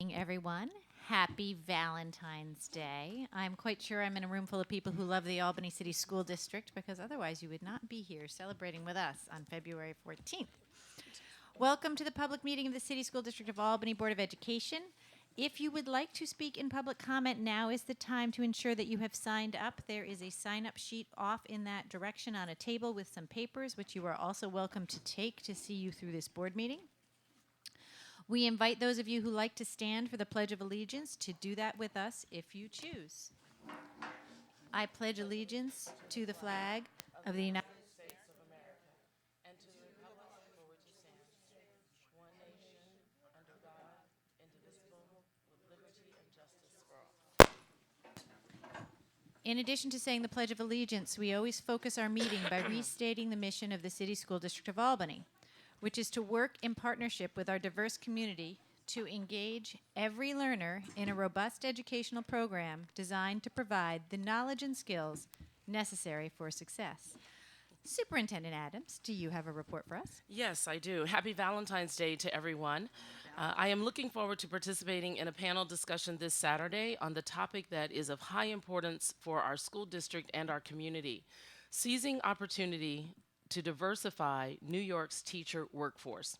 Everyone. Happy Valentine's Day. I'm quite sure I'm in a room full of people who love the Albany City School District because otherwise you would not be here celebrating with us on February 14th. Welcome to the public meeting of the City School District of Albany Board of Education. If you would like to speak in public comment, now is the time to ensure that you have signed up. There is a sign-up sheet off in that direction on a table with some papers, which you are also welcome to take to see you through this board meeting. We invite those of you who like to stand for the Pledge of Allegiance to do that with us if you choose. I pledge allegiance to the flag of the United In addition to saying the Pledge of Allegiance, we always focus our meeting by restating the mission of the City School District of Albany, which is to work in partnership with our diverse community to engage every learner in a robust educational program designed to provide the knowledge and skills necessary for success. Superintendent Adams, do you have a report for us? Yes, I do. Happy Valentine's Day to everyone. I am looking forward to participating in a panel discussion this Saturday on the topic that is of high importance for our school district and our community: seizing opportunity to diversify New York's teacher workforce.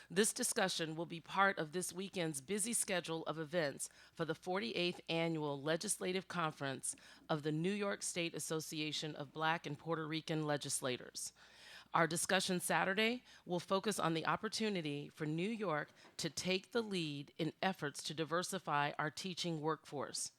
This discussion will be part of this weekend's busy schedule of events for the 48th Annual Legislative Conference of the New York State Association of Black and Puerto Rican Legislators. Our discussion Saturday will focus on the opportunity for New York to take the lead in efforts to diversify our teaching workforce.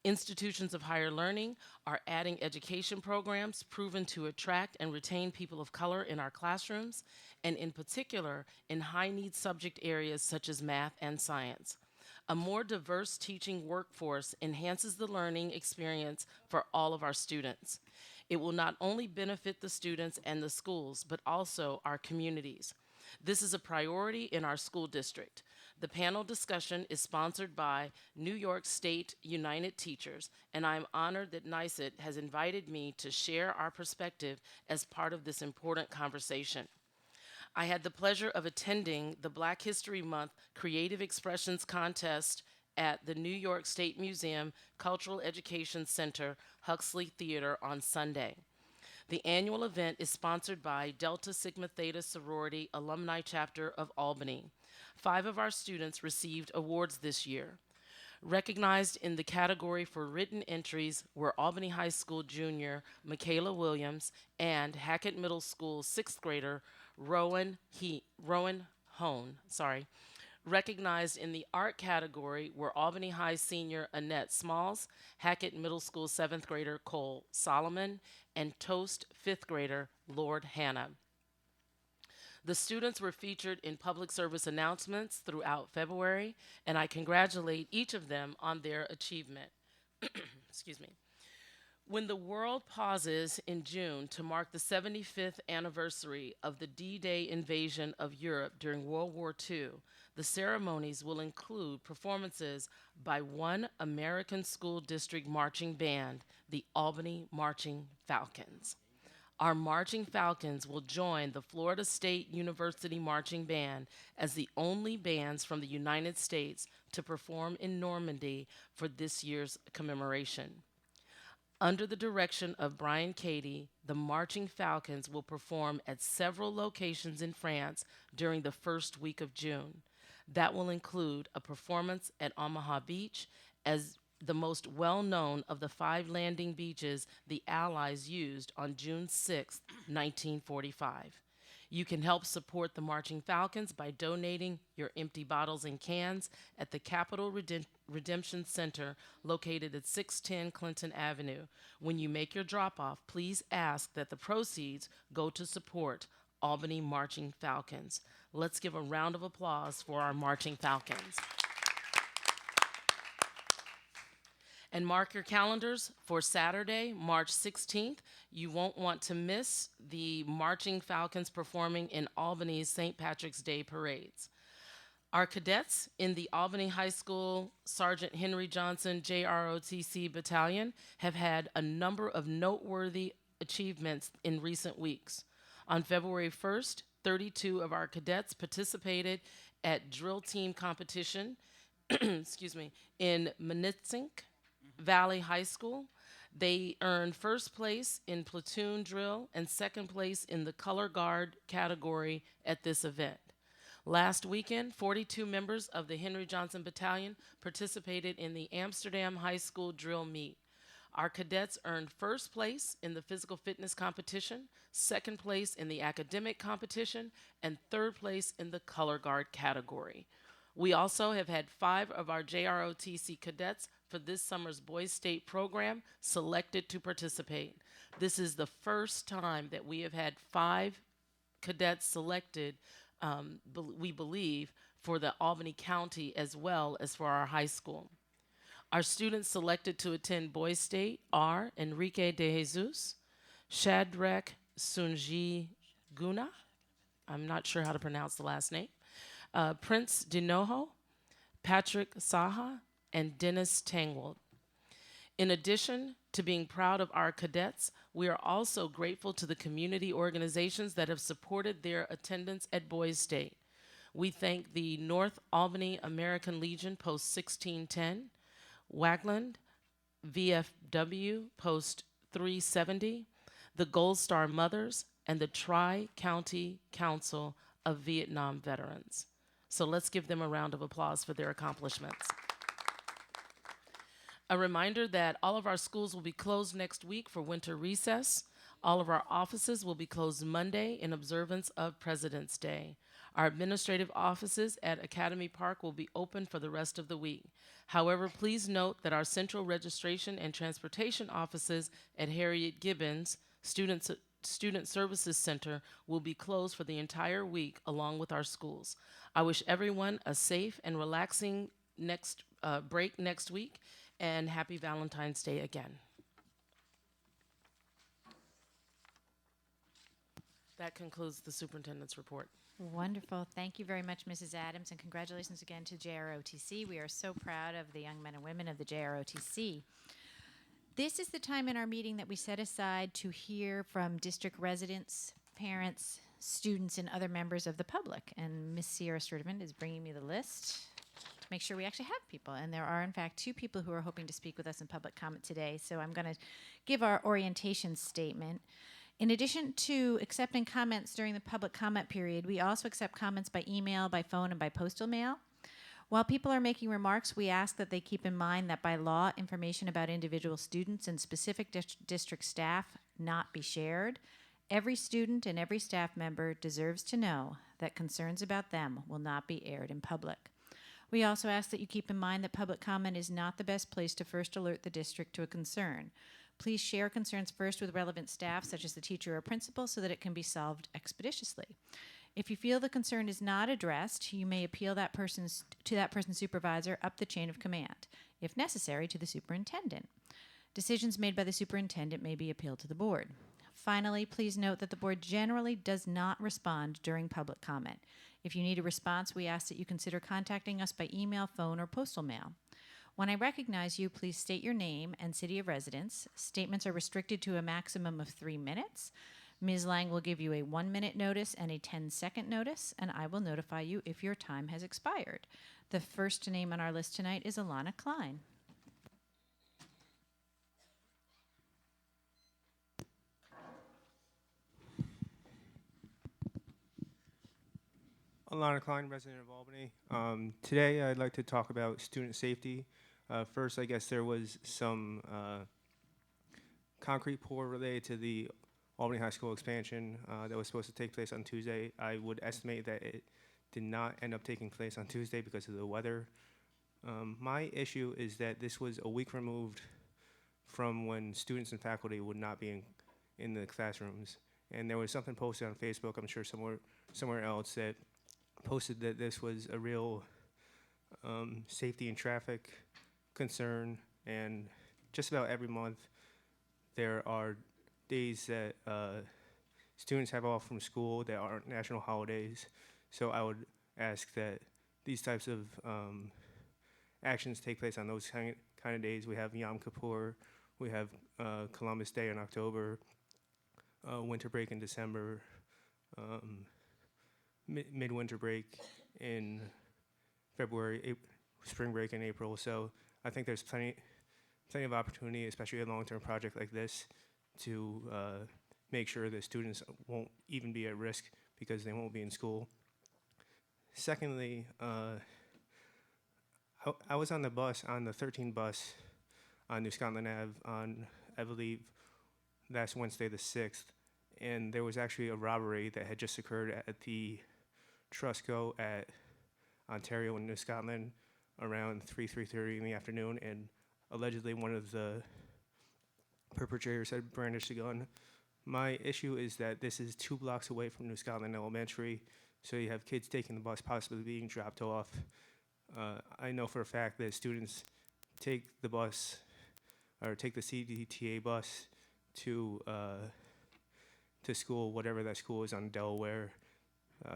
Institutions of higher learning are adding education programs proven to attract and retain people of color in our classrooms, and in particular in high-need subject areas such as math and science. A more diverse teaching workforce enhances the learning experience for all of our students. It will not only benefit the students and the schools, but also our communities. This is a priority in our school district. The panel discussion is sponsored by New York State United Teachers, and I'm honored that NYSUT has invited me to share our perspective as part of this important conversation. I had the pleasure of attending the Black History Month Creative Expressions Contest at the New York State Museum Cultural Education Center, Huxley Theater on Sunday. The annual event is sponsored by Delta Sigma Theta Sorority Alumni Chapter of Albany. 5 of our students received awards this year. Recognized in the category for written entries were Albany High School junior Michaela Williams and Hackett Middle School 6th grader Rowan Hone. Recognized in the art category were Albany High senior Annette Smalls, Hackett Middle School 7th grader Cole Solomon, and Toast 5th grader Lord Hannah. The students were featured in public service announcements throughout February, and I congratulate each of them on their achievement. Excuse me. When the world pauses in June to mark the 75th anniversary of the D-Day invasion of Europe during World War II, the ceremonies will include performances by one American School District marching band, the Albany Marching Falcons. Our Marching Falcons will join the Florida State University Marching Band as the only bands from the United States to perform in Normandy for this year's commemoration. Under the direction of Brian Cady, the Marching Falcons will perform at several locations in France during the first week of June. That will include a performance at Omaha Beach, as the most well-known of the 5 landing beaches the Allies used on June 6, 1945. You can help support the Marching Falcons by donating your empty bottles and cans at the Capital Redemption Center located at 610 Clinton Avenue. When you make your drop-off, please ask that the proceeds go to support Albany Marching Falcons. Let's give a round of applause for our Marching Falcons. And mark your calendars for Saturday, March 16th. You won't want to miss the Marching Falcons performing in Albany's St. Patrick's Day parades. Our cadets in the Albany High School Sergeant Henry Johnson JROTC Battalion have had a number of noteworthy achievements in recent weeks. On February 1st, 32 of our cadets participated at drill team competition excuse me, in Manistink Valley High School. They earned first place in platoon drill and second place in the color guard category at this event. Last weekend, 42 members of the Henry Johnson Battalion participated in the Amsterdam High School drill meet. Our cadets earned first place in the physical fitness competition, second place in the academic competition, and third place in the color guard category. We also have had 5 of our JROTC cadets for this summer's Boys State program selected to participate. This is the first time that we have had 5 cadets selected, we believe, for the Albany County as well as for our high school. Our students selected to attend Boys State are Enrique de Jesus, Shadrach Sunji Guna, I'm not sure how to pronounce the last name, Prince Dinoho, Patrick Saha, and Dennis Tangwald. In addition to being proud of our cadets, we are also grateful to the community organizations that have supported their attendance at Boys State. We thank the North Albany American Legion Post 1610, Wagland VFW Post 370, the Gold Star Mothers, and the Tri-County Council of Vietnam Veterans. So let's give them a round of applause for their accomplishments. A reminder that all of our schools will be closed next week for winter recess. All of our offices will be closed Monday in observance of President's Day. Our administrative offices at Academy Park will be open for the rest of the week. However, please note that our central registration and transportation offices at Harriet Gibbons Student Services Center will be closed for the entire week along with our schools. I wish everyone a safe and relaxing break next week, and happy Valentine's Day again. That concludes the superintendent's report. Wonderful. Thank you very much, Mrs. Adams, and congratulations again to JROTC. We are so proud of the young men and women of the JROTC. This is the time in our meeting that we set aside to hear from district residents, parents, students, and other members of the public. And Ms. Sierra Sturdivant is bringing me the list to make sure we actually have people. And there are, in fact, 2 people who are hoping to speak with us in public comment today. So I'm going to give our orientation statement. In addition to accepting comments during the public comment period, we also accept comments by email, by phone, and by postal mail. While people are making remarks, we ask that they keep in mind that by law, information about individual students and specific district staff not be shared. Every student and every staff member deserves to know that concerns about them will not be aired in public. We also ask that you keep in mind that public comment is not the best place to first alert the district to a concern. Please share concerns first with relevant staff, such as the teacher or principal, so that it can be solved expeditiously. If you feel the concern is not addressed, you may appeal to that person's supervisor up the chain of command, if necessary, to the superintendent. Decisions made by the superintendent may be appealed to the board. Finally, please note that the board generally does not respond during public comment. If you need a response, we ask that you consider contacting us by email, phone, or postal mail. When I recognize you, please state your name and city of residence. Statements are restricted to a maximum of 3 minutes. Ms. Lang will give you a 1-minute notice and a 10-second notice, and I will notify you if your time has expired. The first name on our list tonight is Alana Klein. Alana Klein, resident of Albany. Today I'd like to talk about student safety. First, I guess there was some concrete pour related to the Albany High School expansion that was supposed to take place on Tuesday. I would estimate that it did not end up taking place on Tuesday because of the weather. My issue is that this was a week removed from when students and faculty would not be in the classrooms. And there was something posted on Facebook, I'm sure somewhere else, that posted that this was a real safety and traffic concern, and just about every month there are days that students have off from school that aren't national holidays. So I would ask that these types of actions take place on those kind of days. We have Yom Kippur, we have Columbus Day in October, winter break in December, midwinter break in February, spring break in April. So I think there's plenty of opportunity, especially a long-term project like this, to make sure that students won't even be at risk because they won't be in school. Secondly, I was on the bus, on the 13 bus on New Scotland Ave on, I believe, last Wednesday the 6th, and there was actually a robbery that had just occurred at the Trusco at Ontario and New Scotland around 3:30 in the afternoon, and allegedly one of the perpetrators had brandished a gun. My issue is that this is 2 blocks away from New Scotland Elementary, so you have kids taking the bus, possibly being dropped off. I know for a fact that students take the bus, or take the CDTA bus to school, whatever that school is on Delaware.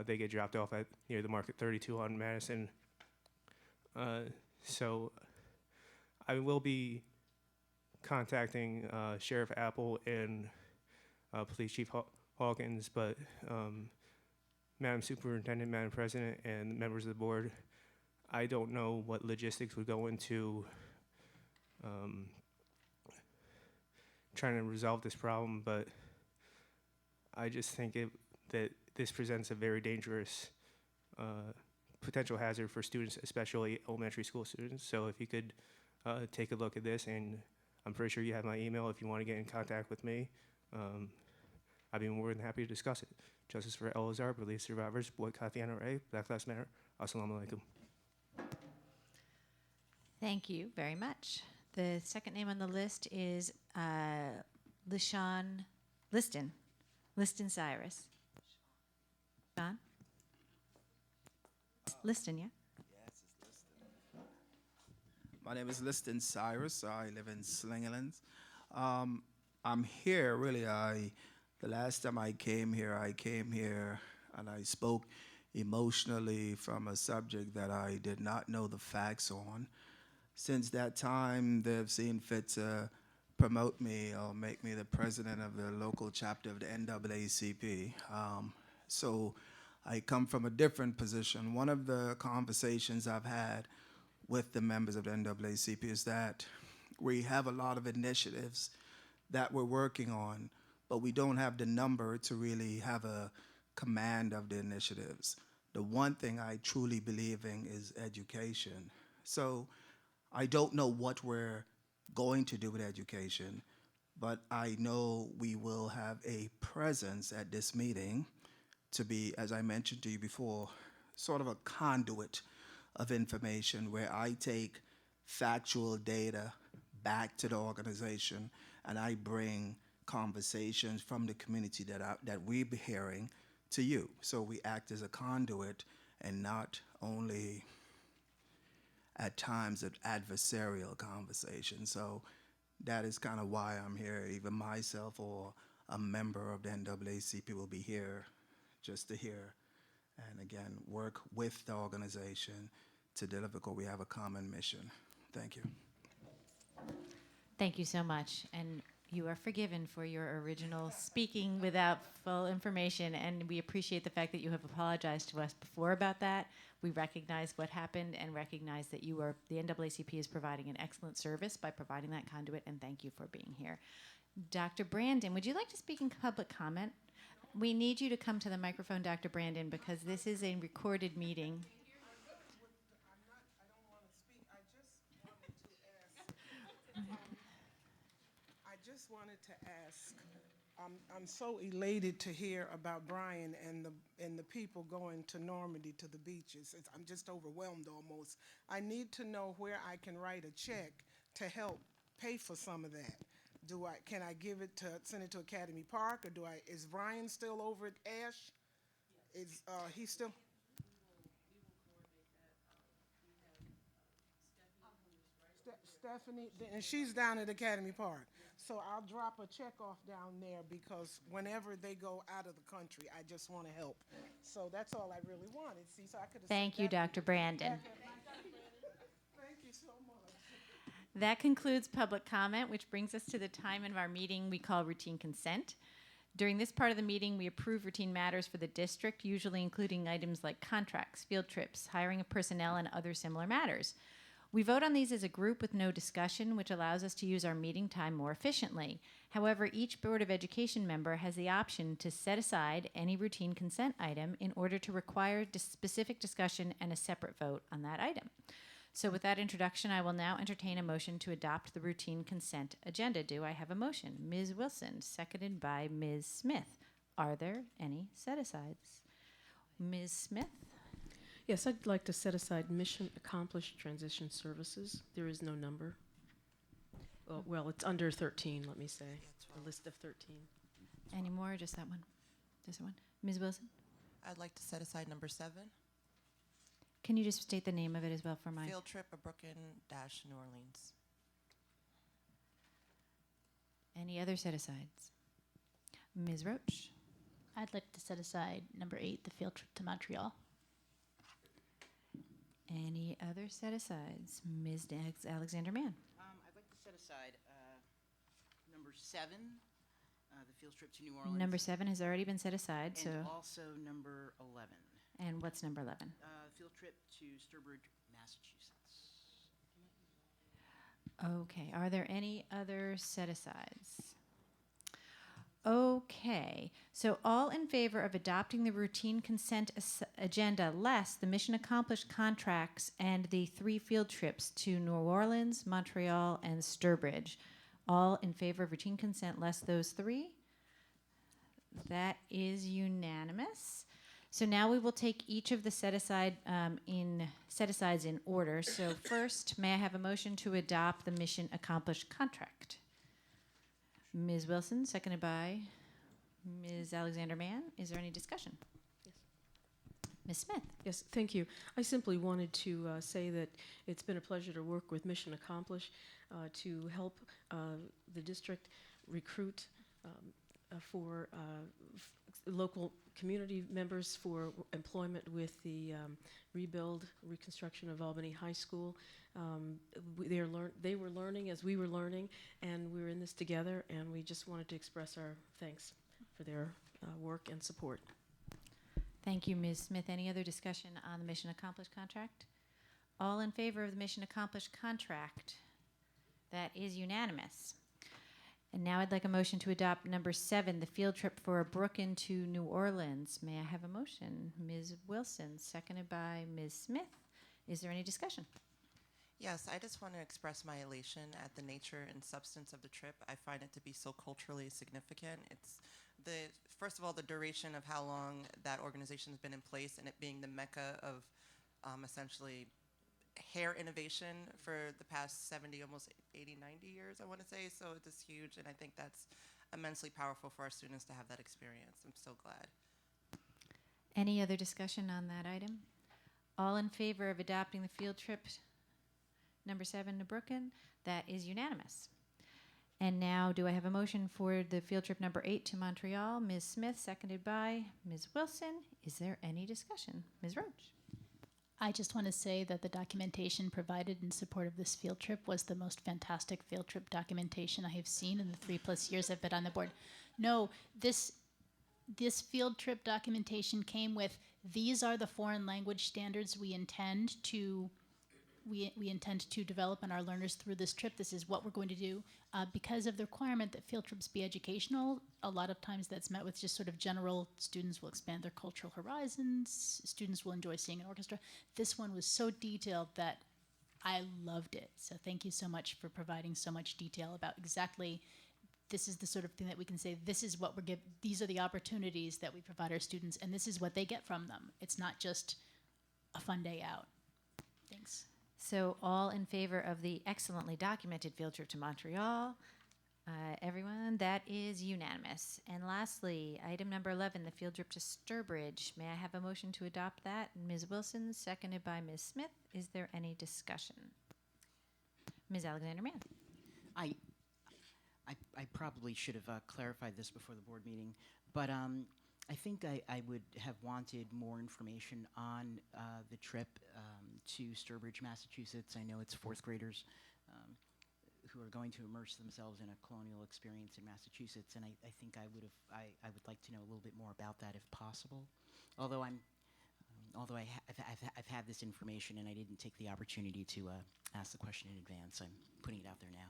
They get dropped off at near the Market 32 on Madison. So I will be contacting Sheriff Apple and Police Chief Hawkins, but Madam Superintendent, Madam President, and members of the board, I don't know what logistics would go into trying to resolve this problem, but I just think that this presents a very dangerous potential hazard for students, especially elementary school students. So if you could take a look at this, and I'm pretty sure you have my email if you want to get in contact with me. I'd be more than happy to discuss it. Justice for Elazar, Release Survivors, Boycott the NRA, Black Lives Matter. Assalamu alaikum. Thank you very much. The second name on the list is Liston Cyrus. Sean? Liston, yeah? Yes, it's Liston. My name is Liston Cyrus. I live in Slingerland. I'm here, really. The last time I came here and I spoke emotionally from a subject that I did not know the facts on. Since that time, they've seen fit to promote me or make me the president of the local chapter of the NAACP. So I come from a different position. One of the conversations I've had with the members of the NAACP is that we have a lot of initiatives that we're working on, but we don't have the number to really have a command of the initiatives. The one thing I truly believe in is education. So I don't know what we're going to do with education, but I know we will have a presence at this meeting to be, as I mentioned to you before, sort of a conduit of information where I take factual data back to the organization and I bring conversations from the community that we're hearing to you. So we act as a conduit and not only at times an adversarial conversation. So that is kind of why I'm here. Even myself or a member of the NAACP will be here just to hear and again work with the organization to deliver because we have a common mission. Thank you. Thank you so much. And you are forgiven for your original speaking without full information, and we appreciate the fact that you have apologized to us before about that. We recognize what happened and recognize that the NAACP is providing an excellent service by providing that conduit, and thank you for being here. Dr. Brandon, would you like to speak in public comment? We need you to come to the microphone, Dr. Brandon, because this is a recorded meeting. I just wanted to ask, I'm so elated to hear about Brian and the people going to Normandy to the beaches. I'm just overwhelmed almost. I need to know where I can write a check to help pay for some of that. Can I send it to Academy Park, or is Brian still over at Ash? Is he still? Stephanie, and she's down at Academy Park. So I'll drop a check off down there because whenever they go out of the country, I just want to help. So that's all I really wanted. See, so I could have. Thank you, Dr. Brandon. Thank you so much. That concludes public comment, which brings us to the time of our meeting we call routine consent. During this part of the meeting, we approve routine matters for the district, usually including items like contracts, field trips, hiring of personnel, and other similar matters. We vote on these as a group with no discussion, which allows us to use our meeting time more efficiently. However, each Board of Education member has the option to set aside any routine consent item in order to require specific discussion and a separate vote on that item. So with that introduction, I will now entertain a motion to adopt the routine consent agenda. Do I have a motion? Ms. Wilson, seconded by Ms. Smith. Are there any set-asides? Ms. Smith? Yes, I'd like to set aside mission accomplished transition services. There is no number. Well, it's under 13, let me say. A list of 13. Any more or just that one? Just that one. Ms. Wilson? I'd like to set aside number 7, Can you just state the name of it as well for my... field trip of Brooklyn-New Orleans. Any other set-asides? Ms. Roach? I'd like to set aside number 8, the field trip to Montreal. Any other set-asides? Ms. Alexander Mann? I'd like to set aside number 7, the field trip to New Orleans. Number 7 has already been set aside, so... And also number 11, And what's number 11? field trip to Sturbridge, Massachusetts. Okay, are there any other set-asides? Okay, so all in favor of adopting the routine consent agenda less the mission accomplished contracts and the 3 field trips to New Orleans, Montreal, and Sturbridge. All in favor of routine consent less those 3? That is unanimous. So now we will take each of the set-asides in order. So first, may I have a motion to adopt the mission accomplished contract? Ms. Wilson, seconded by Ms. Alexander Mann. Is there any discussion? Yes. Ms. Smith? Yes, thank you. I simply wanted to say that it's been a pleasure to work with Mission Accomplish to help the district recruit for local community members for employment with the reconstruction of Albany High School. They were learning as we were learning, and we were in this together, and we just wanted to express our thanks for their work and support. Thank you, Ms. Smith. Any other discussion on the mission accomplished contract? All in favor of the mission accomplished contract? That is unanimous. And now I'd like a motion to adopt number 7, the field trip for Brooklyn to New Orleans. May I have a motion? Ms. Wilson, seconded by Ms. Smith. Is there any discussion? Yes, I just want to express my elation at the nature and substance of the trip. I find it to be so culturally significant. It's first of all, the duration of how long that organization has been in place, and it being the mecca of essentially hair innovation for the past 70, almost 80, 90 years, I want to say. So it is huge, and I think that's immensely powerful for our students to have that experience. I'm so glad. Any other discussion on that item? All in favor of adopting the field trip number 7 to Brooklyn? That is unanimous. And now, do I have a motion for the field trip number 8 to Montreal? Ms. Smith, seconded by Ms. Wilson. Is there any discussion? Ms. Roach? I just want to say that the documentation provided in support of this field trip was the most fantastic field trip documentation I have seen in the 3+ years I've been on the board. No, this field trip documentation came with, these are the foreign language standards we intend to develop on our learners through this trip. This is what we're going to do. Because of the requirement that field trips be educational, a lot of times that's met with just sort of general, students will expand their cultural horizons, students will enjoy seeing an orchestra. This one was so detailed that I loved it. So thank you so much for providing so much detail about exactly, this is the sort of thing that we can say, this is what these are the opportunities that we provide our students, and this is what they get from them. It's not just a fun day out. Thanks. So all in favor of the excellently documented field trip to Montreal? Everyone, that is unanimous. And lastly, item number 11, the field trip to Sturbridge. May I have a motion to adopt that? Ms. Wilson, seconded by Ms. Smith. Is there any discussion? Ms. Alexander Mann. I probably should have clarified this before the board meeting, but I think I would have wanted more information on the trip to Sturbridge, Massachusetts. I know it's 4th graders who are going to immerse themselves in a colonial experience in Massachusetts, and I think I would like to know a little bit more about that if possible. Although I'm although I've had this information and I didn't take the opportunity to ask the question in advance, I'm putting it out there now.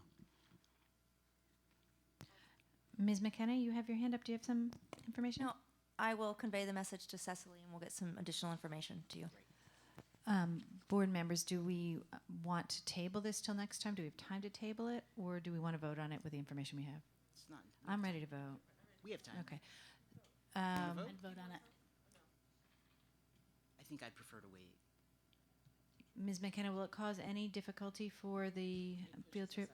Ms. McKenna, you have your hand up. Do you have some information? No, I will convey the message to Cecily and we'll get some additional information to you. Board members, do we want to table this till next time? Do we have time to table it, or do we want to vote on it with the information we have? It's not. I'm ready to vote. We have time. Okay. Wanna vote? I'd vote on it. I think I'd prefer to wait. Ms. McKenna, will it cause any difficulty for the field trip?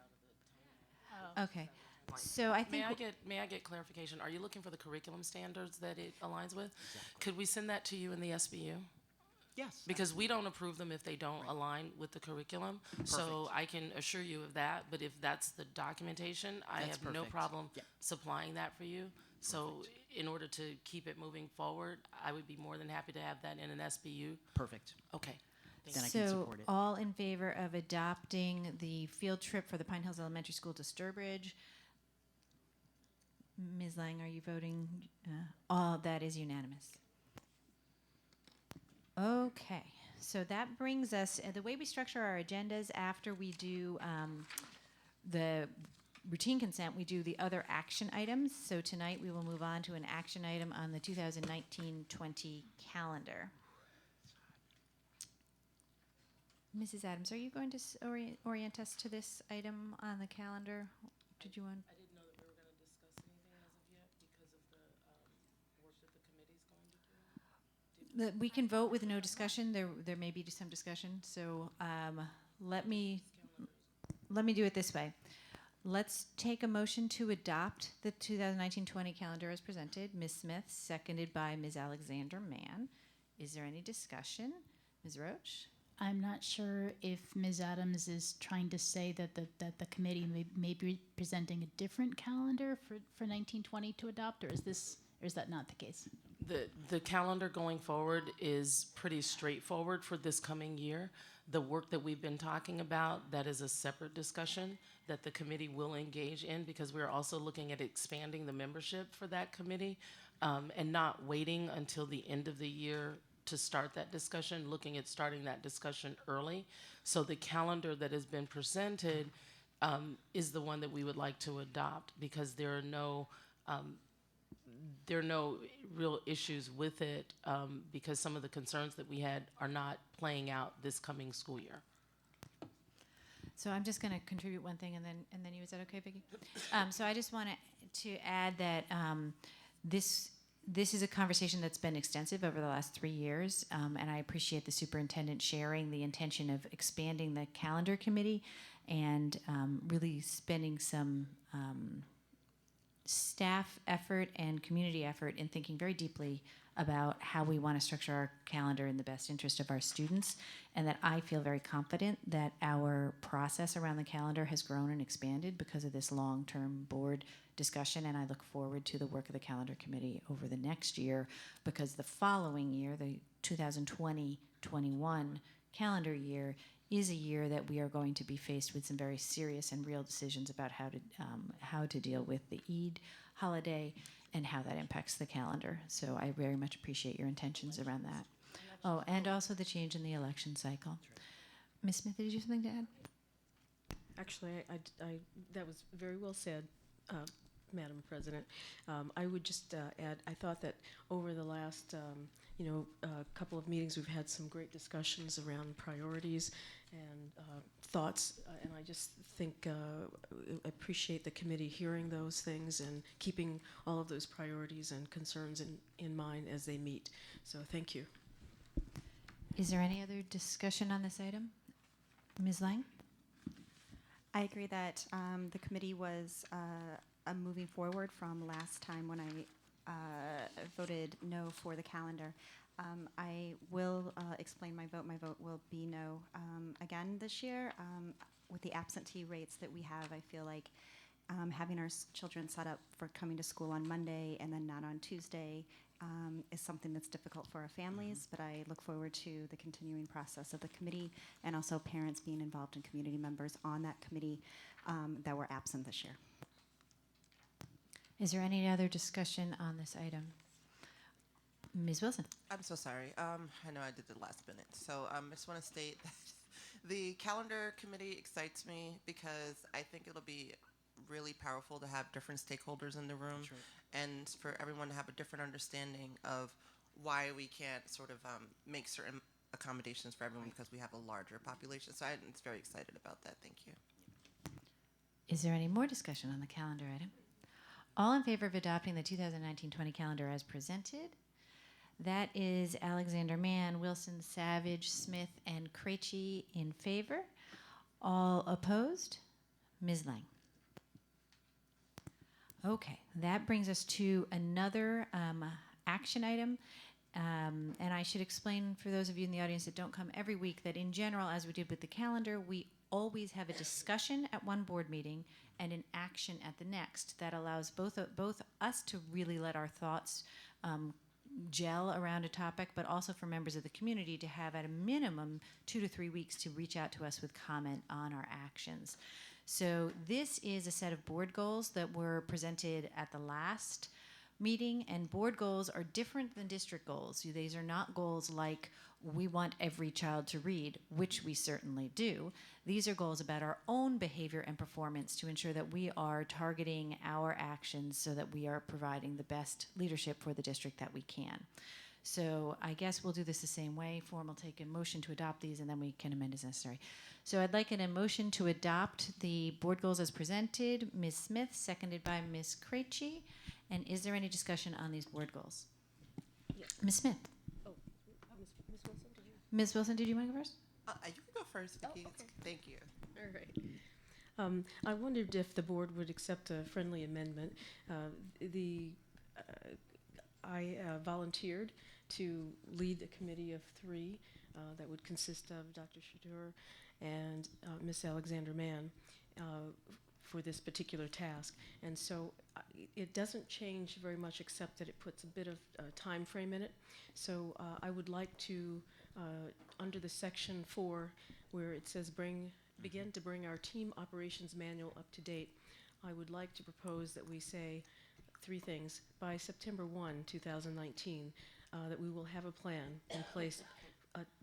Oh. Okay. So I think May I get clarification? Are you looking for the curriculum standards that it aligns with? Could we send that to you in the SBU? Yes. Because we don't approve them if they don't align with the curriculum. So I can assure you of that, but if that's the documentation, I That's have no perfect. problem Yep. supplying that for you. So in order to keep it moving forward, I would be more than happy to have that in an SBU. Perfect. Okay. Then I can so. support it. All in favor of adopting the field trip for the Pine Hills Elementary School to Sturbridge? Ms. Lang, are you voting? All that is unanimous. Okay, so that brings us, the way we structure our agendas after we do the routine consent, we do the other action items. So tonight we will move on to an action item on the 2019-20 calendar. Mrs. Adams, are you going to orient us to this item on the calendar? Did you want? I didn't know that we were going to discuss anything as of yet because of the work that the committee's going to do. We can vote with no discussion. There may be some discussion. So let me do it this way. Let's take a motion to adopt the 2019-20 calendar as presented. Ms. Smith, seconded by Ms. Alexander Mann. Is there any discussion? Ms. Roach? I'm not sure if Ms. Adams is trying to say that the committee may be presenting a different calendar for 1920 to adopt, or is that not the case? The calendar going forward is pretty straightforward for this coming year. The work that we've been talking about, that is a separate discussion that the committee will engage in, because we're also looking at expanding the membership for that committee and not waiting until the end of the year to start that discussion, looking at starting that discussion early. So the calendar that has been presented is the one that we would like to adopt, because there are no real issues with it, because some of the concerns that we had are not playing out this coming school year. So I'm just going to contribute one thing, and then you. Is that okay, Vicki? So I just want to add that this is a conversation that's been extensive over the last 3 years, and I appreciate the superintendent sharing the intention of expanding the calendar committee and really spending some staff effort and community effort in thinking very deeply about how we want to structure our calendar in the best interest of our students, and that I feel very confident that our process around the calendar has grown and expanded because of this long-term board discussion, and I look forward to the work of the calendar committee over the next year, because the following year, the 2020-21 calendar year, is a year that we are going to be faced with some very serious and real decisions about how to deal with the Eid holiday and how that impacts the calendar. So I very much appreciate your intentions around that. Oh, and also the change in the election cycle. Ms. Smith, did you have something to add? Actually, I that was very well said, Madam President. I would just add, I thought that over the last couple of meetings, we've had some great discussions around priorities and thoughts, and I just think appreciate the committee hearing those things and keeping all of those priorities and concerns in mind as they meet. So thank you. Is there any other discussion on this item? Ms. Lang? I agree that the committee was moving forward from last time when I voted no for the calendar. I will explain my vote. My vote will be no again this year. With the absentee rates that we have, I feel like having our children set up for coming to school on Monday and then not on Tuesday is something that's difficult for our families, but I look forward to the continuing process of the committee and also parents being involved and community members on that committee that were absent this year. Is there any other discussion on this item? Ms. Wilson. I'm so sorry. I know I did the last minute. So I just want to state that the calendar committee excites me because I think it'll be really powerful to have different stakeholders in the room and for everyone to have a different understanding of why we can't sort of make certain accommodations for everyone because we have a larger population. So I'm very excited about that. Thank you. Is there any more discussion on the calendar item? All in favor of adopting the 2019-20 calendar as presented? That is Alexander Mann, Wilson, Savage, Smith, and Krejci in favor. All opposed? Ms. Lang. Okay, that brings us to another action item. And I should explain for those of you in the audience that don't come every week that in general, as we did with the calendar, we always have a discussion at one board meeting and an action at the next. That allows both us to really let our thoughts gel around a topic, but also for members of the community to have at a minimum 2 to 3 weeks to reach out to us with comment on our actions. So this is a set of board goals that were presented at the last meeting, and board goals are different than district goals. These are not goals like we want every child to read, which we certainly do. These are goals about our own behavior and performance to ensure that we are targeting our actions so that we are providing the best leadership for the district that we can. So I guess we'll do this the same way. Form will take a motion to adopt these, and then we can amend as necessary. So I'd like a motion to adopt the board goals as presented. Ms. Smith, seconded by Ms. Krejci. And is there any discussion on these board goals? Yes. Ms. Smith. Oh, Ms. Wilson, did you? Ms. Wilson, did you want to go first? You can go first, Vicki. okay. Thank you. All right. I wondered if the board would accept a friendly amendment. I volunteered to lead a committee of 3 that would consist of Dr. Chatur and Ms. Alexander Mann for this particular task. And so it doesn't change very much except that it puts a bit of time frame in it. So I would like to, under the section 4, where it says begin to bring our team operations manual up to date, I would like to propose that we say 3 things. By September 1, 2019, that we will have a plan in place,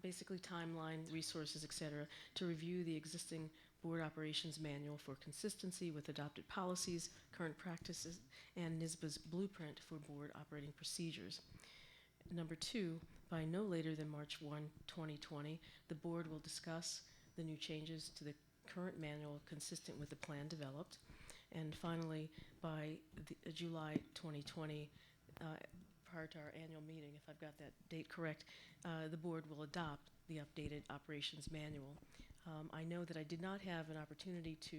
basically timeline, resources, et cetera, to review the existing board operations manual for consistency with adopted policies, current practices, and NYSBA's blueprint for board operating procedures. Number 2, by no later than March 1, 2020, the board will discuss the new changes to the current manual consistent with the plan developed. And finally, by July 2020, prior to our annual meeting, if I've got that date correct, the board will adopt the updated operations manual. I know that I did not have an opportunity to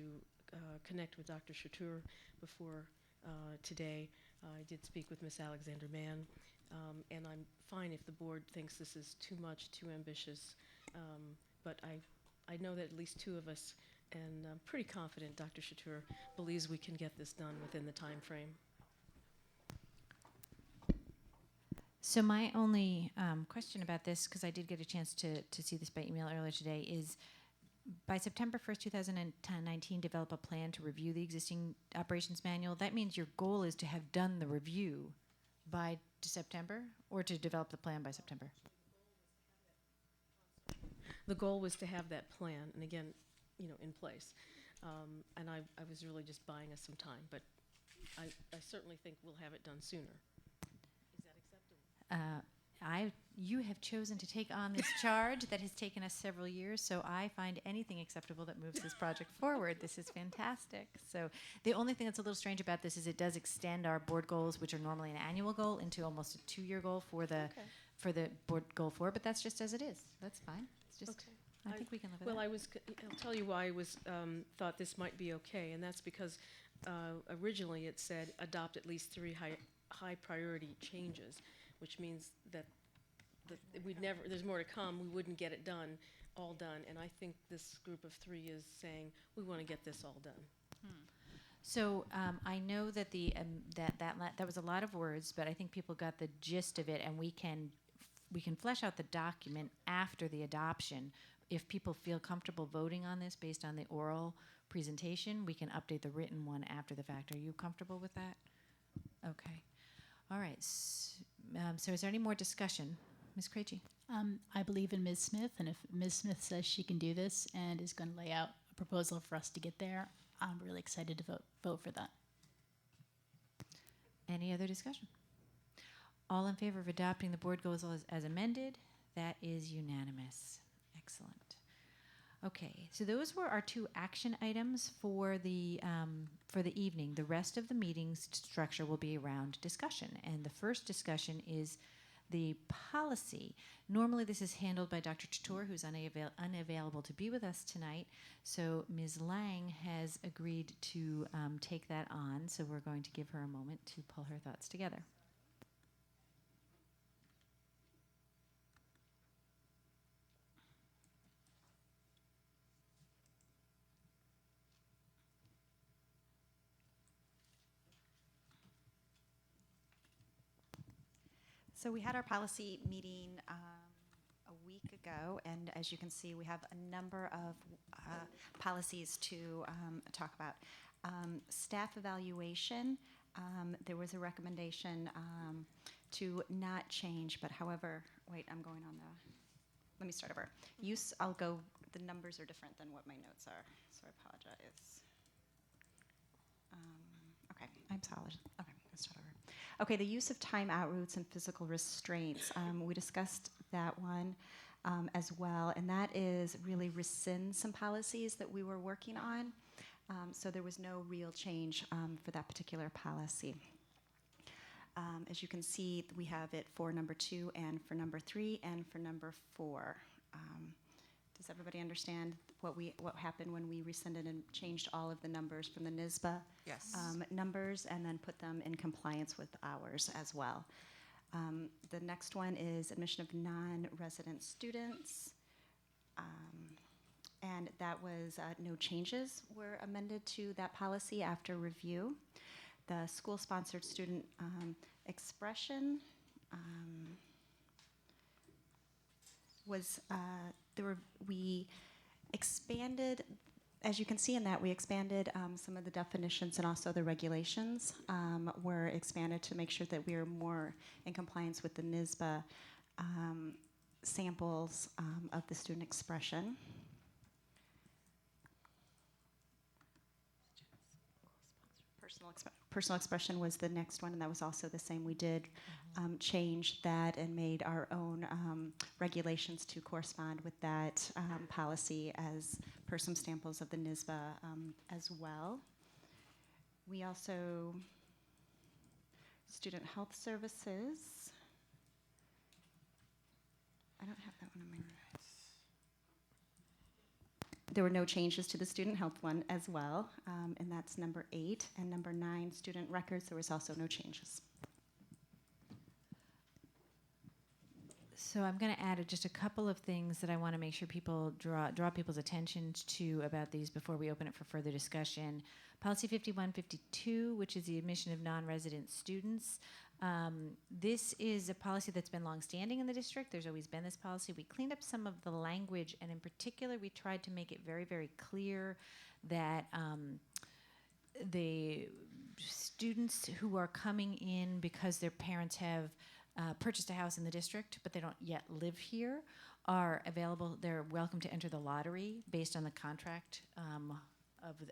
connect with Dr. Chatur before today. I did speak with Ms. Alexander Mann, and I'm fine if the board thinks this is too much, too ambitious, but I know that at least 2 of us, and I'm pretty confident Dr. Chatur believes we can get this done within the time frame. So my only question about this, because I did get a chance to see this by email earlier today, is by September 1st, 2019, develop a plan to review the existing operations manual. That means your goal is to have done the review by September, or to develop the plan by September? The goal was to have that plan, and again, in place. And I was really just buying us some time, but I certainly think we'll have it done sooner. Is that acceptable? You have chosen to take on this charge that has taken us several years, so I find anything acceptable that moves this project forward. This is fantastic. So the only thing that's a little strange about this is it does extend our board goals, which are normally an annual goal, into almost a 2-year goal for the board goal 4, but that's just as it is. That's fine. It's just, Okay. I think we can live with Well, that. I'll tell you why I thought this might be okay, and that's because originally it said adopt at least 3 high priority changes, which means that there's more to come, we wouldn't get it all done, and I think this group of 3 is saying, we want to get this all done. So I know that that was a lot of words, but I think people got the gist of it, and we can flesh out the document after the adoption. If people feel comfortable voting on this based on the oral presentation, we can update the written one after the fact. Are you comfortable with that? Okay. All right. So is there any more discussion? Ms. Krejci? I believe in Ms. Smith, and if Ms. Smith says she can do this and is going to lay out a proposal for us to get there, I'm really excited to vote for that. Any other discussion? All in favor of adopting the board goals as amended? That is unanimous. Excellent. Okay, so those were our 2 action items for the evening. The rest of the meeting's structure will be around discussion, and the first discussion is the policy. Normally this is handled by Dr. Chatur, who's unavailable to be with us tonight. So Ms. Lang has agreed to take that on, so we're going to give her a moment to pull her thoughts together. So we had our policy meeting a week ago, and as you can see, we have a number of policies to talk about. Staff evaluation, there was a recommendation to not change, but however, wait, I'm going on let me start over. The numbers are different than what my notes are, so I apologize. Okay, I'm solid. Okay, let's start over. Okay, the use of timeout routes and physical restraints. We discussed that one as well, and that is really rescind some policies that we were working on. So there was no real change for that particular policy. As you can see, we have it for number 2 and for number 3 and for number 4. Does everybody understand what happened when we rescinded and changed all of the numbers from the NYSBA Yes. Numbers and then put them in compliance with ours as well? The next one is admission of non-resident students. And that was no changes were amended to that policy after review. The school-sponsored student expression was we expanded, as you can see in that, we expanded some of the definitions, and also the regulations were expanded to make sure that we are more in compliance with the NYSBA samples of the student expression. Personal expression was the next one, and that was also the same. We did change that and made our own regulations to correspond with that policy as per some samples of the NYSBA as well. We also, student health services. I don't have that one on my notes. There were no changes to the student health one as well, and that's number 8. And number 9, student records, there was also no changes. So I'm going to add just a couple of things that I want to make sure people draw people's attention to about these before we open it for further discussion. Policy 5152, which is the admission of non-resident students. This is a policy that's been longstanding in the district. There's always been this policy. We cleaned up some of the language, and in particular, we tried to make it very, very clear that the students who are coming in because their parents have purchased a house in the district, but they don't yet live here, are available. They're welcome to enter the lottery based on the contract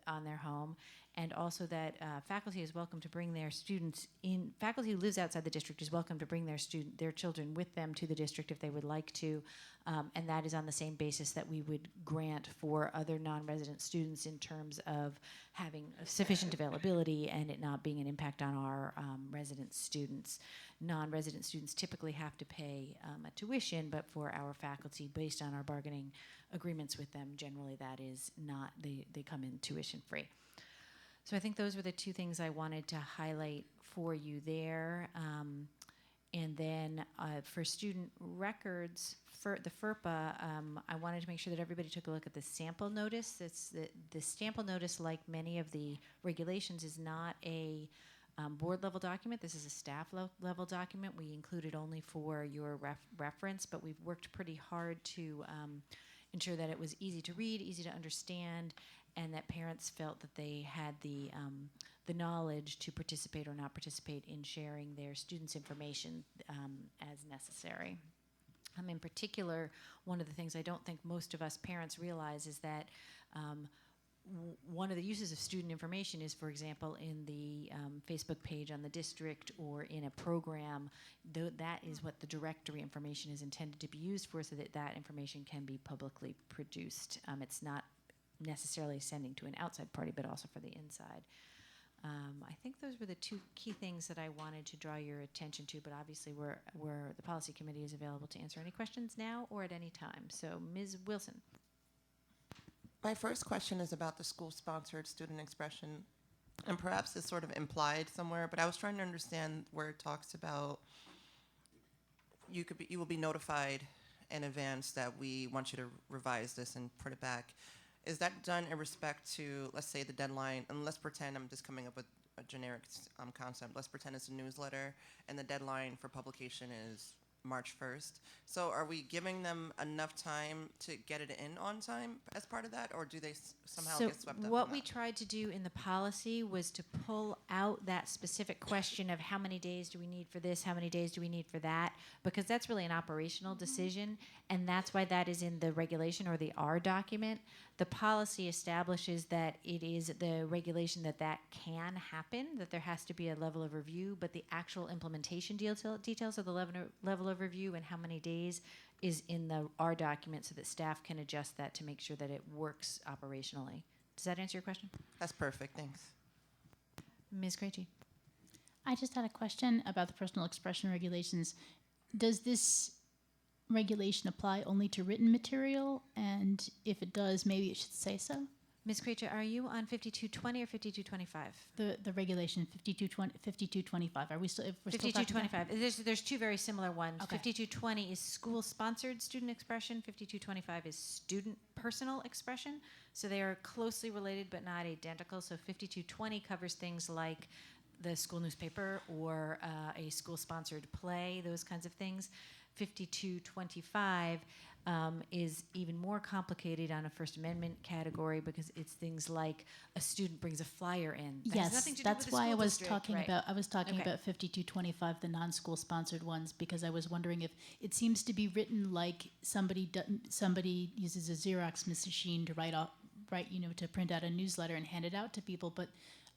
on their home, and also that faculty is welcome to bring their students in. Faculty who lives outside the district is welcome to bring their children with them to the district if they would like to, and that is on the same basis that we would grant for other non-resident students in terms of having sufficient availability and it not being an impact on our resident students. Non-resident students typically have to pay a tuition, but for our faculty, based on our bargaining agreements with them, generally that is not, they come in tuition free. So I think those were the 2 things I wanted to highlight for you there. And then for student records, for the FERPA, I wanted to make sure that everybody took a look at the sample notice. It's the sample notice, like many of the regulations, is not a board level document. This is a staff level document. We include it only for your reference, but we've worked pretty hard to ensure that it was easy to read, easy to understand, and that parents felt that they had the knowledge to participate or not participate in sharing their students' information as necessary. In particular, one of the things I don't think most of us parents realize is that one of the uses of student information is, for example, in the Facebook page on the district or in a program. That is what the directory information is intended to be used for, so that that information can be publicly produced. It's not necessarily sending to an outside party, but also for the inside. I think those were the two key things that I wanted to draw your attention to, but obviously the policy committee is available to answer any questions now or at any time. So, Ms. Wilson. My first question is about the school-sponsored student expression, and perhaps it's sort of implied somewhere, but I was trying to understand where it talks about you will be notified in advance that we want you to revise this and put it back. Is that done in respect to, let's say, the deadline, and let's pretend I'm just coming up with a generic concept. Let's pretend it's a newsletter, and the deadline for publication is March 1st. So are we giving them enough time to get it in on time as part of that, or do they somehow get swept up? So what we tried to do in the policy was to pull out that specific question of how many days do we need for this, how many days do we need for that, because that's really an operational decision, and that's why that is in the regulation or the R document. The policy establishes that it is the regulation that can happen, that there has to be a level of review, but the actual implementation details of the level of review and how many days is in the R document, so that staff can adjust that to make sure that it works operationally. Does that answer your question? That's perfect, thanks. Ms. Krejci. I just had a question about the personal expression regulations. Does this regulation apply only to written material? And if it does, maybe it should say so? Ms. Krejci, are you on 5220 or 5225? The regulation 5225. Are we still? If we're still talking about 5225. There's two very similar ones. Okay. 5220 is school-sponsored student expression. 5225 is student personal expression. So they are closely related but not identical. So 5220 covers things like the school newspaper or a school-sponsored play, those kinds of things. 5225 is even more complicated on a First Amendment category, because it's things like a student brings a flyer in. That has yes, nothing to do that's with the why I school was district, talking right. about. I was talking Okay. about 5225, the non-school sponsored ones, because I was wondering if it seems to be written like somebody uses a Xerox machine to to print out a newsletter and hand it out to people. But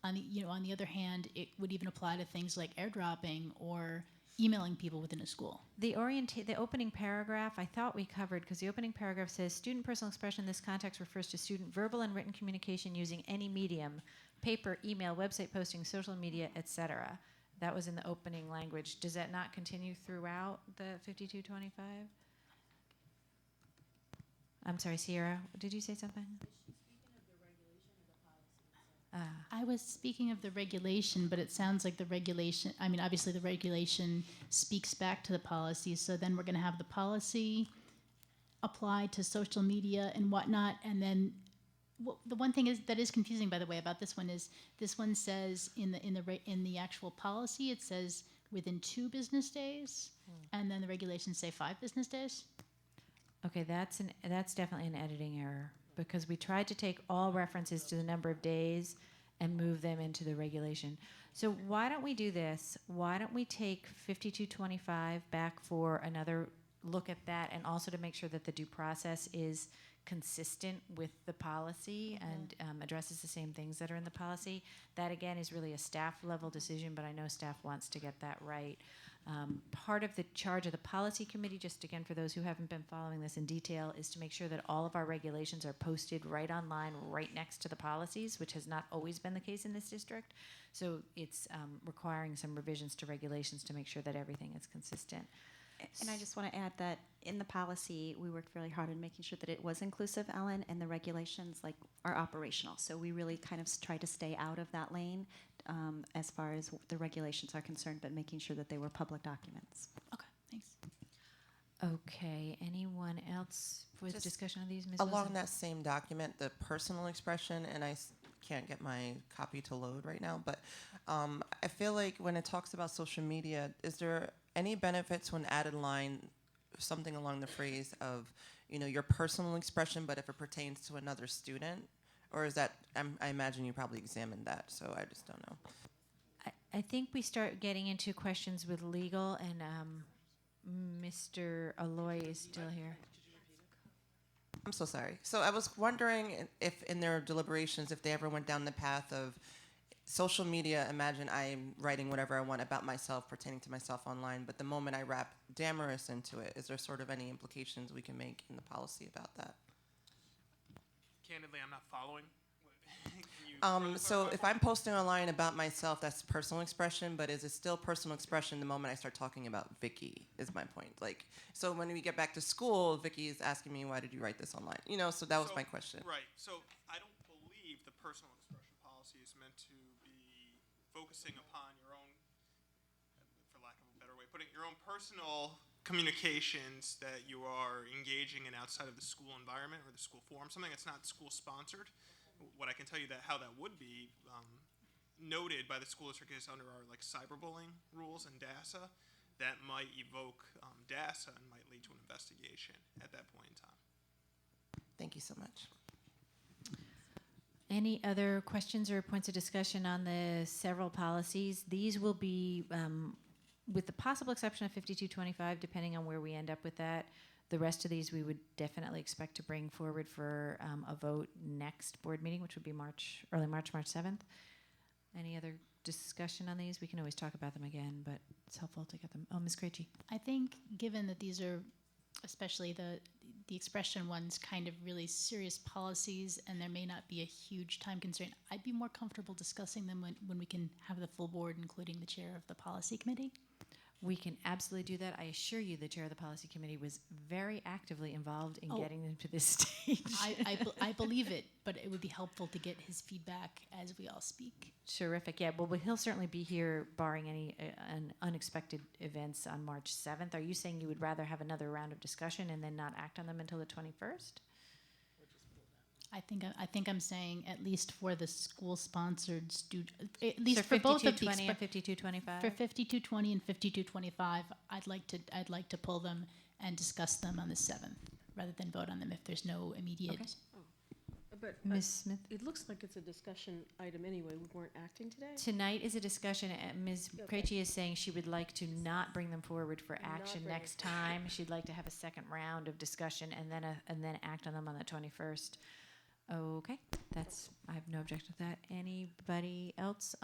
on the other hand, it would even apply to things like airdropping or emailing people within a school. The opening paragraph, I thought we covered, because the opening paragraph says, student personal expression in this context refers to student verbal and written communication using any medium, paper, email, website posting, social media, etc. That was in the opening language. Does that not continue throughout the 5225? I'm sorry, Sierra, did you say something? I was speaking of the regulation, but it sounds like the regulation, obviously the regulation speaks back to the policy, so then we're going to have the policy applied to social media and whatnot, and then the one thing that is confusing, by the way, about this one is this one says in the actual policy, it says within 2 business days, and then the regulations say 5 business days. Okay, that's definitely an editing error, because we tried to take all references to the number of days and move them into the regulation. So why don't we do this? Why don't we take 5225 back for another look at that, and also to make sure that the due process is consistent with the policy and addresses the same things that are in the policy. That, again, is really a staff level decision, but I know staff wants to get that right. Part of the charge of the policy committee, just again for those who haven't been following this in detail, is to make sure that all of our regulations are posted right online, right next to the policies, which has not always been the case in this district. So it's requiring some revisions to regulations to make sure that everything is consistent. And I just want to add that in the policy, we worked really hard on making sure that it was inclusive, Ellen, and the regulations are operational. So we really kind of tried to stay out of that lane as far as the regulations are concerned, but making sure that they were public documents. Okay, thanks. Okay, anyone else with Just discussion of these, Ms. Along Wilson? that same document, the personal expression, and I can't get my copy to load right now, but I feel like when it talks about social media, is there any benefit to an added line, something along the phrase of, your personal expression, but if it pertains to another student? Or is that, I imagine you probably examined that, so I just don't know. I think we start getting into questions with legal, and Mr. Aloy is still here. I'm so sorry. So I was wondering if in their deliberations, if they ever went down the path of social media. Imagine I'm writing whatever I want about myself, pertaining to myself online, but the moment I wrap Damaris into it, is there sort of any implications we can make in the policy about that? Candidly, I'm not following. Can you further So clarify? if I'm posting online about myself, that's personal expression, but is it still personal expression the moment I start talking about Vicky, is my point. Like, so when we get back to school, Vicky is asking me, why did you write this online? You know, so that was my question. Right. So I don't believe the personal expression policy is meant to be focusing upon your own, for lack of a better way of putting it, your own personal communications that you are engaging in outside of the school environment or the school forum, something that's not school sponsored. What I can tell you that how that would be noted by the school district is under our like cyberbullying rules and DASA, that might evoke DASA and might lead to an investigation at that point in time. Thank you so much. Any other questions or points of discussion on the several policies? These will be, with the possible exception of 5225, depending on where we end up with that. The rest of these we would definitely expect to bring forward for a vote next board meeting, which would be early March 7th. Any other discussion on these? We can always talk about them again, but it's helpful to get them. Oh, Ms. Krejci. I think given that these are, especially the expression ones, kind of really serious policies, and there may not be a huge time constraint, I'd be more comfortable discussing them when we can have the full board, including the chair of the policy committee. We can absolutely do that. I assure you the chair of the policy committee was very actively involved in getting them to this stage. I believe it, but it would be helpful to get his feedback as we all speak. Terrific. Yeah, well, he'll certainly be here barring any unexpected events on March 7th. Are you saying you would rather have another round of discussion and then not act on them until the 21st? I think I'm saying at least for the school-sponsored student, at least for both of these. 5220 and 5225? For 5220 and 5225, I'd like to pull them and discuss them on the 7th, rather than vote on them if there's no immediate. Okay. But Ms. Smith? it looks like it's a discussion item anyway. We weren't acting today. Tonight is a discussion. Ms. Okay. Krejci is saying she would like to not bring them forward for action bring next time. She'd like to have a second round of discussion and then act on them on the 21st. Okay, I have no objection to that. Anybody else,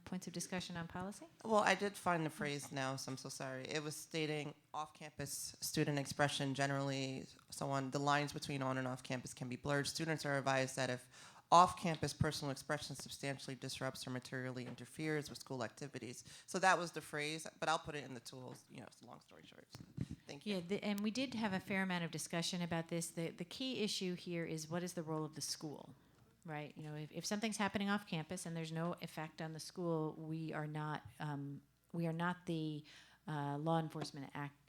points of discussion on policy? Well, I did find the phrase now, so I'm so sorry. It was stating off-campus student expression generally, so on the lines between on and off-campus can be blurred. Students are advised that if off-campus personal expression substantially disrupts or materially interferes with school activities. So that was the phrase, but I'll put it in the tools. You know, it's a long story short. So thank you. Yeah, and we did have a fair amount of discussion about this. The key issue here is what is the role of the school, right? You know, if something's happening off campus and there's no effect on the school, we are not the law enforcement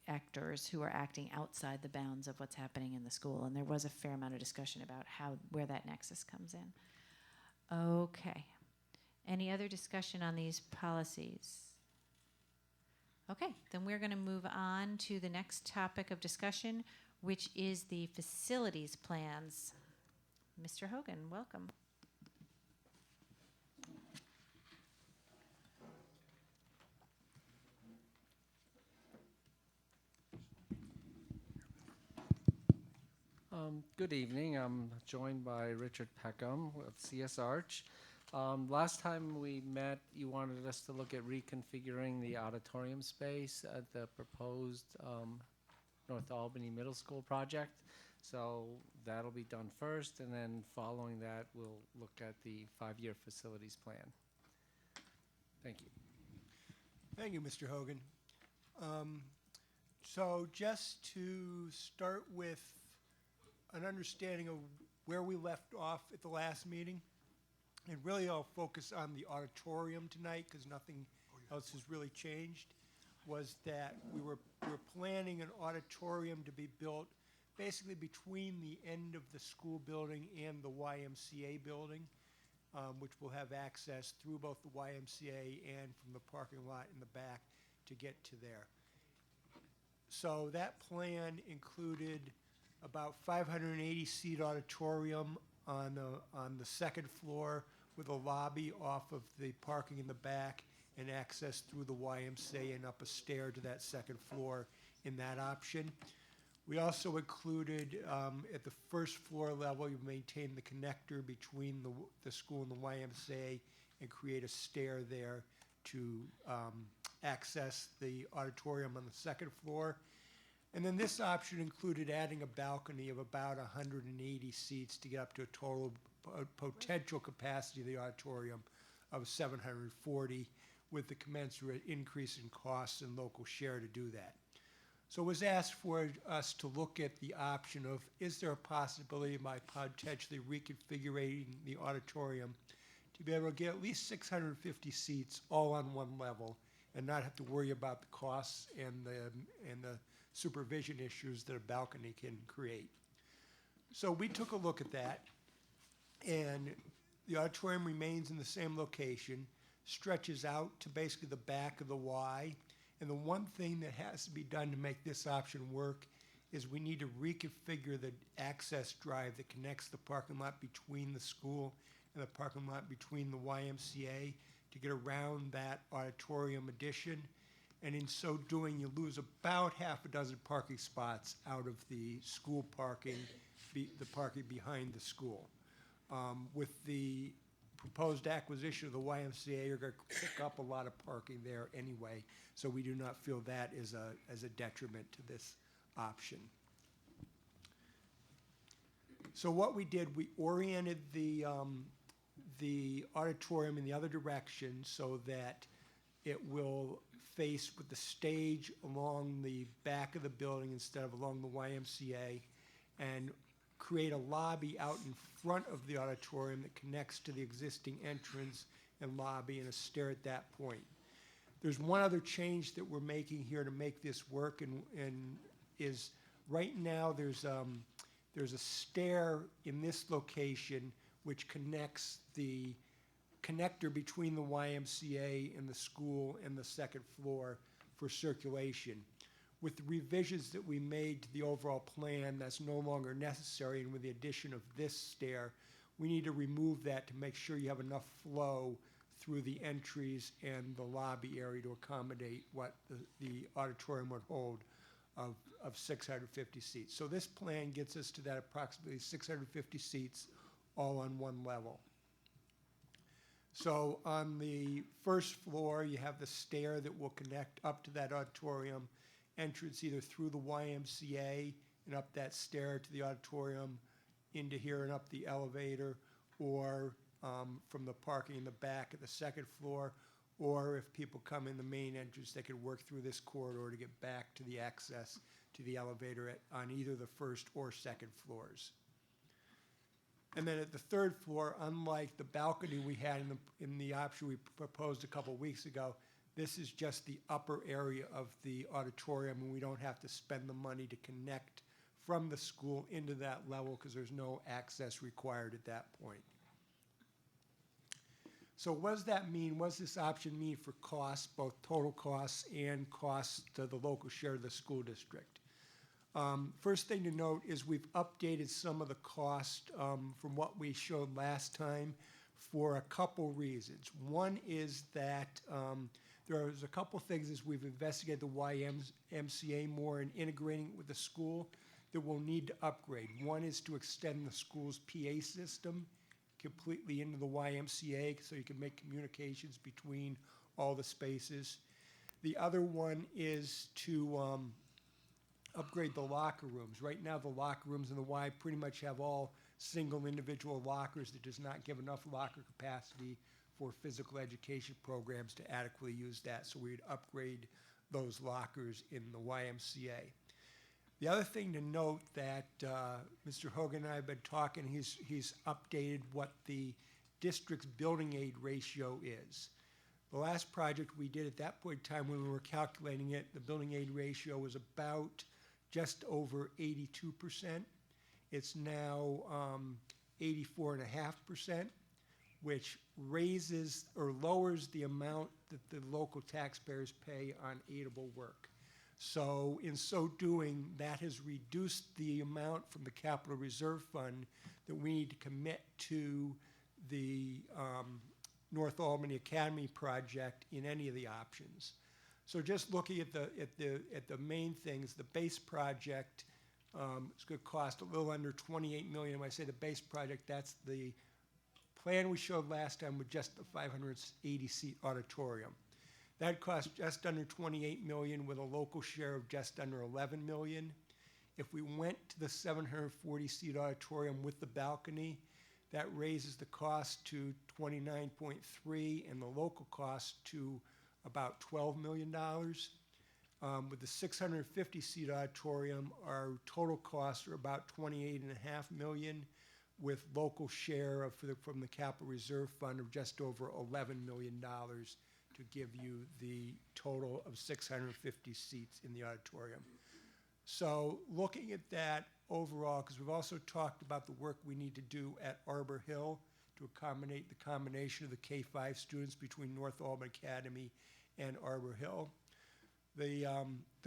actors who are acting outside the bounds of what's happening in the school. And there was a fair amount of discussion about where that nexus comes in. Okay. Any other discussion on these policies? Okay, then we're going to move on to the next topic of discussion, which is the facilities plans. Mr. Hogan, welcome. Good evening. I'm joined by Richard Peckham of CS Arch. Last time we met, you wanted us to look at reconfiguring the auditorium space at the proposed North Albany Middle School project. So that'll be done first, and then following that, we'll look at the 5-year facilities plan. Thank you. Thank you, Mr. Hogan. So just to start with an understanding of where we left off at the last meeting, and really I'll focus on the auditorium tonight because nothing else has really changed, was that we were planning an auditorium to be built basically between the end of the school building and the YMCA building, which will have access through both the YMCA and from the parking lot in the back to get to there. So that plan included about 580-seat auditorium on the second floor with a lobby off of the parking in the back and access through the YMCA and up a stair to that second floor in that option. We also included, at the first floor level, you maintain the connector between the school and the YMCA and create a stair there to access the auditorium on the second floor. And then this option included adding a balcony of about 180 seats to get up to a total potential capacity of the auditorium of 740, with the commensurate increase in costs and local share to do that. So it was asked for us to look at the option of, is there a possibility by potentially reconfiguring the auditorium to be able to get at least 650 seats all on one level and not have to worry about the costs and the supervision issues that a balcony can create. So we took a look at that, and the auditorium remains in the same location, stretches out to basically the back of the Y. And the one thing that has to be done to make this option work is we need to reconfigure the access drive that connects the parking lot between the school and the parking lot between the YMCA to get around that auditorium addition. And in so doing, you lose about half a dozen parking spots out of the school parking, the parking behind the school. With the proposed acquisition of the YMCA, you're going to pick up a lot of parking there anyway, so we do not feel that is as a detriment to this option. So what we did, we oriented the auditorium in the other direction so that it will face with the stage along the back of the building instead of along the YMCA, and create a lobby out in front of the auditorium that connects to the existing entrance and lobby, and a stair at that point. There's one other change that we're making here to make this work, and is right now there's a stair in this location which connects the connector between the YMCA and the school and the second floor for circulation. With the revisions that we made to the overall plan, that's no longer necessary, and with the addition of this stair, we need to remove that to make sure you have enough flow through the entries and the lobby area to accommodate what the auditorium would hold of 650 seats. So this plan gets us to that approximately 650 seats all on one level. So on the first floor, you have the stair that will connect up to that auditorium entrance, either through the YMCA and up that stair to the auditorium, into here and up the elevator, or from the parking in the back at the second floor, or if people come in the main entrance, they could work through this corridor to get back to the access to the elevator on either the first or second floors. And then at the third floor, unlike the balcony we had in the option we proposed a couple weeks ago, this is just the upper area of the auditorium, and we don't have to spend the money to connect from the school into that level because there's no access required at that point. So what does that mean? What does this option mean for costs, both total costs and costs to the local share of the school district? First thing to note is we've updated some of the cost from what we showed last time for a couple reasons. One is that there's a couple things as we've investigated the YMCA more and integrating it with the school that we'll need to upgrade. One is to extend the school's PA system completely into the YMCA so you can make communications between all the spaces. The other one is to upgrade the locker rooms. Right now, the locker rooms in the Y pretty much have all single individual lockers that does not give enough locker capacity for physical education programs to adequately use that. So we'd upgrade those lockers in the YMCA. The other thing to note that Mr. Hogan and I have been talking, he's updated what the district's building aid ratio is. The last project we did at that point in time when we were calculating it, the building aid ratio was about just over 82%. It's now 84.5%, which raises or lowers the amount that the local taxpayers pay on aidable work. So in so doing, that has reduced the amount from the Capital Reserve Fund that we need to commit to the North Albany Academy project in any of the options. So just looking at the main things, the base project is going to cost a little under 28 million. When I say the base project, that's the plan we showed last time with just the 580-seat auditorium. That cost just under 28 million with a local share of just under 11 million. If we went to the 740-seat auditorium with the balcony, that raises the cost to 29.3 and the local cost to about $12 million. With the 650-seat auditorium, our total costs are about 28.5 million, with local share from the Capital Reserve Fund of just over $11 million to give you the total of 650 seats in the auditorium. So looking at that overall, because we've also talked about the work we need to do at Arbor Hill to accommodate the combination of the K-5 students between North Albany Academy and Arbor Hill. The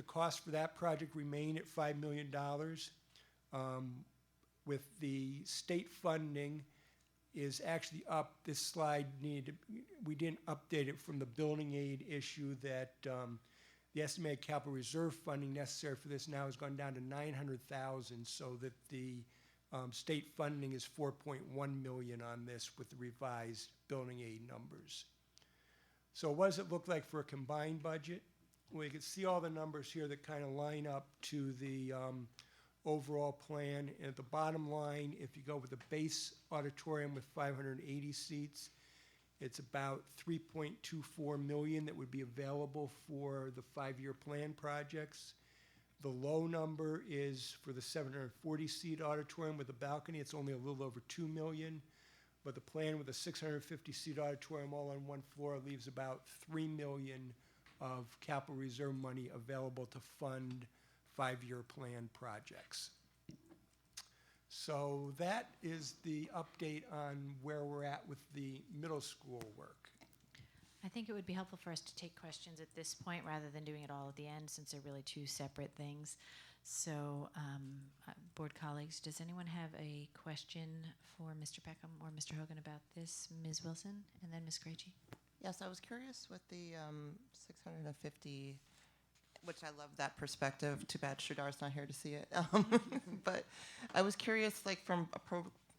cost for that project remain at $5 million. With the state funding is actually up. This slide we didn't update it from the building aid issue that the estimated capital reserve funding necessary for this now has gone down to $900,000, so that the state funding is $4.1 million on this with the revised building aid numbers. So what does it look like for a combined budget? Well, you can see all the numbers here that kind of line up to the overall plan. And at the bottom line, if you go with the base auditorium with 580 seats, it's about $3.24 million that would be available for the 5-year plan projects. The low number is for the 740-seat auditorium with a balcony. It's only a little over $2 million. But the plan with a 650-seat auditorium all on one floor leaves about $3 million of capital reserve money available to fund 5-year plan projects. So that is the update on where we're at with the middle school work. I think it would be helpful for us to take questions at this point rather than doing it all at the end, since they're really two separate things. So, board colleagues, does anyone have a question for Mr. Peckham or Mr. Hogan about this? Ms. Wilson and then Ms. Krejci. Yes, I was curious with the 650, which I love that perspective. Too bad Sridar's not here to see it. But I was curious, like from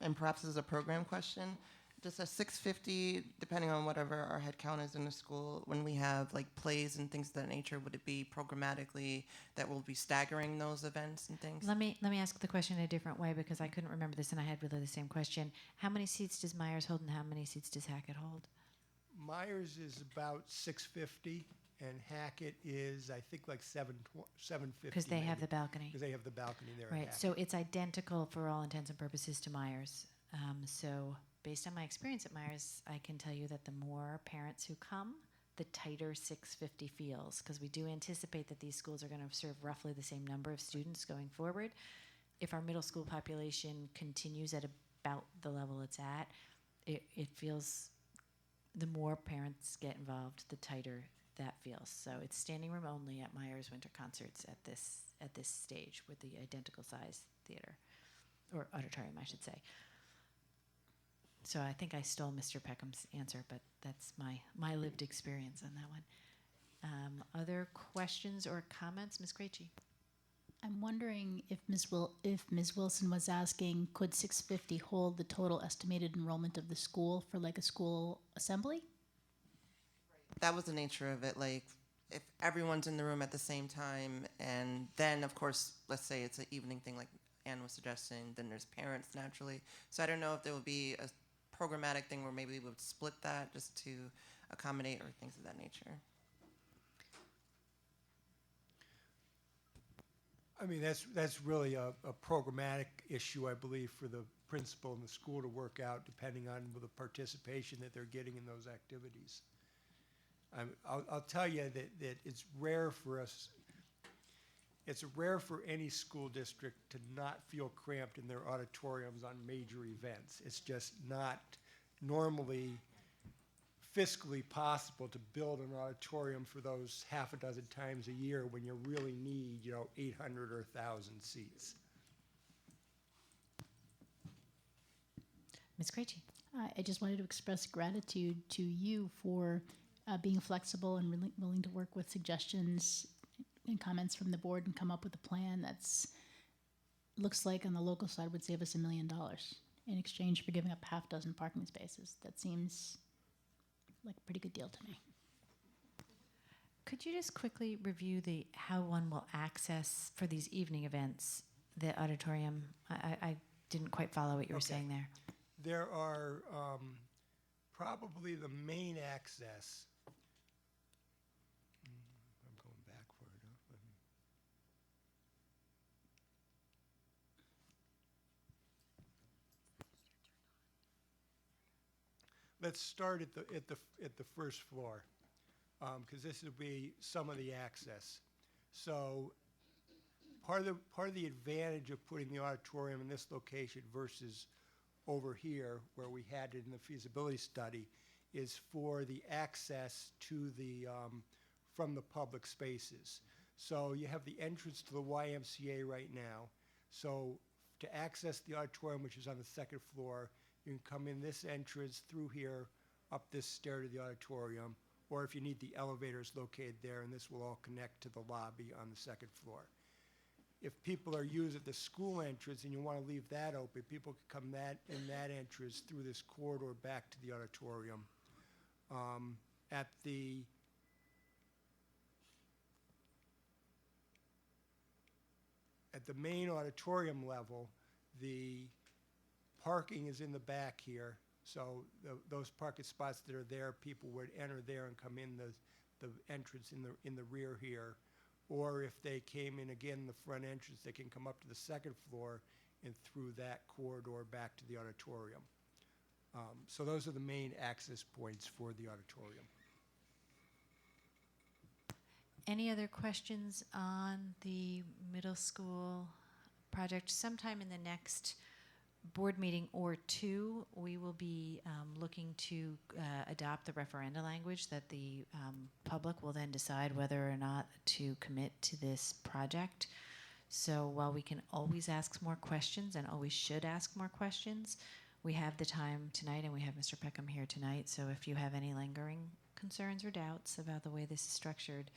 and perhaps this is a program question, just a 650, depending on whatever our head count is in the school, when we have like plays and things of that nature, would it be programmatically that we'll be staggering those events and things? Let me ask the question in a different way, because I couldn't remember this and I had really the same question. How many seats does Myers hold and how many seats does Hackett hold? Myers is about 650, and Hackett is, I think, like 750. Because they have the balcony. Because they have the balcony there. Right, so it's identical for all intents and purposes to Myers. So based on my experience at Myers, I can tell you that the more parents who come, the tighter 650 feels, because we do anticipate that these schools are going to serve roughly the same number of students going forward. If our middle school population continues at about the level it's at, it feels, the more parents get involved, the tighter that feels. So it's standing room only at Myers Winter Concerts at this stage with the identical size theater, or auditorium, I should say. So I think I stole Mr. Peckham's answer, but that's my lived experience on that one. Other questions or comments, Ms. Krejci? I'm wondering if Ms. Wilson was asking, could 650 hold the total estimated enrollment of the school for like a school assembly? That was the nature of it. Like, if everyone's in the room at the same time, and then, of course, let's say it's an evening thing like Anne was suggesting, then there's parents naturally. So I don't know if there would be a programmatic thing where maybe we would split that just to accommodate or things of that nature. I mean, that's really a programmatic issue, I believe, for the principal and the school to work out, depending on the participation that they're getting in those activities. I'll tell you that it's rare for us. It's rare for any school district to not feel cramped in their auditoriums on major events. It's just not normally fiscally possible to build an auditorium for those half a dozen times a year when you really need, 800 or 1,000 seats. Ms. Krejci. I just wanted to express gratitude to you for being flexible and really willing to work with suggestions and comments from the board and come up with a plan that's looks like on the local side would save us $1 million in exchange for giving up half dozen parking spaces. That seems like a pretty good deal to me. Could you just quickly review how one will access for these evening events the auditorium? I didn't quite follow what you were saying there. There are probably the main access. I'm going back for it. Let's start at the first floor, because this will be some of the access. So part of the advantage of putting the auditorium in this location versus over here where we had it in the feasibility study is for the access to the from the public spaces. So you have the entrance to the YMCA right now. So to access the auditorium, which is on the second floor, you can come in this entrance through here, up this stair to the auditorium, or if you need the elevators located there, and this will all connect to the lobby on the second floor. If people are using the school entrance and you want to leave that open, people can come in that entrance through this corridor back to the auditorium. At the main auditorium level, the parking is in the back here. So those parking spots that are there, people would enter there and come in the entrance in the rear here. Or if they came in again the front entrance, they can come up to the second floor and through that corridor back to the auditorium. So those are the main access points for the auditorium. Any other questions on the middle school project? Sometime in the next board meeting or two, we will be looking to adopt the referenda language that the public will then decide whether or not to commit to this project. So while we can always ask more questions and always should ask more questions, we have the time tonight and we have Mr. Peckham here tonight. So if you have any lingering concerns or doubts about the way this is structured,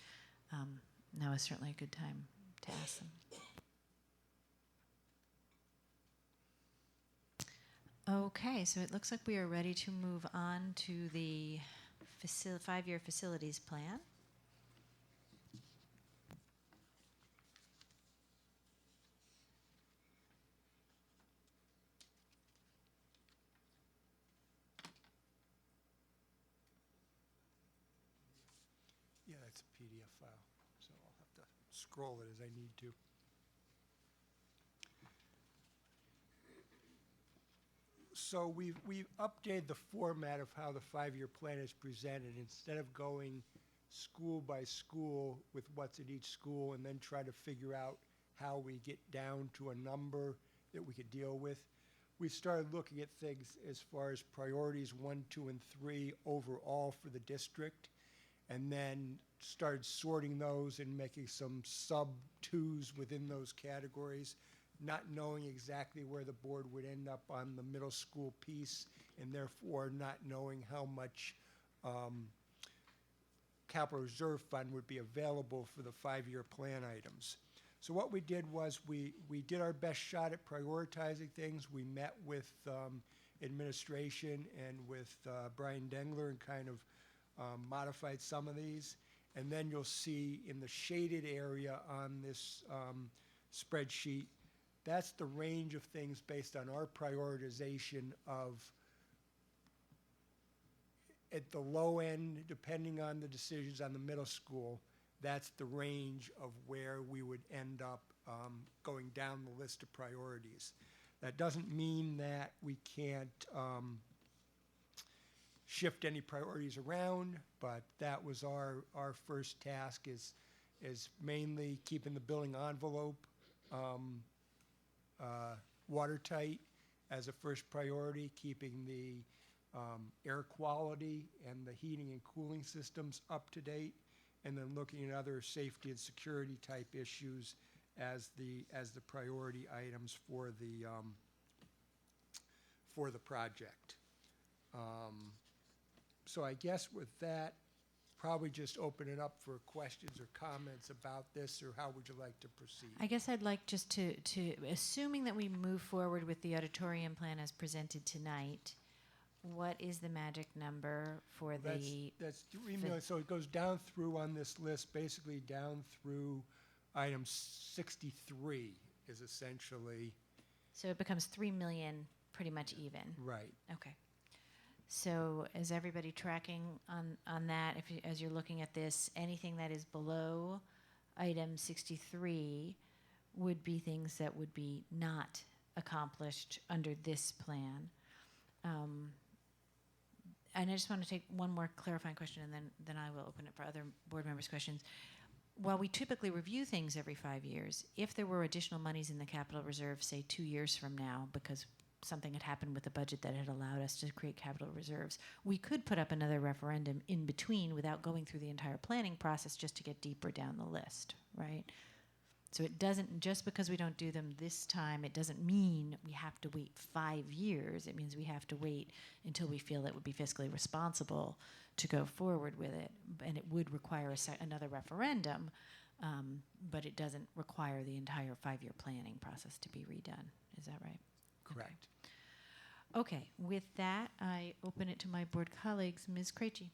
now is certainly a good time to ask them. Okay, so it looks like we are ready to move on to the 5-year facilities plan. Yeah, it's a PDF file, so I'll have to scroll it as I need to. So we've updated the format of how the 5-year plan is presented. Instead of going school by school with what's in each school and then try to figure out how we get down to a number that we could deal with, we started looking at things as far as priorities 1, 2, and 3 overall for the district, and then started sorting those and making some sub-2s within those categories, not knowing exactly where the board would end up on the middle school piece, and therefore not knowing how much capital reserve fund would be available for the 5-year plan items. So what we did was we did our best shot at prioritizing things. We met with administration and with Brian Dengler and kind of modified some of these. And then you'll see in the shaded area on this spreadsheet, that's the range of things based on our prioritization of, at the low end, depending on the decisions on the middle school, that's the range of where we would end up going down the list of priorities. That doesn't mean that we can't shift any priorities around, but that was our first task is mainly keeping the building envelope watertight as a first priority, keeping the air quality and the heating and cooling systems up to date, and then looking at other safety and security type issues as the priority items for for the project. So I guess with that, probably just open it up for questions or comments about this, or how would you like to proceed? I guess I'd like just to assuming that we move forward with the auditorium plan as presented tonight, what is the magic number for the? That's 3 million, so it goes down through on this list, basically down through item 63 is essentially. So it becomes 3 million pretty much even. Right. Okay. So is everybody tracking on that? If you, as you're looking at this, anything that is below item 63 would be things that would be not accomplished under this plan. And I just want to take one more clarifying question, and then I will open it for other board members' questions. While we typically review things every 5 years, if there were additional monies in the capital reserve, say 2 years from now, because something had happened with the budget that had allowed us to create capital reserves, we could put up another referendum in between without going through the entire planning process just to get deeper down the list, right? So it doesn't, just because we don't do them this time, it doesn't mean we have to wait 5 years. It means we have to wait until we feel it would be fiscally responsible to go forward with it. And it would require another referendum, but it doesn't require the entire 5-year planning process to be redone. Is that right? Correct. Okay, with that, I open it to my board colleagues. Ms. Krejci.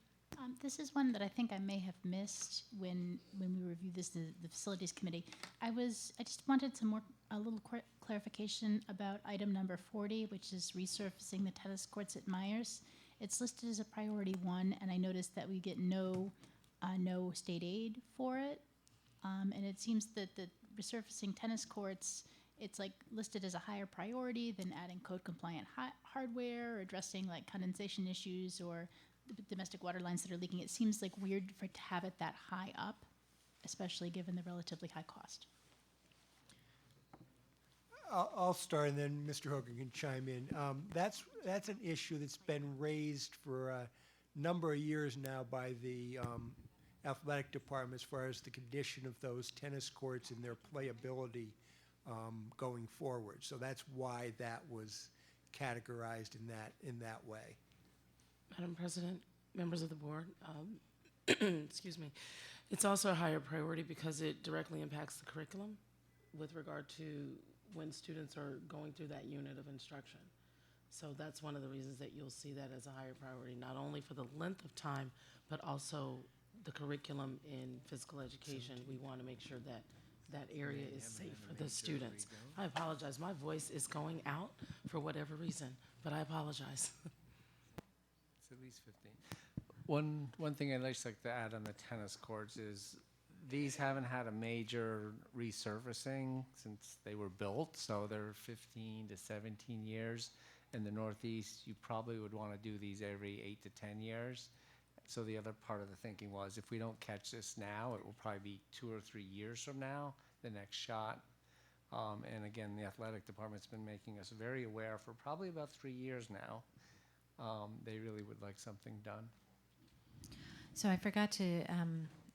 This is one that I think I may have missed when we reviewed this, the facilities committee. I just wanted a little clarification about item number 40, which is resurfacing the tennis courts at Myers. It's listed as a priority 1, and I noticed that we get no state aid for it. And it seems that the resurfacing tennis courts, it's like listed as a higher priority than adding code compliant hardware or addressing like condensation issues or domestic water lines that are leaking. It seems like weird for it to have it that high up, especially given the relatively high cost. I'll start, and then Mr. Hogan can chime in. That's an issue that's been raised for a number of years now by the athletic department as far as the condition of those tennis courts and their playability going forward. So that's why that was categorized in that way. Madam President, members of the board, excuse me. It's also a higher priority because it directly impacts the curriculum with regard to when students are going through that unit of instruction. So that's one of the reasons that you'll see that as a higher priority, not only for the length of time, but also the curriculum in physical education. We want to make sure that that area is safe for the students. I apologize, my voice is going out for whatever reason, but I apologize. It's at least 15. One thing I'd like to add on the tennis courts is these haven't had a major resurfacing since they were built, so they're 15 to 17 years. In the Northeast, you probably would want to do these every 8 to 10 years. So the other part of the thinking was if we don't catch this now, it will probably be 2 or 3 years from now, the next shot. And again, the athletic department's been making us very aware for probably about 3 years now. They really would like something done. So I forgot to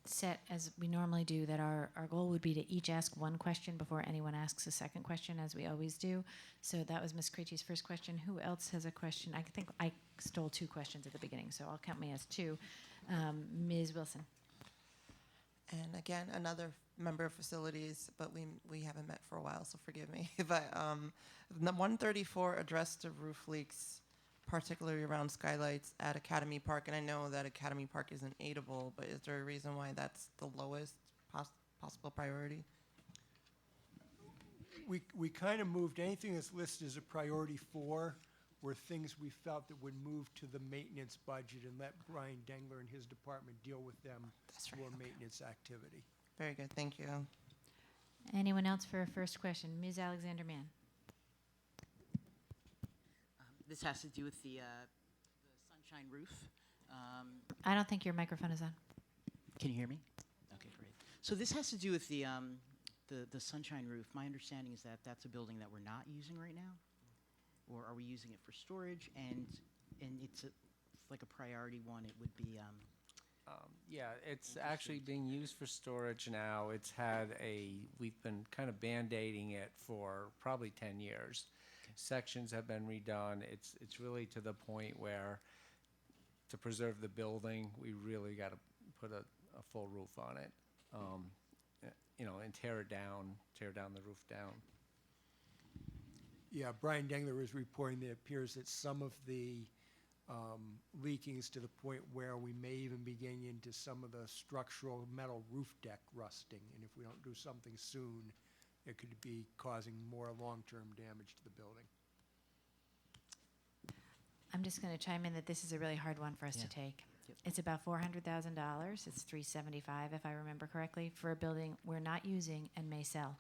set, as we normally do, that our goal would be to each ask one question before anyone asks a second question, as we always do. So that was Ms. Krejci's first question. Who else has a question? I think I stole 2 questions at the beginning, so I'll count me as 2. Ms. Wilson. And again, another member of facilities, but we haven't met for a while, so forgive me. But the 134 addressed to roof leaks, particularly around skylights at Academy Park, and I know that Academy Park isn't aidable, but is there a reason why that's the lowest possible priority? We kind of moved anything that's listed as a priority 4 were things we felt that would move to the maintenance budget and let Brian Dengler and his department deal with them for maintenance activity. Very good, thank you. Anyone else for a first question? Ms. Alexander Mann. This has to do with the sunshine roof. I don't think your microphone is on. Can you hear me? Okay, great. So this has to do with the sunshine roof. My understanding is that that's a building that we're not using right now, or are we using it for storage? And it's like a priority 1. It would be. Yeah, it's actually being used for storage now. We've been kind of band-aiding it for probably 10 years. sections have been redone. It's really to the point where, to preserve the building, we really got to put a full roof on it, and tear down the roof down. Yeah, Brian Dengler was reporting that it appears that some of the leaking is to the point where we may even be getting into some of the structural metal roof deck rusting. And if we don't do something soon, it could be causing more long-term damage to the building. I'm just going to chime in that this is a really hard one for us Yeah. to take. Yep. It's about $400,000. It's $375, if I remember correctly, for a building we're not using and may sell.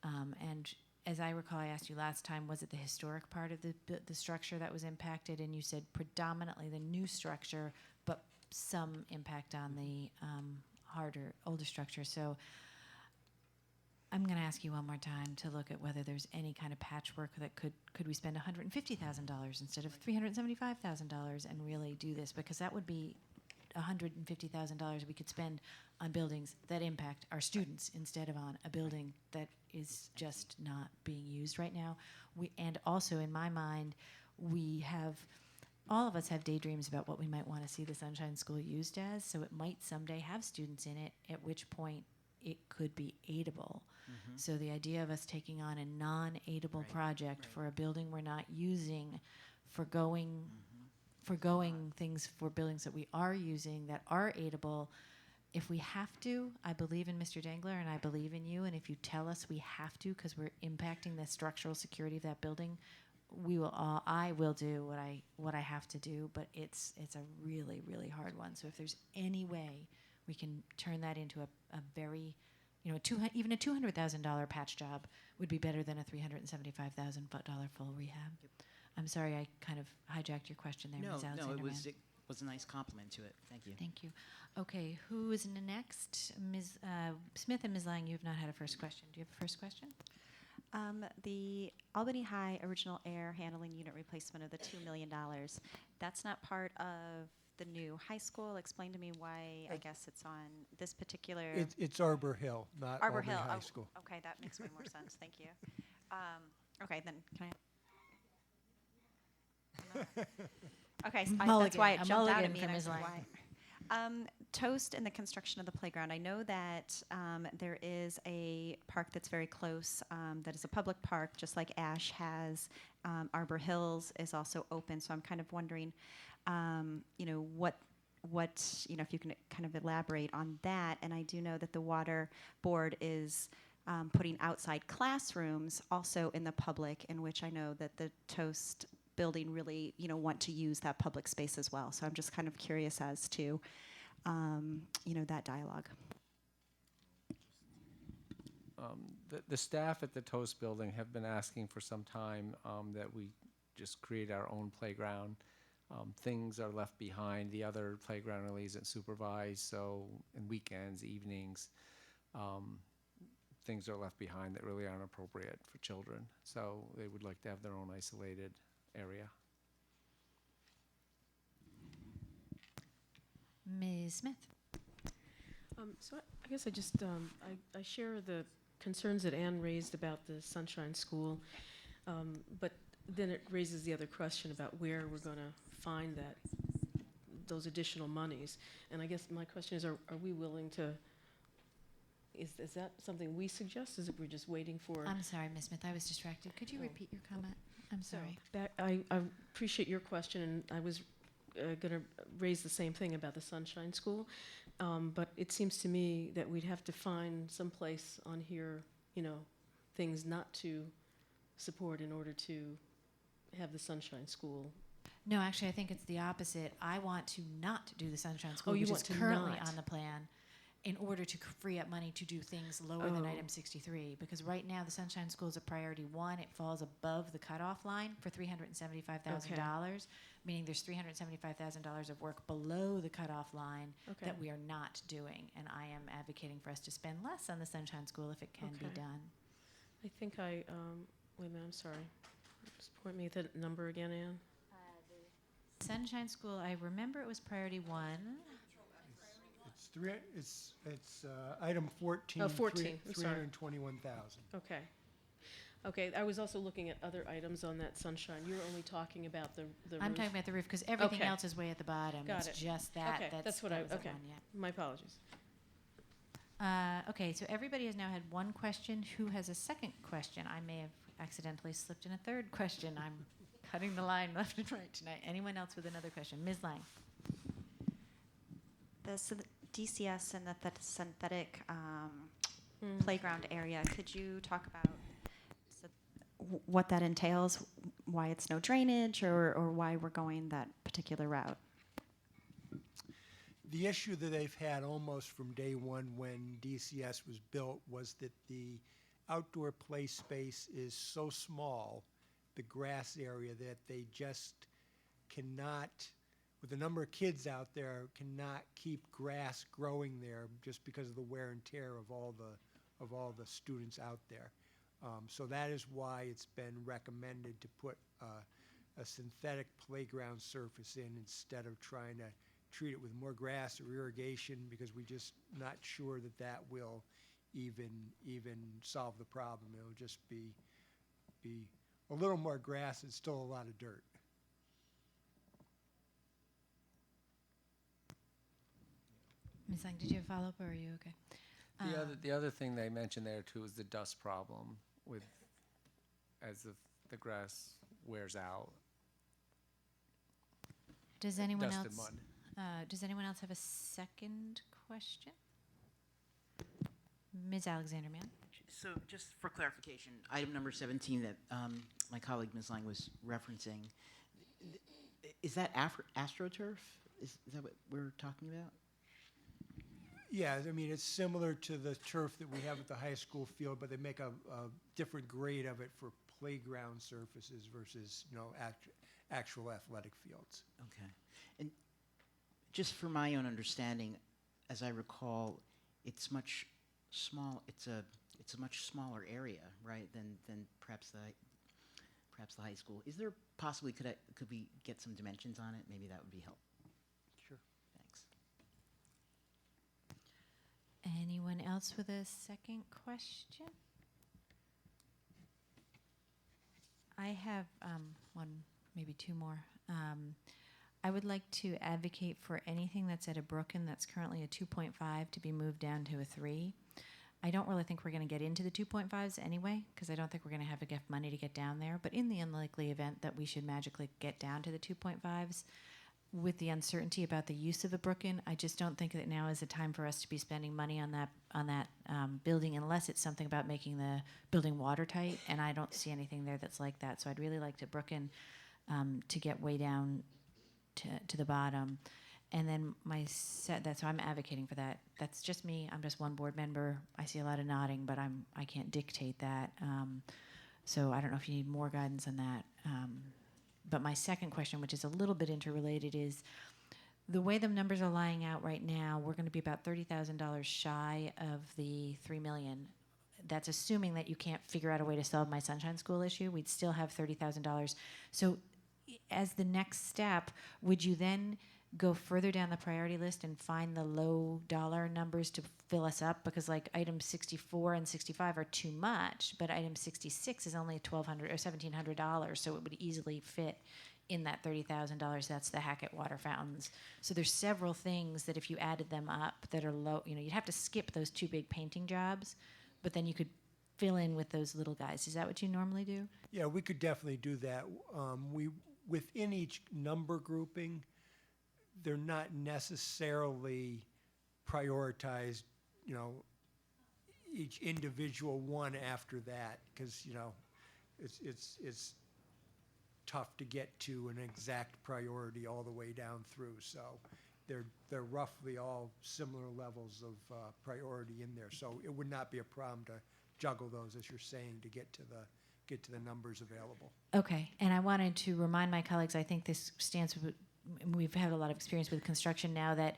And as I recall, I asked you last time, was it the historic part of the structure that was impacted? And you said predominantly the new structure, but some impact on the older structure. So I'm going to ask you one more time to look at whether there's any kind of patchwork that could we spend $150,000 instead of $375,000 and really do this, because that would be $150,000 we could spend on buildings that impact our students instead of on a building that is just not being used right now. And also in my mind, all of us have daydreams about what we might want to see the Sunshine School used as, so it might someday have students in it, at which point it could be aidable. Mm-hmm. So the idea of us taking on a non-aidable project for a building we're not using, forgoing things for buildings that we are using that are aidable, if we have to, I believe in Mr. Dengler and I believe in you, and if you tell us we have to because we're impacting the structural security of that building, I will do what I have to do, but it's a really, really hard one. So if there's any way we can turn that into a very, even a $200,000 patch job would be better than a $375,000 full rehab. Yep. I'm sorry, I kind of hijacked your question there, Ms. No, Alexander. it was a nice compliment to it. Thank you. Thank you. Okay, who is next? Ms. Smith and Ms. Lang, you have not had a first question. Do you have a first question? The Albany High original air handling unit replacement of the $2 million, that's not part of the new high school. Explain to me why, I guess it's on this particular... It's Arbor Hill, not Arbor Albany Hill. High Oh, School. okay, that makes way more sense. Thank you. Okay, then can I... Okay, so that's why it jumped out at me. And I was like, why? Toast and the construction of the playground. I know that there is a park that's very close that is a public park, just like Ash has. Arbor Hills is also open, so I'm kind of wondering, what if you can kind of elaborate on that. And I do know that the water board is putting outside classrooms also in the public, in which I know that the Toast building really, want to use that public space as well. So I'm just kind of curious as to, that dialogue. The staff at the Toast building have been asking for some time that we just create our own playground. Things are left behind. The other playground really isn't supervised, so in weekends, evenings, things are left behind that really aren't appropriate for children. So they would like to have their own isolated area. Ms. Smith. So I guess I just, I share the concerns that Anne raised about the Sunshine School, but then it raises the other question about where we're going to find those additional monies. And I guess my question is, are we willing to, is that something we suggest? Is it we're just waiting for? I'm sorry, Ms. Smith, I was distracted. Could you repeat your comment? I'm sorry. I appreciate your question, and I was going to raise the same thing about the Sunshine School, but it seems to me that we'd have to find some place on here, things not to support in order to have the Sunshine School. No, actually, I think it's the opposite. I want to not do the Sunshine School, you which want is to currently not. on the plan, in order to free up money to do things lower than item 63. Because right now, the Sunshine School is a priority 1. It falls above the cutoff line for $375,000, meaning there's $375,000 of work below the cutoff line that we are not doing. And I am advocating for us to spend less on the Sunshine School if it can be done. I think wait a minute, I'm sorry. Just point me at the number again, Anne. Sunshine School, I remember it was priority 1. It's item 14. Oh, 14, I'm sorry. 321,000. Okay. Okay, I was also looking at other items on that sunshine. You're only talking about the I'm roof? talking about the roof because everything Okay. else is way at the bottom. Got It's it. just that. Okay, that's what that I, was that okay. one, yeah. My apologies. Okay, so everybody has now had one question. Who has a second question? I may have accidentally slipped in a third question. I'm cutting the line left and right tonight. Anyone else with another question? Ms. Lang. The DCS and the synthetic playground area, could you talk about what that entails, why it's no drainage, or why we're going that particular route? The issue that they've had almost from day one when DCS was built was that the outdoor play space is so small, the grass area, that they just cannot, with the number of kids out there, cannot keep grass growing there just because of the wear and tear of all the students out there. So that is why it's been recommended to put a synthetic playground surface in instead of trying to treat it with more grass or irrigation, because we're just not sure that that will even solve the problem. It'll just be a little more grass and still a lot of dirt. Ms. Lang, did you have a follow-up or are you okay? The other thing they mentioned there too is the dust problem with as the grass wears out. Does anyone Dust else? and mud. Does anyone else have a second question? Ms. Alexander-Mann. So just for clarification, item number 17 that my colleague Ms. Lang was referencing, is that AstroTurf? Is that what we're talking about? Yeah, I mean, it's similar to the turf that we have at the high school field, but they make a different grade of it for playground surfaces versus, actual athletic fields. Okay. And just for my own understanding, as I recall, it's a much smaller area, right, than perhaps the high school. Is there possibly could we get some dimensions on it? Maybe that would be helpful. Sure. Thanks. Anyone else with a second question? I have one, maybe two more. I would like to advocate for anything that's at a Brooklyn that's currently a 2.5 to be moved down to a 3. I don't really think we're going to get into the 2.5s anyway, because I don't think we're going to have enough money to get down there. But in the unlikely event that we should magically get down to the 2.5s, with the uncertainty about the use of a Brooklyn, I just don't think that now is the time for us to be spending money on that building, unless it's something about making the building watertight, and I don't see anything there that's like that. So I'd really like to Brooklyn to get way down to the bottom. And then so I'm advocating for that. That's just me. I'm just one board member. I see a lot of nodding, but I can't dictate that. So I don't know if you need more guidance on that. But my second question, which is a little bit interrelated, is the way the numbers are lying out right now, we're going to be about $30,000 shy of the $3 million. That's assuming that you can't figure out a way to solve my Sunshine School issue. We'd still have $30,000. So as the next step, would you then go further down the priority list and find the low dollar numbers to fill us up? Because like item 64 and 65 are too much, but item 66 is only $1,200 or $1,700, so it would easily fit in that $30,000. That's the Hackett water fountains. So there's several things that if you added them up that are low, you'd have to skip those 2 big painting jobs, but then you could fill in with those little guys. Is that what you normally do? Yeah, we could definitely do that. Within each number grouping, they're not necessarily prioritized, each individual one after that, because it's tough to get to an exact priority all the way down through. So they're roughly all similar levels of priority in there. So it would not be a problem to juggle those, as you're saying, to get to the numbers available. Okay, and I wanted to remind my colleagues, I think this stands with, we've had a lot of experience with construction now, that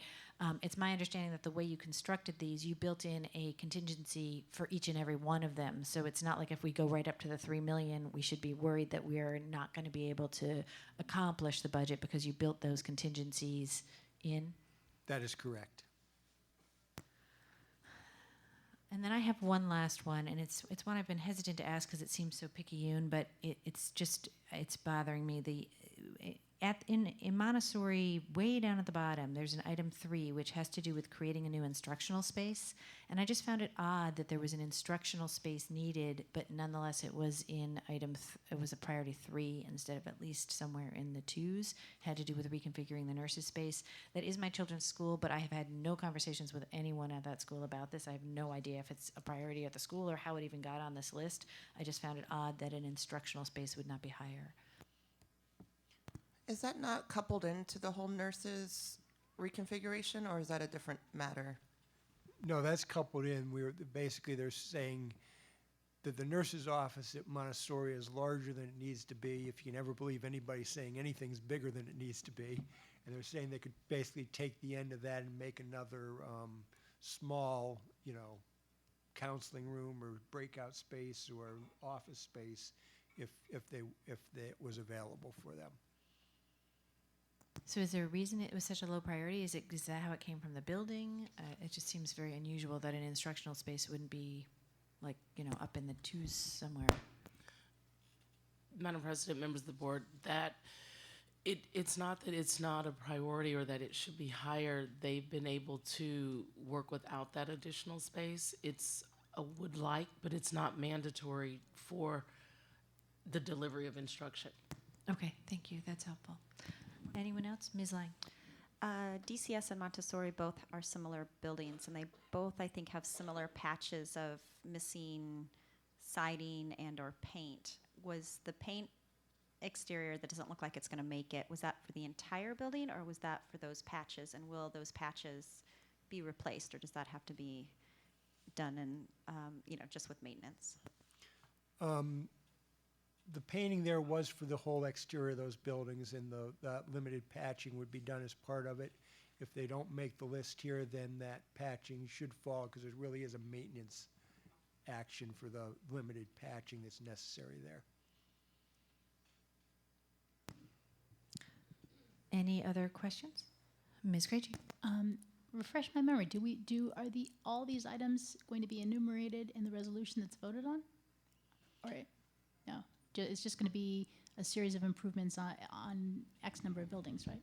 it's my understanding that the way you constructed these, you built in a contingency for each and every one of them. So it's not like if we go right up to the $3 million, we should be worried that we are not going to be able to accomplish the budget because you built those contingencies in. That is correct. And then I have one last one, and it's one I've been hesitant to ask because it seems so picayune, but it's bothering me. In Montessori, way down at the bottom, there's an item 3 which has to do with creating a new instructional space, and I just found it odd that there was an instructional space needed, but nonetheless it was in it was a priority 3 instead of at least somewhere in the 2s. It had to do with reconfiguring the nurses' space. That is my children's school, but I have had no conversations with anyone at that school about this. I have no idea if it's a priority at the school or how it even got on this list. I just found it odd that an instructional space would not be higher. Is that not coupled into the whole nurses reconfiguration, or is that a different matter? No, that's coupled in. Basically, they're saying that the nurse's office at Montessori is larger than it needs to be. If you never believe anybody saying anything's bigger than it needs to be. And they're saying they could basically take the end of that and make another small, counseling room or breakout space or office space if it was available for them. So is there a reason it was such a low priority? Is that how it came from the building? It just seems very unusual that an instructional space wouldn't be up in the 2s somewhere. Madam President, members of the board, that it's not that it's not a priority or that it should be higher. They've been able to work without that additional space. It's a would like, but it's not mandatory for the delivery of instruction. Okay, thank you. That's helpful. Anyone else? Ms. Lang. DCS and Montessori both are similar buildings, and they both, I think, have similar patches of missing siding and or paint. Was the paint exterior that doesn't look like it's going to make it, was that for the entire building, or was that for those patches? And will those patches be replaced, or does that have to be done in, just with maintenance? The painting there was for the whole exterior of those buildings, and that limited patching would be done as part of it. If they don't make the list here, then that patching should fall, because there really is a maintenance action for the limited patching that's necessary there. Any other questions? Ms. Krejci. Refresh my memory. Are all these items going to be enumerated in the resolution that's voted on? Or no? It's just going to be a series of improvements on X number of buildings, right?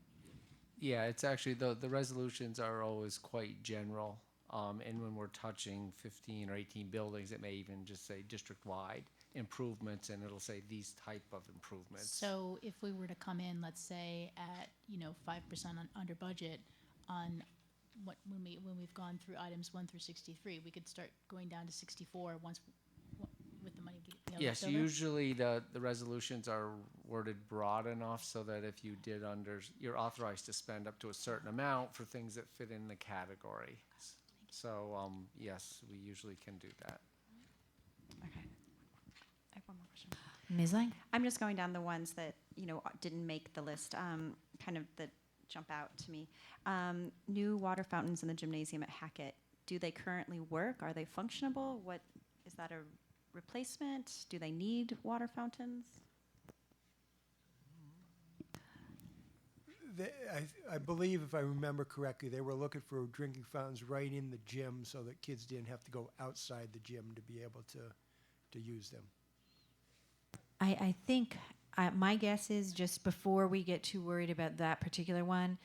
Yeah, it's actually, the resolutions are always quite general. And when we're touching 15 or 18 buildings, it may even just say district-wide improvements, and it'll say these type of improvements. So if we were to come in, let's say at 5% under budget on when we've gone through items 1 through 63, we could start going down to 64 once with the money. Yes, usually the resolutions are worded broad enough so that if you did you're authorized to spend up to a certain amount for things that fit in the category. So yes, we usually can do that. Okay. I have one more question. Ms. Lang. I'm just going down the ones that didn't make the list, kind of that jump out to me. New water fountains in the gymnasium at Hackett. Do they currently work? Are they functionable? What is that, a replacement? Do they need water fountains? I believe, if I remember correctly, they were looking for drinking fountains right in the gym so that kids didn't have to go outside the gym to be able to use them. I think my guess is, just before we get too worried about that particular one,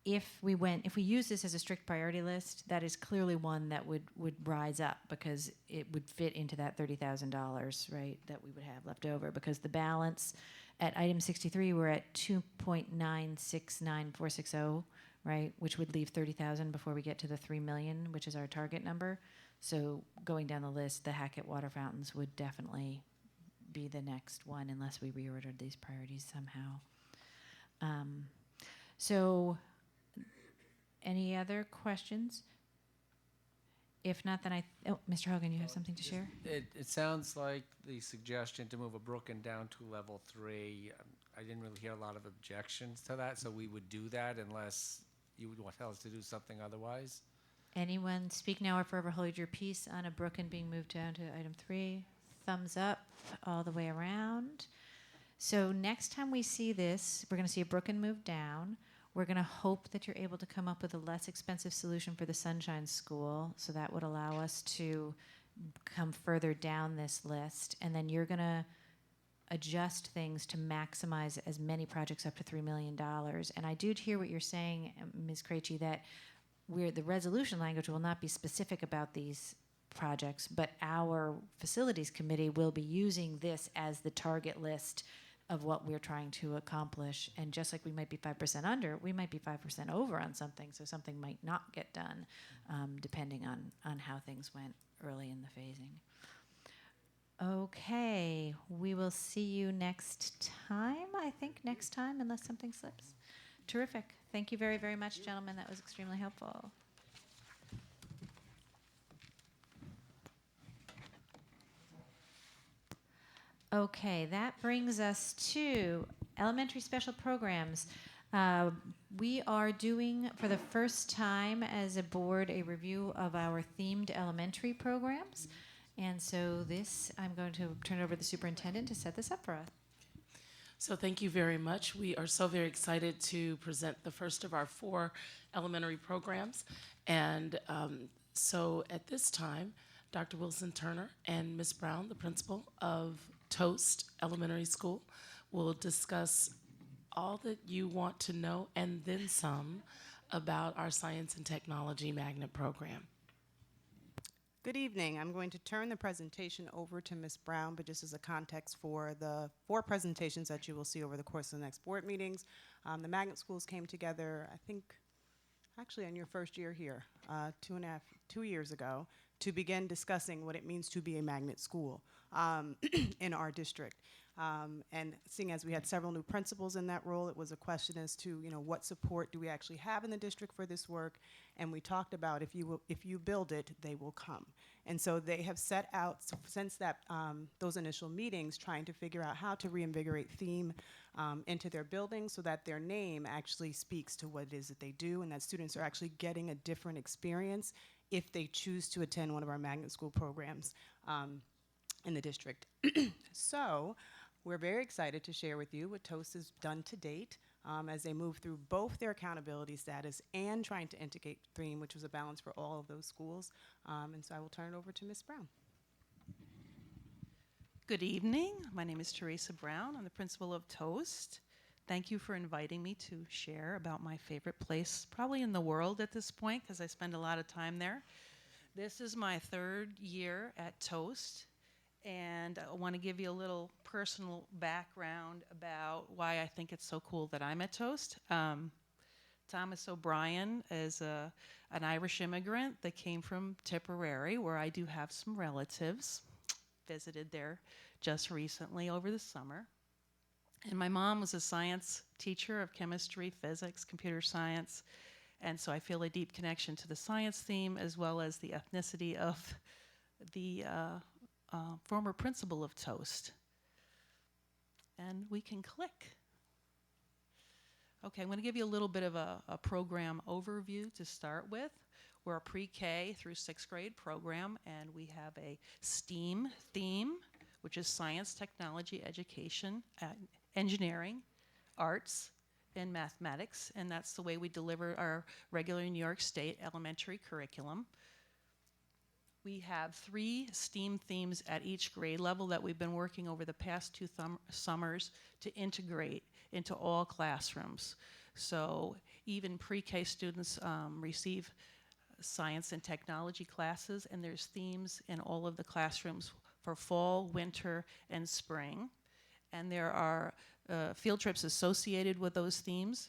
if we use this as a strict priority list, that is clearly one that would rise up, because it would fit into that $30,000, right, that we would have left over, because the balance at item 63, we're at 2.969460, right, which would leave 30,000 before we get to the 3 million, which is our target number. So going down the list, the Hackett water fountains would definitely be the next one, unless we reordered these priorities somehow. So any other questions? If not, then Mr. Hogan, you have something to share? It sounds like the suggestion to move a Brooklyn down to level 3. I didn't really hear a lot of objections to that, so we would do that unless you would want tell us to do something otherwise. Anyone speak now or forever hold your peace on a Brooklyn being moved down to item 3? Thumbs up all the way around. So next time we see this, we're going to see a Brooklyn move down. We're We're going to hope that you're able to come up with a less expensive solution for the Sunshine School, so that would allow us to come further down this list. And then you're going to adjust things to maximize as many projects up to $3 million. And I do hear what you're saying, Ms. Krejci, that the resolution language will not be specific about these projects, but our facilities committee will be using this as the target list of what we're trying to accomplish. And just like we might be 5% under, we might be 5% over on something, so something might not get done, depending on how things went early in the phasing. Okay, we will see you next time, I think next time, unless something slips. Terrific. Thank you very, very much, gentlemen. That was extremely helpful. Okay, that brings us to elementary special programs. We are doing, for the first time as a board, a review of our themed elementary programs. And so this, I'm going to turn it over to the superintendent to set this up for us. So thank you very much. We are so very excited to present the first of our 4 elementary programs. And so at this time, Dr. Wilson Turner and Ms. Brown, the principal of Toast Elementary School, will discuss all that you want to know and then some about our Science and Technology Magnet program. Good evening. I'm going to turn the presentation over to Ms. Brown, but just as a context for the 4 presentations that you will see over the course of the next board meetings. The magnet schools came together, I think, actually on your first year here, 2 years ago, to begin discussing what it means to be a magnet school in our district. And seeing as we had several new principals in that role, it was a question as to, what support do we actually have in the district for this work? And we talked about if you build it, they will come. And so they have set out, since those initial meetings, trying to figure out how to reinvigorate theme into their buildings so that their name actually speaks to what it is that they do, and that students are actually getting a different experience if they choose to attend one of our magnet school programs in the district. So we're very excited to share with you what Toast has done to date as they move through both their accountability status and trying to integrate theme, which was a balance for all of those schools. And so I will turn it over to Ms. Brown. Good evening. My name is Teresa Brown. I'm the principal of Toast. Thank you for inviting me to share about my favorite place, probably in the world at this point, because I spend a lot of time there. This is my 3rd year at Toast. And I want to give you a little personal background about why I think it's so cool that I'm at Toast. Thomas O'Brien is an Irish immigrant that came from Tipperary, where I do have some relatives. Visited there just recently over the summer. And my mom was a science teacher of chemistry, physics, computer science. And so I feel a deep connection to the science theme as well as the ethnicity of the former principal of Toast. And we can click. Okay, I'm going to give you a little bit of a program overview to start with. We're a pre-K through 6th grade program, and we have a STEAM theme, which is science, technology, education, engineering, arts, and mathematics, and that's the way we deliver our regular New York State elementary curriculum. We have 3 STEAM themes at each grade level that we've been working over the past 2 summers to integrate into all classrooms. So even pre-K students receive science and technology classes, and there's themes in all of the classrooms for fall, winter, and spring. And there are field trips associated with those themes.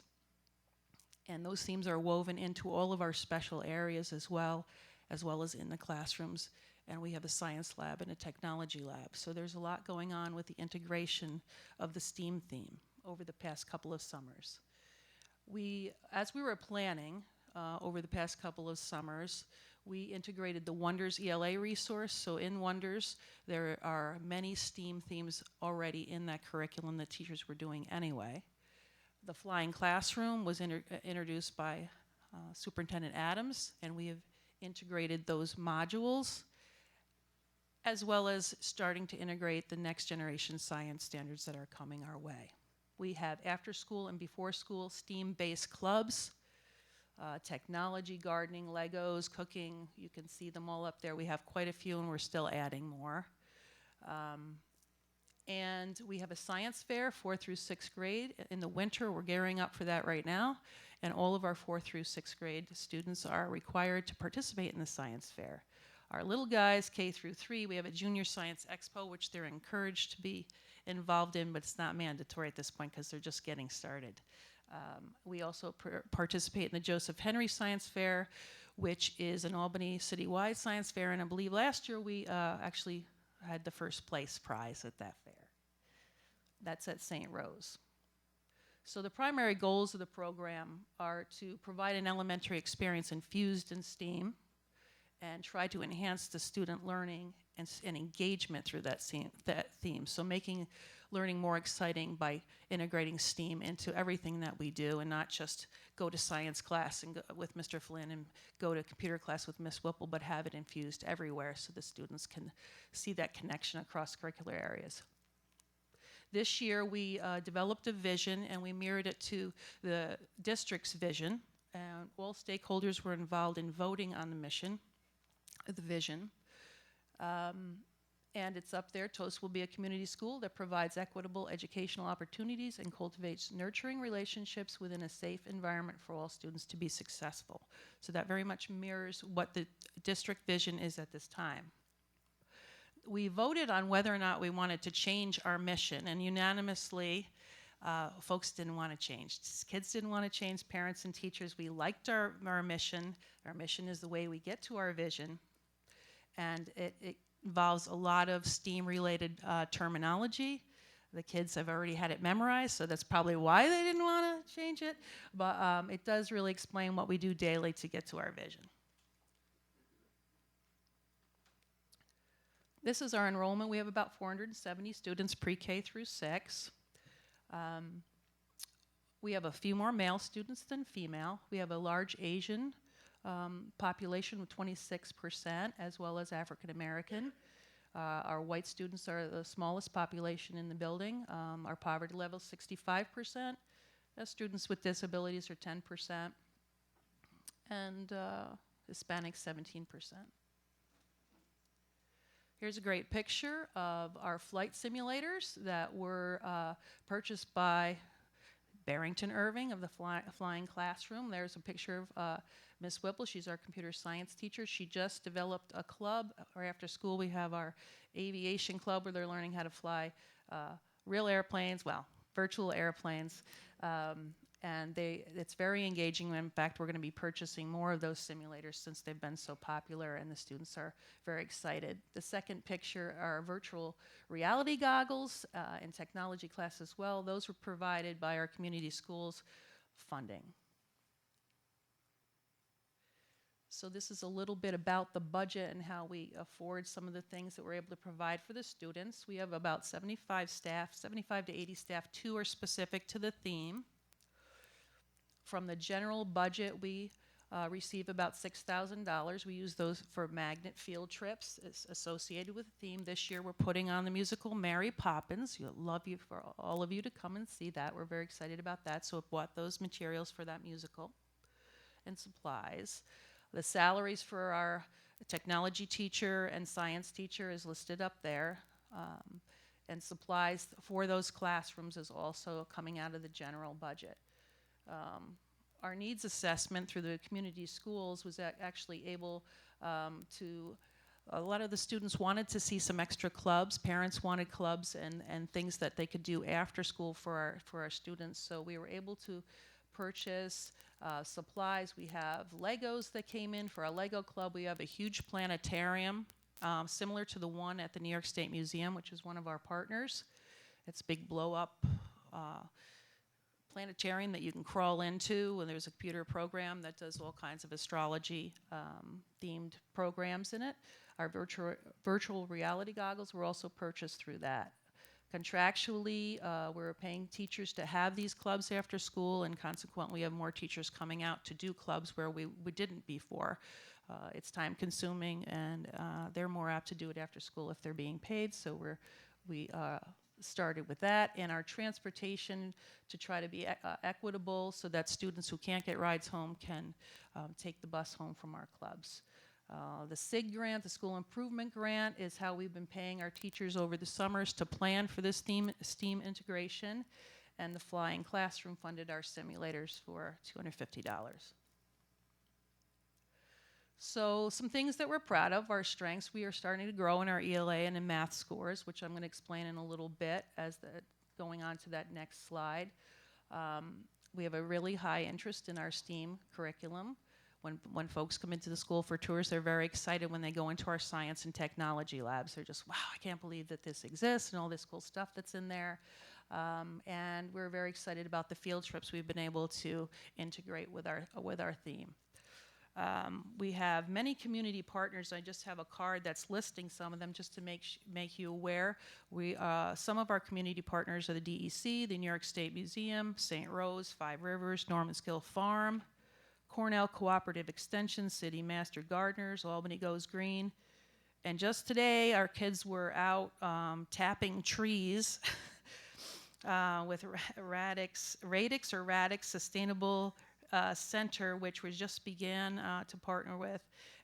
And those themes are woven into all of our special areas as well as in the classrooms. And we have a science lab and a technology lab. So there's a lot going on with the integration of the STEAM theme over the past couple of summers. As we were planning over the past couple of summers, we integrated the Wonders ELA resource. So in Wonders, there are many STEAM themes already in that curriculum that teachers were doing anyway. The Flying Classroom was introduced by Superintendent Adams, and we have integrated those modules, as well as starting to integrate the next generation science standards that are coming our way. We have after school and before school STEAM-based clubs, technology, gardening, Legos, cooking. You can see them all up there. We have quite a few and we're still adding more. And we have a science fair, 4th through 6th grade. In the winter, we're gearing up for that right now. And all of our 4th through 6th grade students are required to participate in the science fair. Our little guys, K through 3, we have a junior science expo, which they're encouraged to be involved in, but it's not mandatory at this point because they're just getting started. We also participate in the Joseph Henry Science Fair, which is an Albany citywide science fair, and I believe last year we actually had the first place prize at that fair. That's at St. Rose. So the primary goals of the program are to provide an elementary experience infused in STEAM and try to enhance the student learning and engagement through that theme. So making learning more exciting by integrating STEAM into everything that we do and not just go to science class and with Mr. Flynn and go to computer class with Ms. Whipple, but have it infused everywhere so the students can see that connection across curricular areas. This year we developed a vision and we mirrored it to the district's vision, and all stakeholders were involved in voting on the mission, the vision. And it's up there. TOAST will be a community school that provides equitable educational opportunities and cultivates nurturing relationships within a safe environment for all students to be successful. So that very much mirrors what the district vision is at this time. We voted on whether or not we wanted to change our mission, and unanimously, folks didn't want to change. Kids didn't want to change, parents and teachers. We liked our mission. Our mission is the way we get to our vision, and it involves a lot of STEAM-related terminology. The kids have already had it memorized, so that's probably why they didn't want to change it. But it does really explain what we do daily to get to our vision. This is our enrollment. We have about 470 students pre-K through 6. We have a few more male students than female. We have a large Asian population with 26%, as well as African American. Our white students are the smallest population in the building. Our poverty level is 65%. Students with disabilities are 10%. And Hispanics 17%. Here's a great picture of our flight simulators that were purchased by Barrington Irving of the Flying Classroom. There's a picture of Ms. Whipple. She's our computer science teacher. She just developed a club, or after school we have our aviation club where they're learning how to fly real airplanes, well, virtual airplanes. And it's very engaging. In fact, we're going to be purchasing more of those simulators since they've been so popular and the students are very excited. The second picture are virtual reality goggles in technology class as well. Those were provided by our community schools funding. So this is a little bit about the budget and how we afford some of the things that we're able to provide for the students. We have about 75 to 80 staff. 2 are specific to the theme. From the general budget, we receive about $6,000. We use those for magnet field trips associated with the theme. This year we're putting on the musical Mary Poppins. We'd love you for all of you to come and see that. We're very excited about that. So we bought those materials for that musical and supplies. The salaries for our technology teacher and science teacher is listed up there. And supplies for those classrooms is also coming out of the general budget. Our needs assessment through the community schools was actually able to, a lot of the students wanted to see some extra clubs. Parents wanted clubs and things that they could do after school for our students. So we were able to purchase supplies. We have Legos that came in for our Lego club. We have a huge planetarium similar to the one at the New York State Museum, which is one of our partners. It's a big blow-up planetarium that you can crawl into, and there's a computer program that does all kinds of astrology themed programs in it. Our virtual reality goggles were also purchased through that. Contractually, we're paying teachers to have these clubs after school, and consequently we have more teachers coming out to do clubs where we didn't before. It's time consuming, and they're more apt to do it after school if they're being paid, so we started with that, and our transportation to try to be equitable so that students who can't get rides home can take the bus home from our clubs. The SIG grant, the School Improvement Grant, is how we've been paying our teachers over the summers to plan for this STEAM integration, and the Flying Classroom funded our simulators for $250. So some things that we're proud of, our strengths, we are starting to grow in our ELA and in math scores, which I'm going to explain in a little bit as going on to that next slide. We have a really high interest in our STEAM curriculum. When folks come into the school for tours, they're very excited when they go into our science and technology labs. They're just, wow, I can't believe that this exists and all this cool stuff that's in there. And we're very excited about the field trips we've been able to integrate with our theme. We have many community partners. I just have a card that's listing some of them just to make you aware. Some of our community partners are the DEC, the New York State Museum, St. Rose, Five Rivers, Normanskill Farm, Cornell Cooperative Extension, City Master Gardeners, Albany Goes Green. And just today, our kids were out tapping trees with Radix Sustainable Center, which we just began to partner with,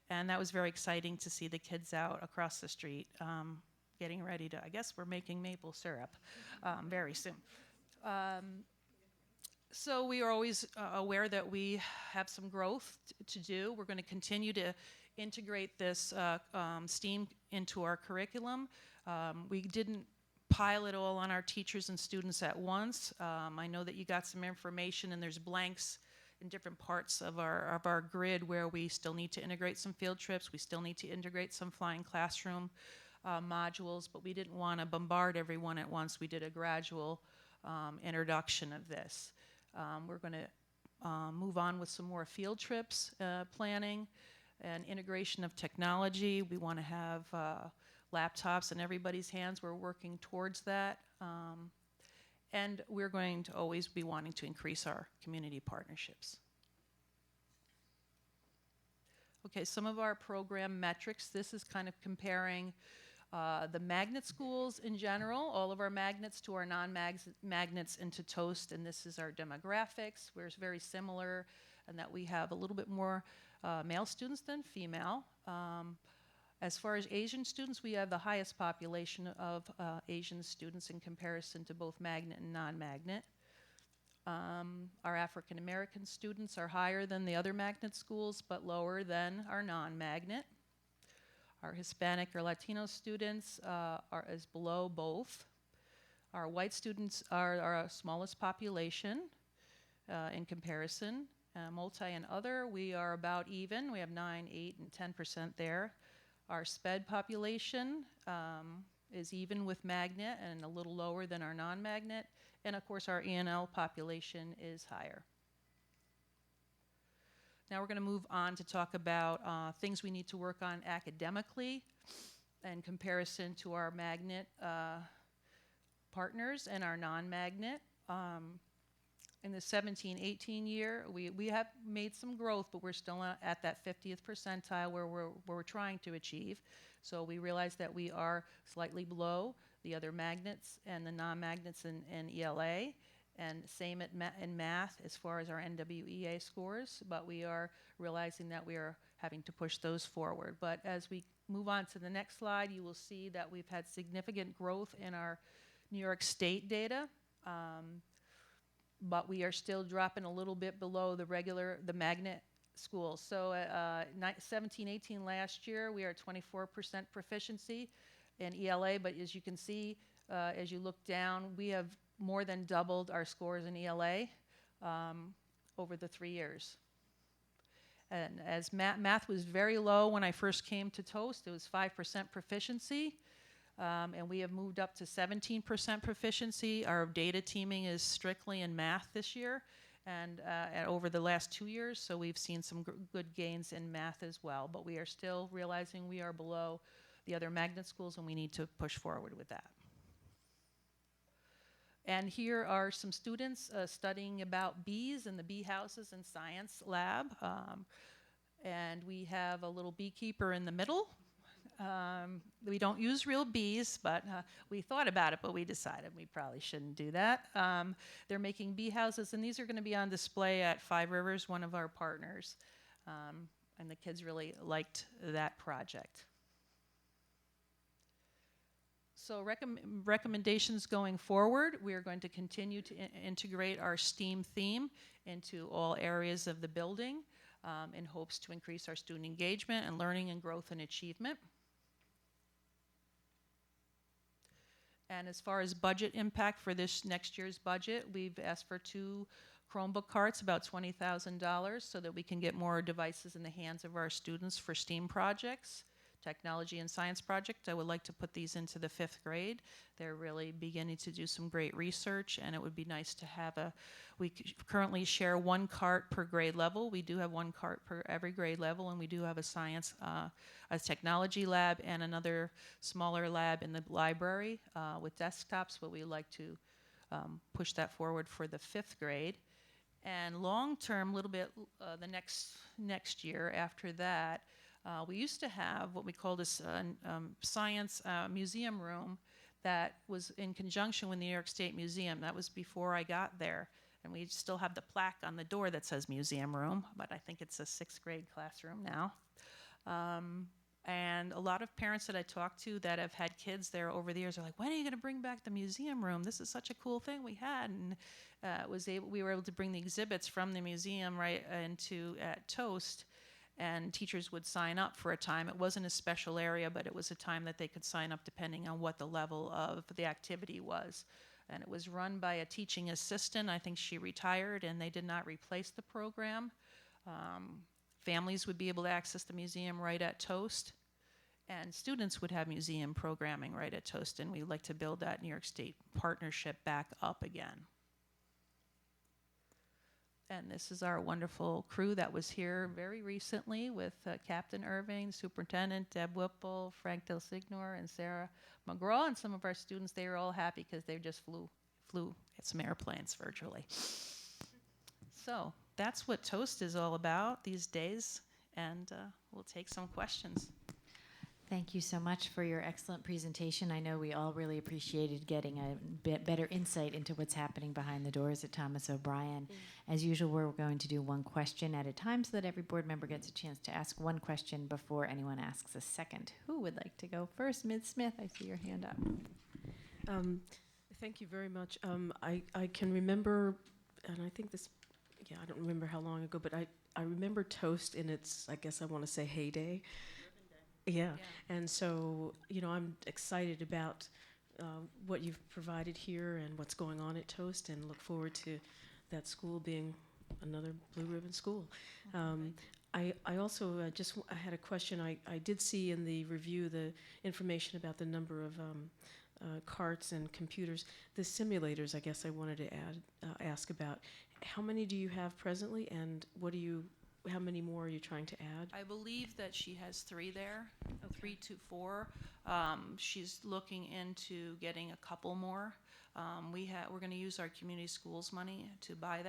and that was very exciting to see the kids out across the street getting ready to, I guess we're making maple syrup very soon. So we are always aware that we have some growth to do. We're going to continue to integrate this STEAM into our curriculum. We didn't pile it all on our teachers and students at once. I know that you got some information and there's blanks in different parts of our grid where we still need to integrate some field trips, we still need to integrate some Flying Classroom modules, but we didn't want to bombard everyone at once. We did a gradual introduction of this. We're going to move on with some more field trips planning and integration of technology. We want to have laptops in everybody's hands. We're working towards that. And we're going to always be wanting to increase our community partnerships. Okay, some of our program metrics. This is kind of comparing the magnet schools in general, all of our magnets to our non-magnets into TOAST, and this is our demographics. We're very similar in that we have a little bit more male students than female. As far as Asian students, we have the highest population of Asian students in comparison to both magnet and non-magnet. Our African American students are higher than the other magnet schools, but lower than our non-magnet. Our Hispanic or Latino students is below both. Our white students are our smallest population in comparison. Multi and other, we are about even. We have 9, 8, and 10% there. Our SPED population is even with magnet and a little lower than our non-magnet. And of course, our ENL population is higher. Now we're going to move on to talk about things we need to work on academically in comparison to our magnet partners and our non-magnet. In the 17-18 year, we have made some growth, but we're still at that 50th percentile where we're trying to achieve. So we realize that we are slightly below the other magnets and the non-magnets in ELA, and same in math as far as our NWEA scores, but we are realizing that we are having to push those forward. But as we move on to the next slide, you will see that we've had significant growth in our New York State data. But we are still dropping a little bit below the magnet schools. So 17-18 last year, we are 24% proficiency in ELA, but as you can see, as you look down, we have more than doubled our scores in ELA over the 3 years. And as math was very low when I first came to TOAST, it was 5% proficiency. And we have moved up to 17% proficiency. Our data teaming is strictly in math this year and over the last 2 years, so we've seen some good gains in math as well. But we are still realizing we are below the other magnet schools, and we need to push forward with that. And here are some students studying about bees in the bee houses and science lab. And we have a little beekeeper in the middle. We don't use real bees, but we thought about it, but we decided we probably shouldn't do that. They're making bee houses, and these are going to be on display at Five Rivers, one of our partners. And the kids really liked that project. So recommendations going forward, we are going to continue to integrate our STEAM theme into all areas of the building in hopes to increase our student engagement and learning and growth and achievement. And as far as budget impact for this next year's budget, we've asked for 2 Chromebook carts, about $20,000, so that we can get more devices in the hands of our students for STEAM projects, technology and science project. I would like to put these into the 5th grade. They're really beginning to do some great research, and it would be nice to have we currently share 1 cart per grade level. We do have 1 cart per every grade level, and we do have a science, a technology lab and another smaller lab in the library with desktops, but we'd like to push that forward for the 5th grade. And long term, a little bit the next year after that, we used to have what we called a science museum room that was in conjunction with the New York State Museum. That was before I got there. And we still have the plaque on the door that says museum room, but I think it's a 6th grade classroom now. And a lot of parents that I talk to that have had kids there over the years are like, when are you going to bring back the museum room? This is such a cool thing we had. And we were able to bring the exhibits from the museum right into at Toast, and teachers would sign up for a time. It wasn't a special area, but it was a time that they could sign up depending on what the level of the activity was. And it was run by a teaching assistant. I think she retired, and they did not replace the program. Families would be able to access the museum right at Toast, and students would have museum programming right at Toast, and we'd like to build that New York State partnership back up again. And this is our wonderful crew that was here very recently with Captain Irving, Superintendent Deb Whipple, Frank Del Signor, and Sarah McGraw. And some of our students, they were all happy because they just flew at some airplanes virtually. So that's what Toast is all about these days. And we'll take some questions. Thank you so much for your excellent presentation. I know we all really appreciated getting a bit better insight into what's happening behind the doors at Thomas O'Brien. As usual, we're going to do 1 question at a time so that every board member gets a chance to ask 1 question before anyone asks a second. Who would like to go first? Ms. Smith, I see your hand up. Thank you very much. I can remember, and I think this, I don't remember how long ago, but I remember Toast in its, I guess I want to say, heyday. Yeah, and so, I'm excited about what you've provided here and what's going on at Toast, and look forward to that school being another Blue Ribbon school. I also I had a question. I did see in the review the information about the number of carts and computers. The simulators, I guess I wanted to ask about. How many do you have presently, and how many more are you trying to add? I believe that she has 3 there, 3 to 4. She's looking into getting a couple more. We're going to use our community schools money to buy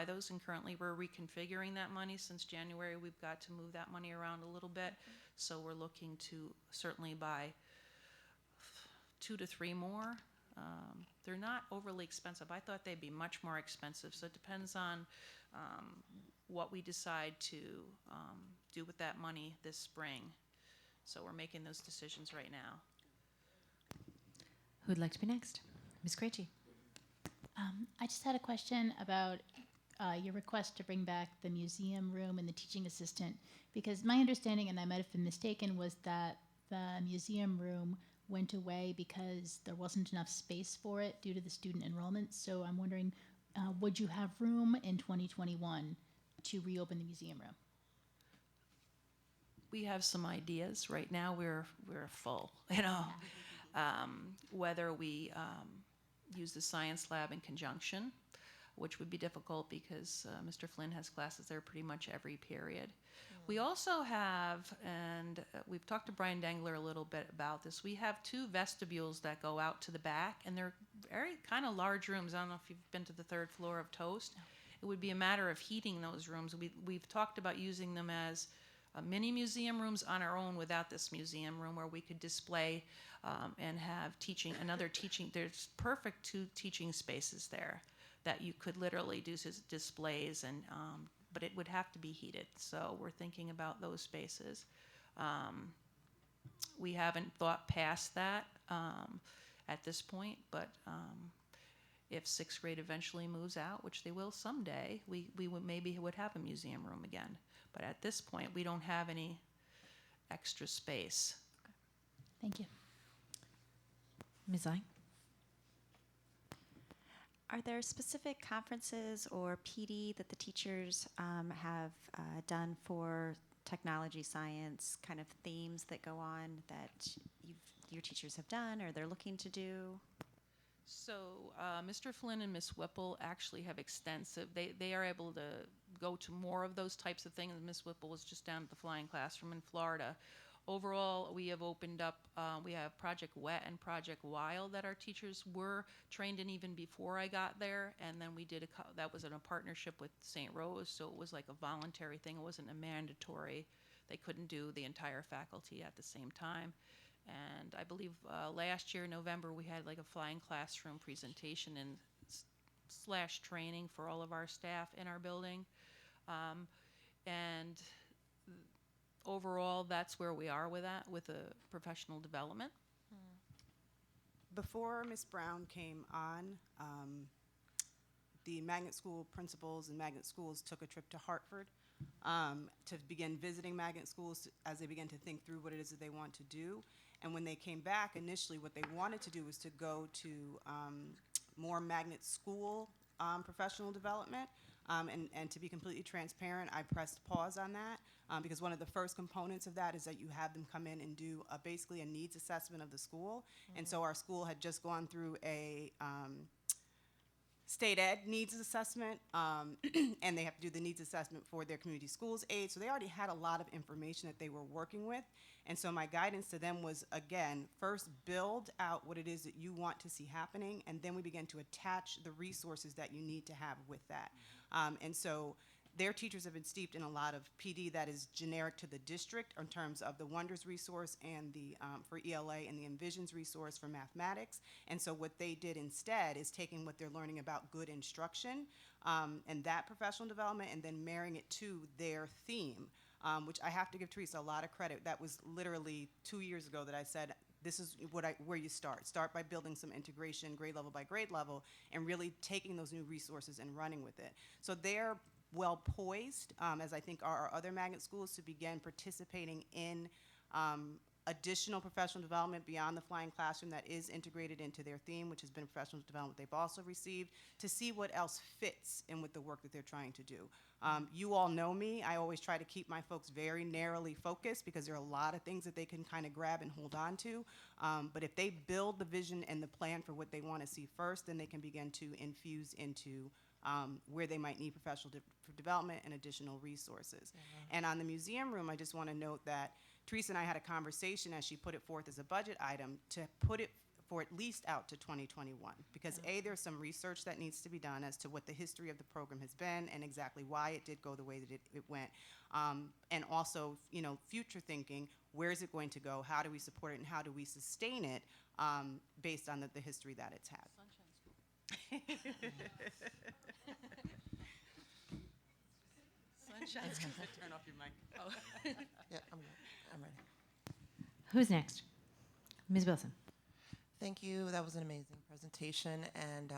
those, and currently we're reconfiguring that money. Since January, we've got to move that money around a little bit, so we're looking to certainly buy 2 to 3 more. They're not overly expensive. I thought they'd be much more expensive, so it depends on what we decide to do with that money this spring. So we're making those decisions right now. Who'd like to be next? Ms. Krejci. I just had a question about your request to bring back the museum room and the teaching assistant, because my understanding, and I might have been mistaken, was that the museum room went away because there wasn't enough space for it due to the student enrollment. So I'm wondering, would you have room in 2021 to reopen the museum room? We have some ideas. Right now we're full, whether we use the science lab in conjunction, which would be difficult because Mr. Flynn has classes there pretty much every period. We also have, and we've talked to Brian Dengler a little bit about this, we have 2 vestibules that go out to the back, and they're very kind of large rooms. I don't know if you've been to the 3rd floor of Toast. It would be a matter of heating those rooms. We've talked about using them as mini museum rooms on our own without this museum room where we could display and have another teaching. There's perfect 2 teaching spaces there that you could literally do displays, and but it would have to be heated. So we're thinking about those spaces. We haven't thought past that at this point, but if 6th grade eventually moves out, which they will someday, we maybe would have a museum room again. But at this point, we don't have any extra space. Thank you. Ms. Lang? Are there specific conferences or PD that the teachers have done for technology, science, kind of themes that go on that your teachers have done or they're looking to do? So Mr. Flynn and Ms. Whipple actually have extensive, they are able to go to more of those types of things. Ms. Whipple was just down at the flying classroom in Florida. Overall, we have opened up, we have Project WET and Project WILD that our teachers were trained in even before I got there. And then we did, that was in a partnership with St. Rose, so it was like a voluntary thing. It wasn't a mandatory. They couldn't do the entire faculty at the same time. And I believe last year, November, we had like a flying classroom presentation and / training for all of our staff in our building. And overall, that's where we are with that, with the professional development. Before Ms. Brown came on, the magnet school principals and magnet schools took a trip to Hartford to begin visiting magnet schools as they began to think through what it is that they want to do. And when they came back, initially what they wanted to do was to go to more magnet school professional development. And to be completely transparent, I pressed pause on that because one of the first components of that is that you have them come in and do basically a needs assessment of the school. And so our school had just gone through a state ed needs assessment, and they have to do the needs assessment for their community schools aid. So they already had a lot of information that they were working with. And so my guidance to them was, again, first build out what it is that you want to see happening, and then we begin to attach the resources that you need to have with that. And so their teachers have been steeped in a lot of PD that is generic to the district in terms of the Wonders resource and the for ELA and the Envisions resource for mathematics. And so what they did instead is taking what they're learning about good instruction and that professional development and then marrying it to their theme, which I have to give Teresa a lot of credit. That was literally 2 years ago that I said, this is where you start. Start by building some integration, grade level by grade level, and really taking those new resources and running with it. So they're well poised, as I think are our other magnet schools, to begin participating in additional professional development beyond the flying classroom that is integrated into their theme, which has been professional development they've also received, to see what else fits in with the work that they're trying to do. You all know me. I always try to keep my folks very narrowly focused because there are a lot of things that they can kind of grab and hold on to. But if they build the vision and the plan for what they want to see first, then they can begin to infuse into where they might need professional development and additional resources. And on the museum room, I just want to note that Teresa and I had a conversation as she put it forth as a budget item to put it for at least out to 2021, because A, there's some research that needs to be done as to what the history of the program has been and exactly why it did go the way that it went. And also, you know, future thinking, where is it going to go? How do we support it and how do we sustain it based on the history that it's had? Sunshine School. Turn off your mic. Oh. Yeah, I'm ready. Who's next? Ms. Wilson. Thank you. That was an amazing presentation, and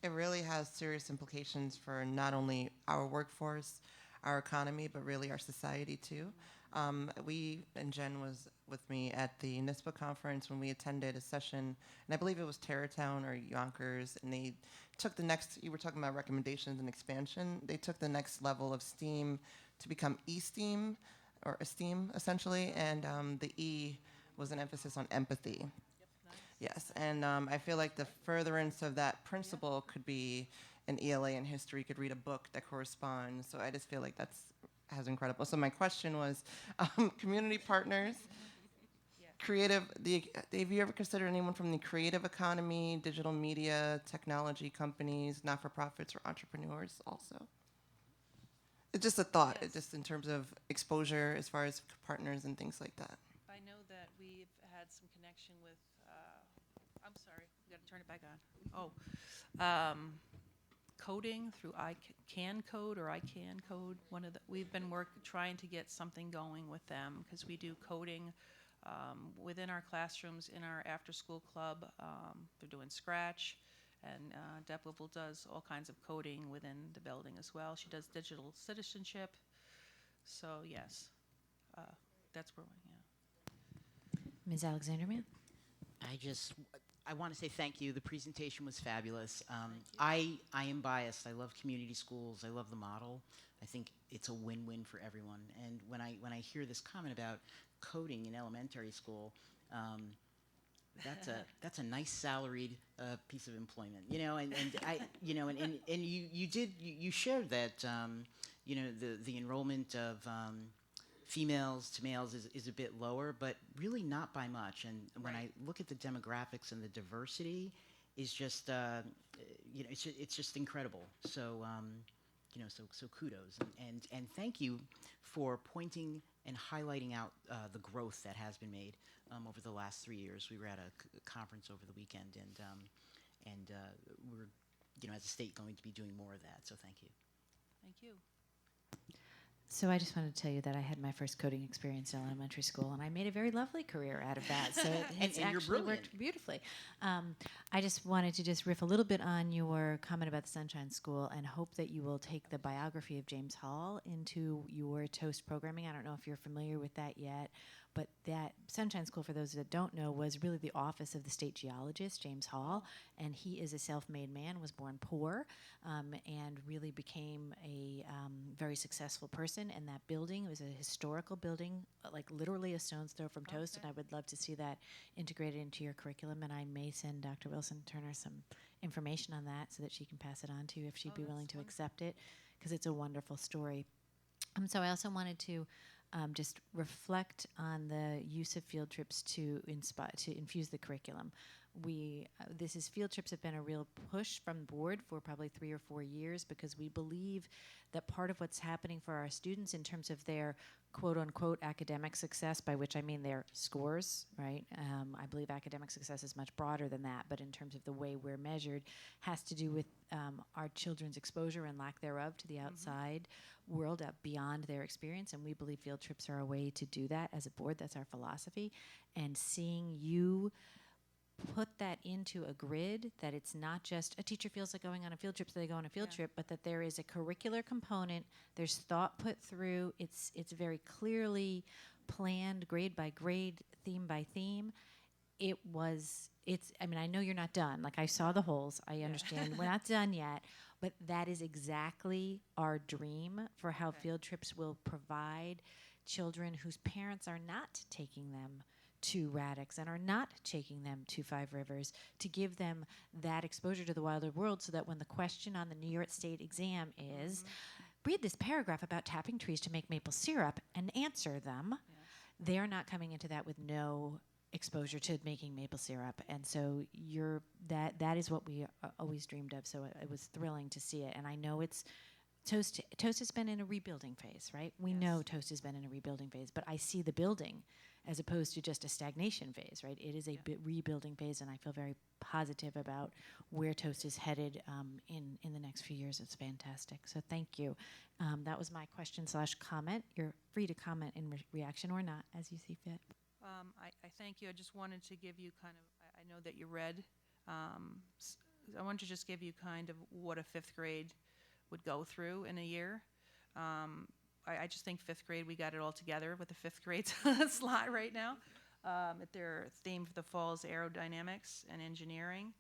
it really has serious implications for not only our workforce, our economy, but really our society too. We, and Jen was with me at the NISPA conference when we attended a session, and I believe it was Tarrytown or Yonkers, and they took the next, you were talking about recommendations and expansion, they took the next level of STEAM to become E-STEAM, or STEAM essentially, and the E was an emphasis on empathy. Yes, and I feel like the furtherance of that principle could be an ELA in history, could read a book that corresponds, so I just feel like that's incredible. So my question was, community partners, creative, have you ever considered anyone from the creative economy, digital media, technology companies, not-for-profits, or entrepreneurs also? It's just a thought, Yes. just in terms of exposure as far as partners and things like that. I know that we've had some connection with, I'm sorry, we gotta turn it back on. Coding through ICAN Code or ICAN Code, we've been trying to get something going with them, because we do coding within our classrooms, in our after-school club. They're doing Scratch, and Deb Whipple does all kinds of coding within the building as well. She does digital citizenship. So yes, that's where Ms. Alexander, ma'am? I want to say thank you. The presentation was fabulous. I am biased. I love community schools. I love the model. I think it's a win-win for everyone. And when I hear this comment about coding in elementary school, that's a nice salaried piece of employment, and you shared that the enrollment of females to males is a bit lower, but really not by much. And when I look at the demographics and the diversity, is just it's just incredible. So so kudos and thank you for pointing and highlighting out the growth that has been made over the last 3 years. We were at a conference over the weekend, and we're as a state going to be doing more of that. So thank you. Thank you. So I just wanted to tell you that I had my first coding experience in elementary school, and I made a very lovely career out of that. So it's And you're actually brilliant. worked beautifully. I just wanted to just riff a little bit on your comment about the Sunshine School, and hope that you will take the biography of James Hall into your TOAST programming. I don't know if you're familiar with that yet, but that Sunshine School, for those that don't know, was really the office of the state geologist, James Hall, and he is a self-made man, was born poor, and really became a very successful person. And that building was a historical building, like literally a stone's throw from TOAST, and I would love to see that integrated into your curriculum, and I may send Dr. Wilson Turner some information on that so that she can pass it on to you if she'd be willing to accept it, because it's a wonderful story. So I also wanted to just reflect on the use of field trips to infuse the curriculum. Field trips have been a real push from the board for probably 3 or 4 years, because we believe that part of what's happening for our students in terms of their quote-unquote academic success, by which I mean their scores, right? I believe academic success is much broader than that, but in terms of the way we're measured, has to do with our children's exposure and lack thereof to the outside world, beyond their experience, and we believe field trips are a way to do that as a board. That's our philosophy. And seeing you put that into a grid, that it's not just a teacher feels like going on a field trip, so they go on a field trip, but that there is a curricular component, there's thought put through, it's very clearly planned, grade by grade, theme by theme. I mean, I know you're not done. Like, I saw the holes, I understand. We're not done yet, but that is exactly our dream for how field trips will provide children whose parents are not taking them to Radix and are not taking them to Five Rivers, to give them that exposure to the wilder world, so that when the question on the New York State exam is, read this paragraph about tapping trees to make maple syrup and answer them, they're not coming into that with no exposure to making maple syrup. And so that is what we always dreamed of. So it was thrilling to see it. And I know TOAST has been in a rebuilding phase, right? We know TOAST has been in a rebuilding phase, but I see the building as opposed to just a stagnation phase, right? It is a rebuilding phase, and I feel very positive about where TOAST is headed in the next few years. It's fantastic. So thank you. That was my question/comment. You're free to comment in reaction or not, as you see fit. I thank you. I just wanted to give you kind of, I know that you read, I wanted to just give you kind of what a fifth grade would go through in a year. I just think fifth grade, we got it all together with the fifth grade slot right now. Their theme for the fall is aerodynamics and engineering.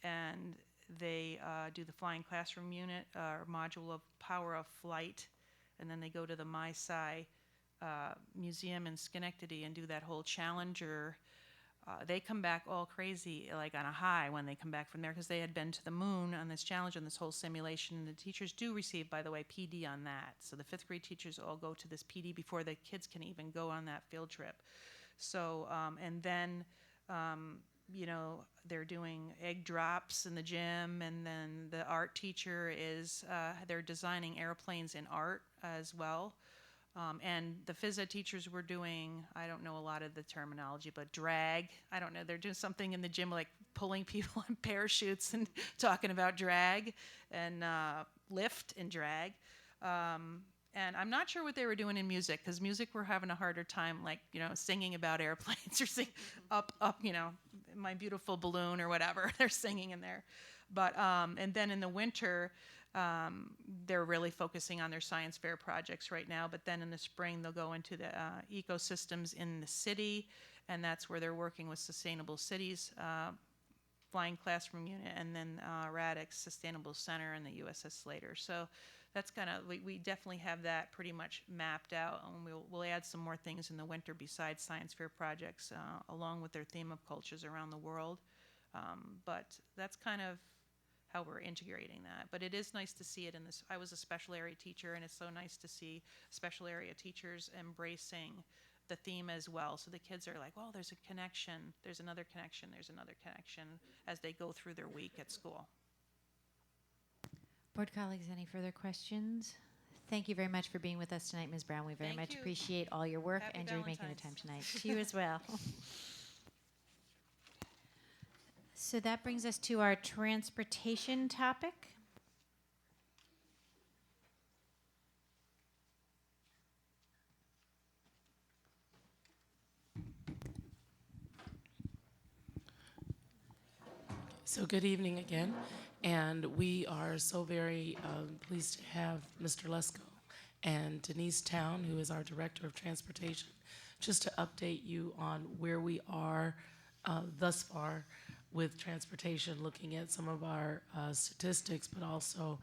And they do the flying classroom unit, module of power of flight. And then they go to the MySci Museum in Schenectady and do that whole Challenger. They come back all crazy, like on a high when they come back from there, because they had been to the moon on this Challenger and this whole simulation. And the teachers do receive, by the way, PD on that. So the fifth grade teachers all go to this PD before the kids can even go on that field trip. So, and then you know, they're doing egg drops in the gym, and then the art teacher is, they're designing airplanes in art as well. And the phys ed teachers were doing, I don't know a lot of the terminology, but drag. I don't know, they're doing something in the gym like pulling people on parachutes and talking about drag and lift and drag. And I'm not sure what they were doing in music, because music we're having a harder time, like, you know, singing about airplanes or sing up, you know, My Beautiful Balloon or whatever. They're singing in there. But, and then in the winter, they're really focusing on their science fair projects right now. But then in the spring, they'll go into the ecosystems in the city, and that's where they're working with Sustainable Cities Flying Classroom Unit, and then Radix Sustainable Center and the USS Slater. So that's kind of, we definitely have that pretty much mapped out, and we'll add some more things in the winter besides science fair projects, along with their theme of cultures around the world. But that's kind of how we're integrating that. But it is nice to see it in this. I was a special area teacher, and it's so nice to see special area teachers embracing the theme as well. So the kids are like, well, there's a connection, there's another connection, there's another connection as they go through their week at school. Board colleagues, any further questions? Thank you very much for being with us tonight, Ms. Brown. We very Thank much you. appreciate all your work Happy and your making the time Valentine's. tonight. To you as well. So that brings us to our transportation topic. So good evening again, and we are so very pleased to have Mr. Lesko and Denise Town, who is our Director of Transportation, just to update you on where we are thus far with transportation, looking at some of our statistics, but also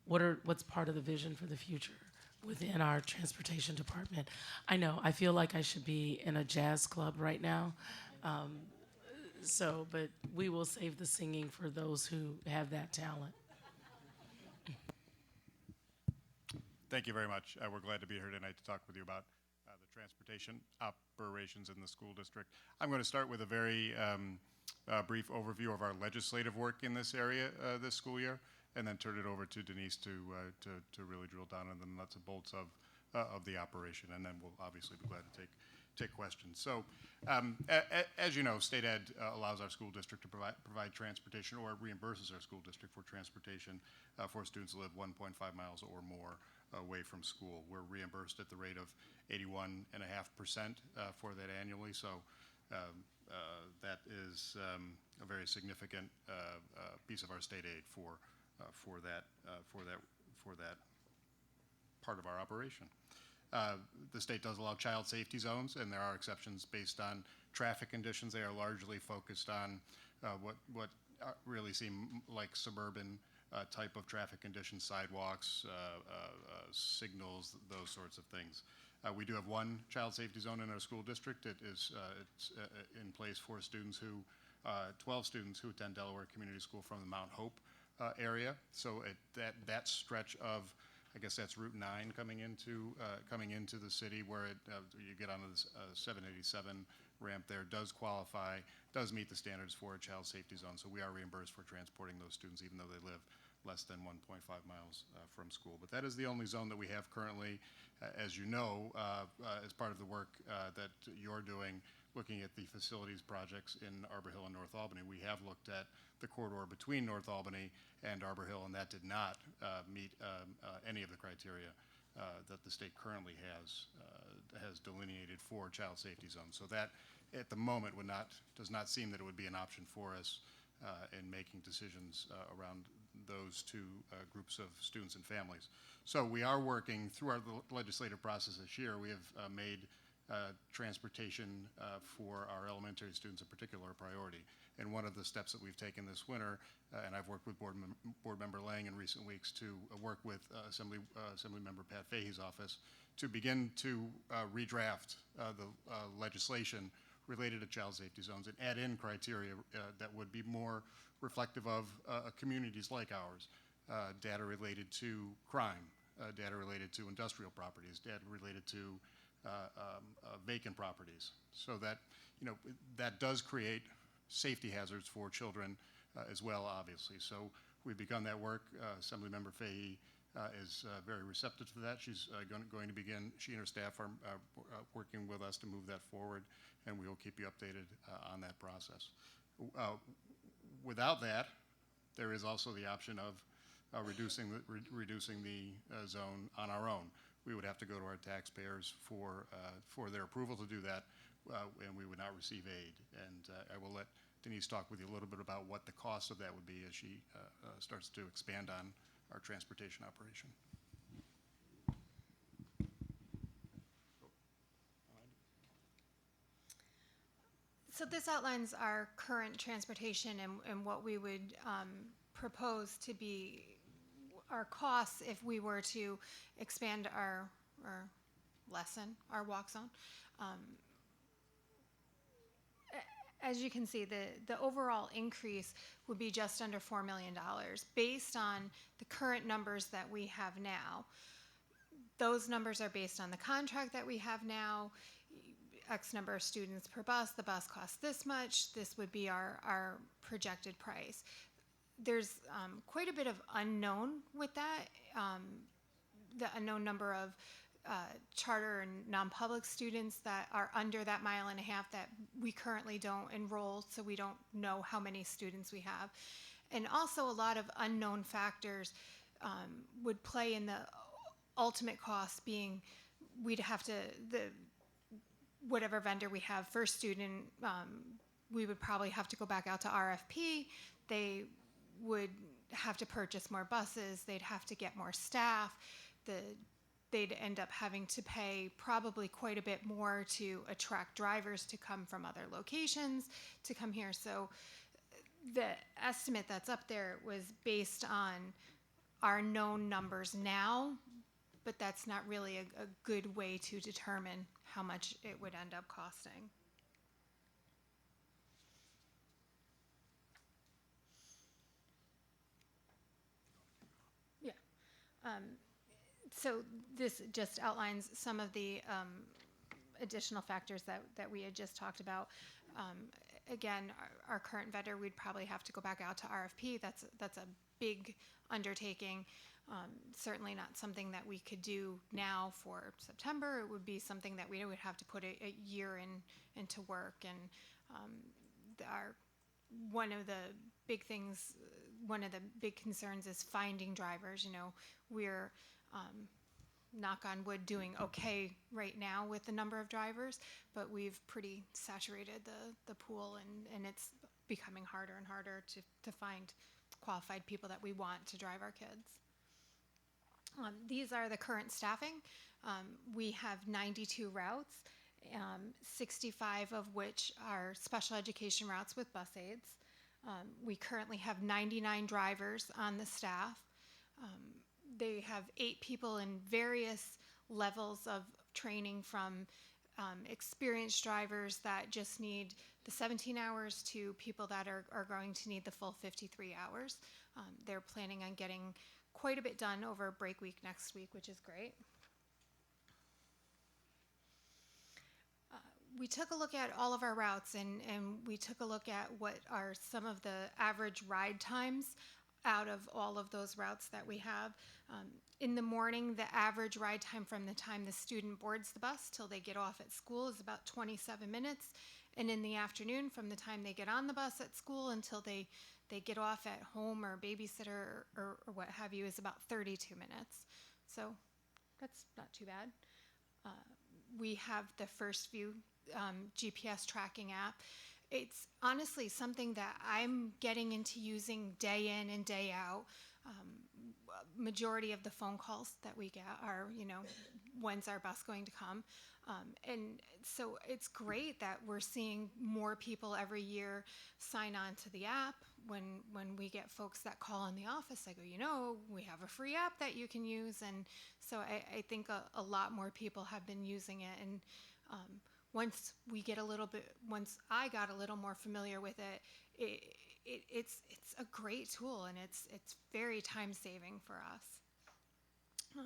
what's part of the vision for the future within our transportation department. I know, I feel like I should be in a jazz club right now. But we will save the singing for those who have that talent. Thank you very much. We're glad to be here tonight to talk with you about the transportation operations in the school district. I'm going to start with a very brief overview of our legislative work in this area this school year, and then turn it over to Denise to really drill down on the nuts and bolts of the operation, and then we'll obviously be glad to take questions. So, as you know, state ed allows our school district to provide transportation, or reimburses our school district for transportation for students who live 1.5 miles or more away from school. We're reimbursed at the rate of 81.5% for that annually. So that is a very significant piece of our state aid for that part of our operation. The state does allow child safety zones, and there are exceptions based on traffic conditions. They are largely focused on what really seem like suburban type of traffic conditions, sidewalks, signals, those sorts of things. We do have one child safety zone in our school district. It's in place for students 12 students who attend Delaware Community School from the Mount Hope area. So that stretch of, I guess that's Route 9 coming into the city, where you get onto the 787 ramp there, does meet the standards for a child safety zone. So we are reimbursed for transporting those students, even though they live less than 1.5 miles from school. But that is the only zone that we have currently. As you know, as part of the work that you're doing, looking at the facilities projects in Arbor Hill and North Albany, we have looked at the corridor between North Albany and Arbor Hill, and that did not meet any of the criteria that the state currently has delineated for child safety zones. So that, at the moment, does not seem that it would be an option for us in making decisions around those two groups of students and families. So we are working through our legislative process this year. We have made transportation for our elementary students in particular a priority. And one of the steps that we've taken this winter, and I've worked with Board Member Lang in recent weeks to work with Assembly Member Pat Fahey's office to begin to redraft the legislation related to child safety zones and add in criteria that would be more reflective of communities like ours, data related to crime, data related to industrial properties, data related to vacant properties. So that, that does create safety hazards for children as well, obviously. So we've begun that work. Assemblymember Fahey is very receptive to that. She's going to begin, she and her staff are working with us to move that forward, and we will keep you updated on that process. Without that, there is also the option of reducing the zone on our own. We would have to go to our taxpayers for their approval to do that, and we would not receive aid. And I will let Denise talk with you a little bit about what the cost of that would be as she starts to expand on our transportation operation. So this outlines our current transportation and what we would propose to be our costs if we were to expand our lessen our walk zone. As you can see, the overall increase would be just under $4 million based on the current numbers that we have now. Those numbers are based on the contract that we have now, X number of students per bus, the bus costs this much, this would be our projected price. There's quite a bit of unknown with that, the unknown number of charter and non-public students that are under that 1.5 miles that we currently don't enroll, so we don't know how many students we have. And also a lot of unknown factors would play in the ultimate cost, being we'd have to, whatever vendor we have for student, we would probably have to go back out to RFP. They would have to purchase more buses. They'd have to get more staff. They'd end up having to pay probably quite a bit more to attract drivers to come from other locations to come here. So the estimate that's up there was based on our known numbers now, but that's not really a good way to determine how much it would end up costing. Yeah. So this just outlines some of the additional factors that we had just talked about. Again, our current vendor, we'd probably have to go back out to RFP. That's a big undertaking. Certainly not something that we could do now for September. It would be something that we would have to put a year into work. And one of the big things, one of the big concerns is finding drivers. You know, we're knock on wood doing okay right now with the number of drivers, but we've pretty saturated the pool, and it's becoming harder and harder to find qualified people that we want to drive our kids. These are the current staffing. We have 92 routes, 65 of which are special education routes with bus aids. We currently have 99 drivers on the staff. They have 8 people in various levels of training, from experienced drivers that just need the 17 hours to people that are going to need the full 53 hours. They're planning on getting quite a bit done over break week next week, which is great. We took a look at all of our routes, and we took a look at what are some of the average ride times out of all of those routes that we have. In the morning, the average ride time from the time the student boards the bus till they get off at school is about 27 minutes. And in the afternoon, from the time they get on the bus at school until they get off at home or babysitter or what have you, is about 32 minutes. So that's not too bad. We have the First View GPS tracking app. It's honestly something that I'm getting into using day in and day out. Majority of the phone calls that we get are, you know, when's our bus going to come? And so it's great that we're seeing more people every year sign on to the app. When we get folks that call in the office, I go, you know, we have a free app that you can use. And so I think a lot more people have been using it. And once I got a little more familiar with it, it's a great tool, and it's very time saving for us.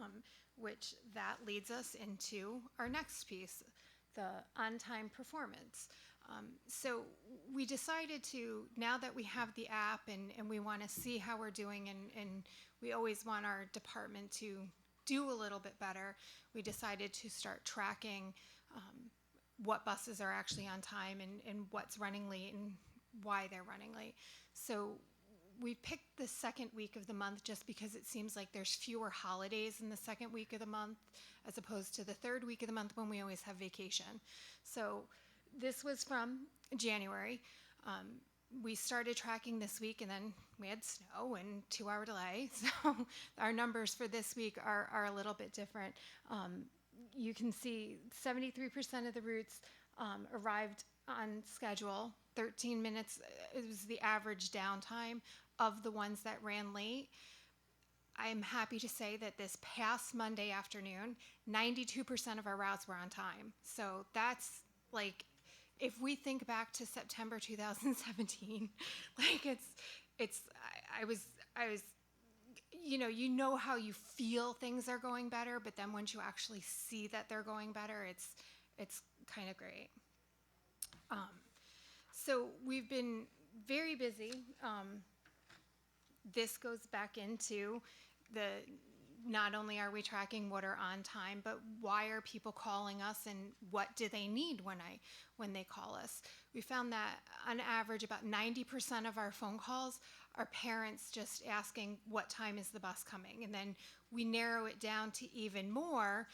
Which that leads us into our next piece, the on-time performance. So we decided to, now that we have the app and we want to see how we're doing, and we always want our department to do a little bit better, we decided to start tracking what buses are actually on time and what's running late and why they're running late. So we picked the second week of the month just because it seems like there's fewer holidays in the second week of the month as opposed to the third week of the month when we always have vacation. So this was from January. We started tracking this week, and then we had snow and 2-hour delay. So our numbers for this week are a little bit different. You can see 73% of the routes arrived on schedule. 13 minutes was the average downtime of the ones that ran late. I am happy to say that this past Monday afternoon, 92% of our routes were on time. So that's like, if we think back to September 2017, like I was, you know how you feel things are going better, but then once you actually see that they're going better, it's kind of great. So we've been very busy. This goes back into not only are we tracking what are on time, but why are people calling us and what do they need when they call us? We found that on average about 90% of our phone calls are parents just asking what time is the bus coming, and then we narrow it down to even more.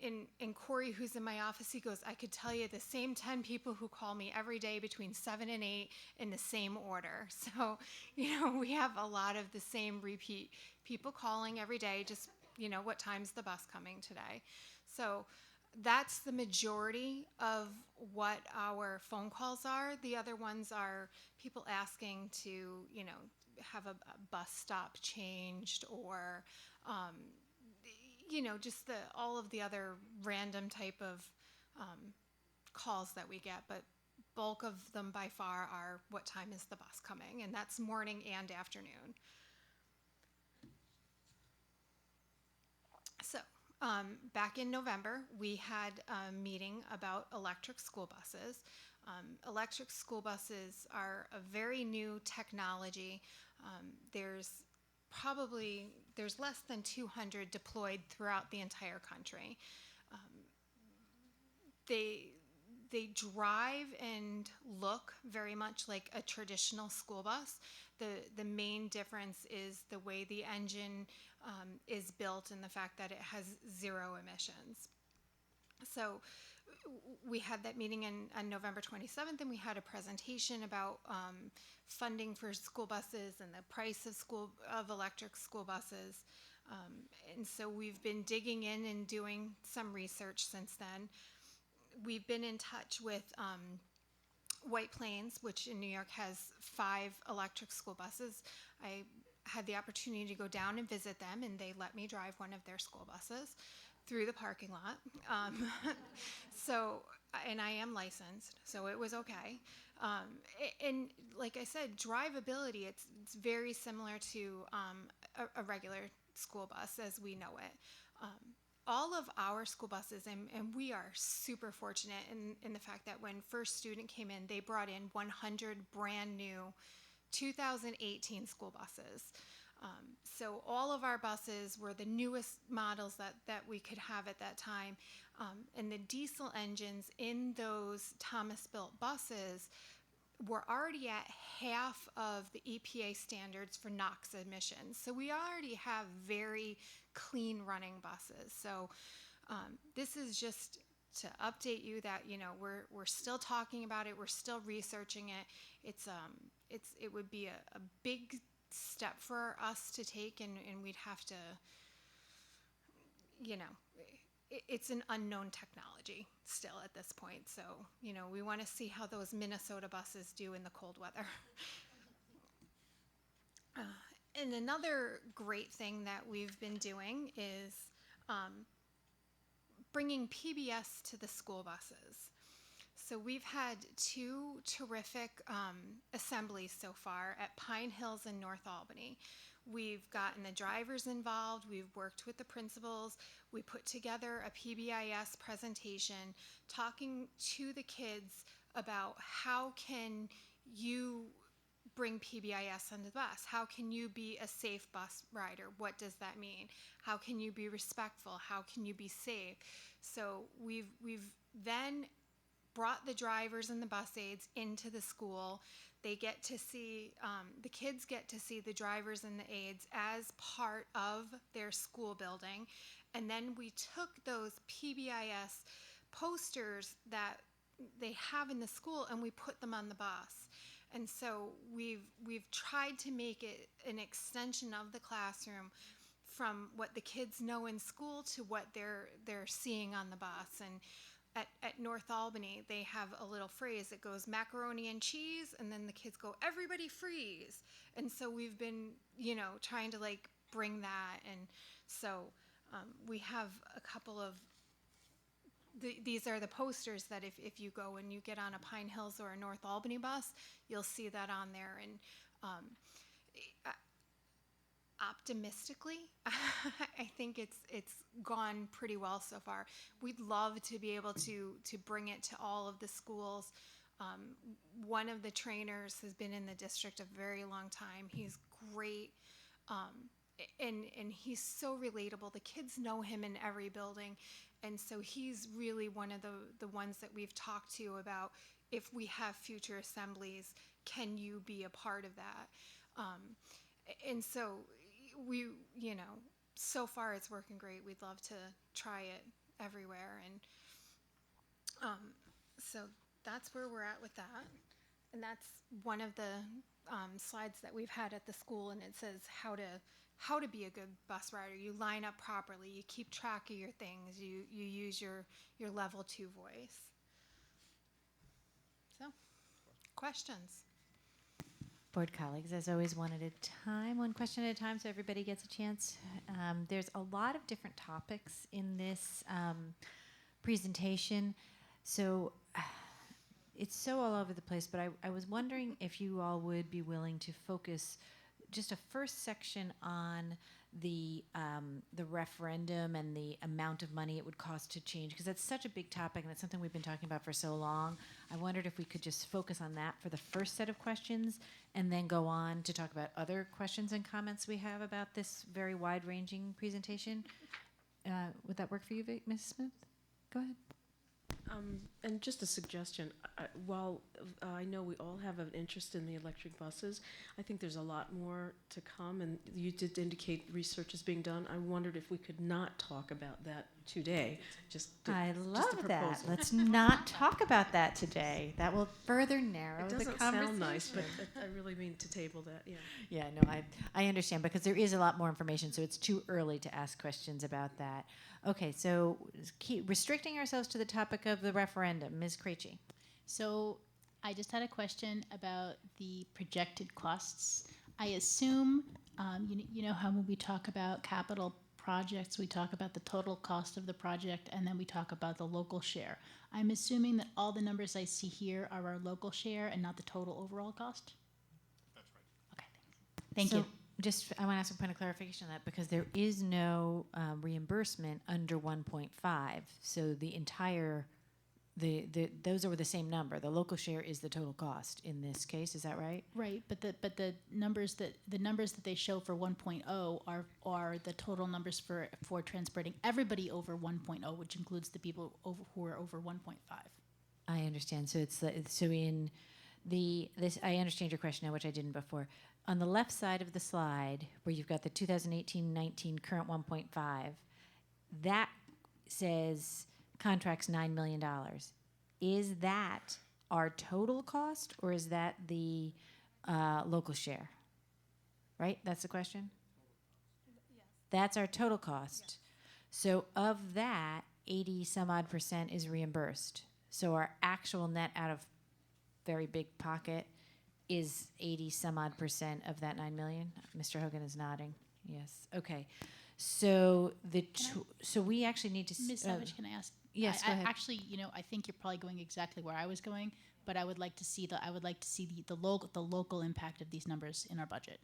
And Corey, who's in my office, he goes, I could tell you the same 10 people who call me every day between 7 and 8 in the same order. So, we have a lot of the same repeat people calling every day, just, what time's the bus coming today? So that's the majority of what our phone calls are. The other ones are people asking to, have a bus stop changed, or, just all of the other random type of calls that we get, but bulk of them by far are what time is the bus coming, and that's morning and afternoon. So back in November, we had a meeting about electric school buses. Electric school buses are a very new technology. There's less than 200 deployed throughout the entire country. They drive and look very much like a traditional school bus. The main difference is the way the engine is built and the fact that it has 0 emissions. So we had that meeting on November 27th, and we had a presentation about funding for school buses and the price of electric school buses. And so we've been digging in and doing some research since then. We've been in touch with White Plains, which in New York has 5 electric school buses. I had the opportunity to go down and visit them, and they let me drive one of their school buses through the parking lot. And I am licensed, so it was okay. And like I said, drivability, it's very similar to a regular school bus as we know it. All of our school buses, and we are super fortunate in the fact that when First Student came in, they brought in 100 brand new 2018 school buses. So all of our buses were the newest models that we could have at that time. And the diesel engines in those Thomas-built buses were already at half of the EPA standards for NOx emissions. So we already have very clean running buses. So this is just to update you that we're still talking about it, we're still researching it. It would be a big step for us to take, and we'd have to, it's an unknown technology still at this point. So, we want to see how those Minnesota buses do in the cold weather. And another great thing that we've been doing is bringing PBS to the school buses. So we've had 2 terrific assemblies so far at Pine Hills and North Albany. We've gotten the drivers involved, we've worked with the principals, we put together a PBIS presentation talking to the kids about how can you bring PBIS onto the bus? How can you be a safe bus rider? What does that mean? How can you be respectful? How can you be safe? So we've then brought the drivers and the bus aides into the school. They get to see, the kids get to see the drivers and the aides as part of their school building. And then we took those PBIS posters that they have in the school and we put them on the bus. And so we've tried to make it an extension of the classroom from what the kids know in school to what they're seeing on the bus. And at North Albany, they have a little phrase that goes macaroni and cheese, and then the kids go, everybody freeze. And so we've been, trying to like bring that. And so we have a couple of, these are the posters that if you go and you get on a Pine Hills or a North Albany bus, you'll see that on there. And optimistically, I think it's gone pretty well so far. We'd love to be able to bring it to all of the schools. One of the trainers has been in the district a very long time. He's great, and he's so relatable. The kids know him in every building, and so he's really one of the ones that we've talked to about if we have future assemblies, can you be a part of that? And so we, so far it's working great. We'd love to try it everywhere. And so that's where we're at with that. And that's one of the slides that we've had at the school, and it says how to be a good bus rider. You line up properly, you keep track of your things, you use your level 2 voice. So, questions? Board colleagues, as always, one question at a time, so everybody gets a chance. There's a lot of different topics in this presentation, so it's so all over the place, but I was wondering if you all would be willing to focus just a first section on the referendum and the amount of money it would cost to change, because that's such a big topic and it's something we've been talking about for so long. I wondered if we could just focus on that for the first set of questions and then go on to talk about other questions and comments we have about this very wide-ranging presentation. Would that work for you, Mrs. Smith? Go ahead. And just a suggestion, while I know we all have an interest in the electric buses, I think there's a lot more to come, and you did indicate research is being done. I wondered if we could not talk about that today. I love that. Let's not talk about that today. That will further narrow the conversation. It doesn't sound nice, but I really mean to table that, yeah. Yeah, no, I understand, because there is a lot more information, so it's too early to ask questions about that. Okay, so keep restricting ourselves to the topic of the referendum. Ms. Krejci. So I just had a question about the projected costs. I assume, you know how when we talk about capital projects, we talk about the total cost of the project, and then we talk about the local share. I'm assuming that all the numbers I see here are our local share and not the total overall cost? That's right. Okay, thank you. I want to ask a point of clarification on that, because there is no reimbursement under 1.5. So the entire, those are the same number. The local share is the total cost in this case. Is that right? Right, but the numbers that they show for 1.0 are the total numbers for transporting everybody over 1.0, which includes the people who are over 1.5. I understand. So I understand your question now, which I didn't before. On the left side of the slide, where you've got the 2018-19 current 1.5, that says contracts $9 million. Is that our total cost, or is that the local share? Right? That's the question? Yes. That's our total cost. Yes. So of that, 80 some odd % is reimbursed. So our actual net out of very big pocket is 80 some odd % of that 9 million. Mr. Hogan is nodding. Yes. Okay. So so we actually need to. Ms. Savage, can I ask? Yes. Go ahead. Actually, I think you're probably going exactly where I was going, but I would like to see the local impact of these numbers in our budget.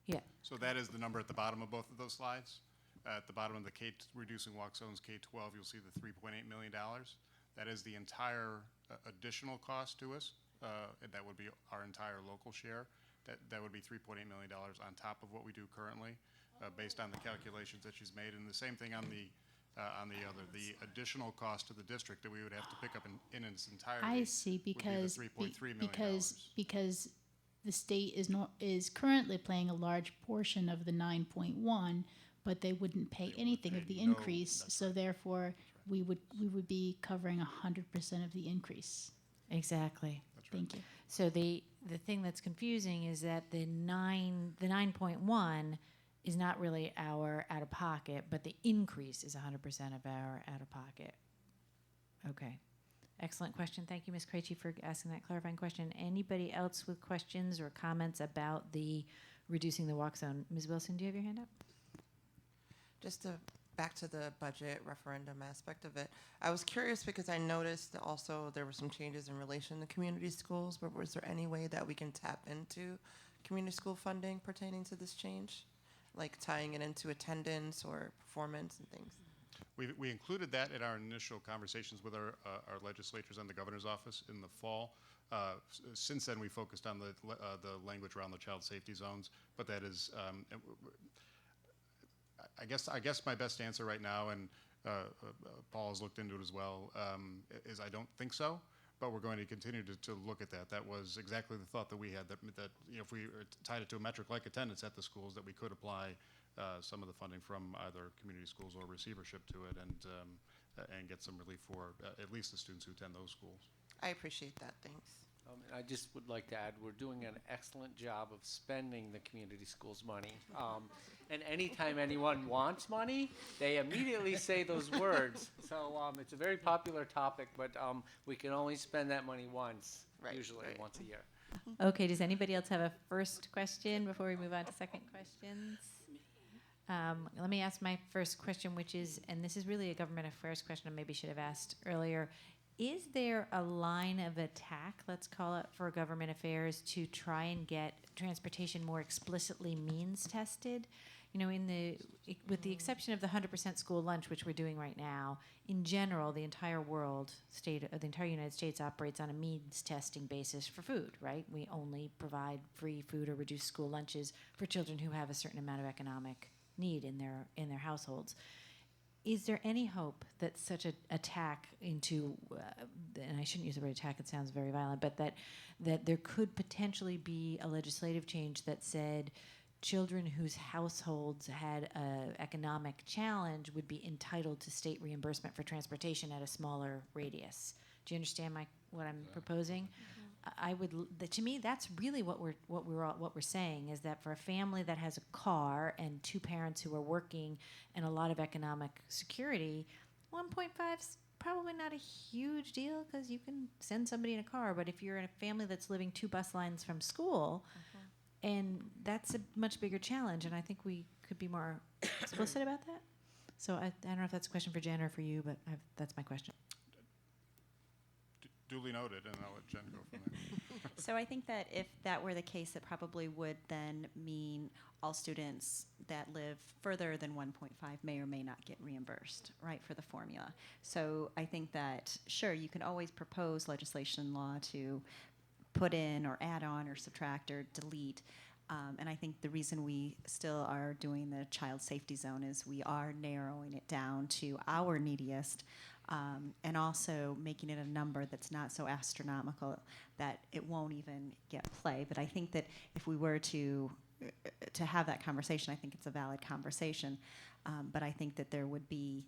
Yeah. So that is the number at the bottom of both of those slides. At the bottom of the reducing walk zones K-12, you'll see the $3.8 million. That is the entire additional cost to us, and that would be our entire local share. That would be $3.8 million on top of what we do currently, based on the calculations that she's made. And the same thing on the additional cost to the district that we would have to pick up in its entirety. I see, because would be the $3.3 million. because the state is currently paying a large portion of the 9.1, but they wouldn't pay anything of the increase. So therefore, we would be covering 100% of the increase. Exactly. Thank you. So the thing that's confusing is that the 9.1 is not really our out of pocket, but the increase is 100% of our out of pocket. Okay. Excellent question. Thank you, Ms. Krejci, for asking that clarifying question. Anybody else with questions or comments about the reducing the walk zone? Ms. Wilson, do you have your hand up? Just back to the budget referendum aspect of it, I was curious because I noticed that also there were some changes in relation to community schools, but was there any way that we can tap into community school funding pertaining to this change? Like tying it into attendance or performance and things? We included that in our initial conversations with our legislators and the governor's office in the fall. Since then, we focused on the language around the child safety zones, but that is, I guess my best answer right now, and Paul has looked into it as well, is I don't think so. But we're going to continue to look at that. That was exactly the thought that we had, that if we tied it to a metric like attendance at the schools, that we could apply some of the funding from either community schools or receivership to it, and get some relief for at least the students who attend those schools. I appreciate that. Thanks. I just would like to add, we're doing an excellent job of spending the community schools' money. And anytime anyone wants money, they immediately say those words. So it's a very popular topic, but we can only spend that money once, usually once a year. Okay, does anybody else have a first question before we move on to second questions? Let me ask my first question, which is, and this is really a government affairs question I maybe should have asked earlier. Is there a line of attack, let's call it, for government affairs to try and get transportation more explicitly means tested? You know, with the exception of the 100% school lunch, which we're doing right now, in general, the entire the entire United States operates on a means testing basis for food, right? We only provide free food or reduced school lunches for children who have a certain amount of economic need in their households. Is there any hope that such an attack into, and I shouldn't use the word attack, it sounds very violent, but that there could potentially be a legislative change that said children whose households had an economic challenge would be entitled to state reimbursement for transportation at a smaller radius? Do you understand what I'm proposing? To me, that's really what we're saying, is that for a family that has a car and two parents who are working and a lot of economic security, 1.5 is probably not a huge deal because you can send somebody in a car. But if you're in a family that's living 2 bus lines from school, and that's a much bigger challenge, and I think we could be more explicit about that. So I don't know if that's a question for Jen or for you, but that's my question. Duly noted, and I'll let Jen go from there. So I think that if that were the case, it probably would then mean all students that live further than 1.5 may or may not get reimbursed, right, for the formula. So I think that, sure, you can always propose legislation law to put in or add on or subtract or delete. And I think the reason we still are doing the child safety zone is we are narrowing it down to our neediest, and also making it a number that's not so astronomical that it won't even get play. But I think that if we were to have that conversation, I think it's a valid conversation. But I think that there would be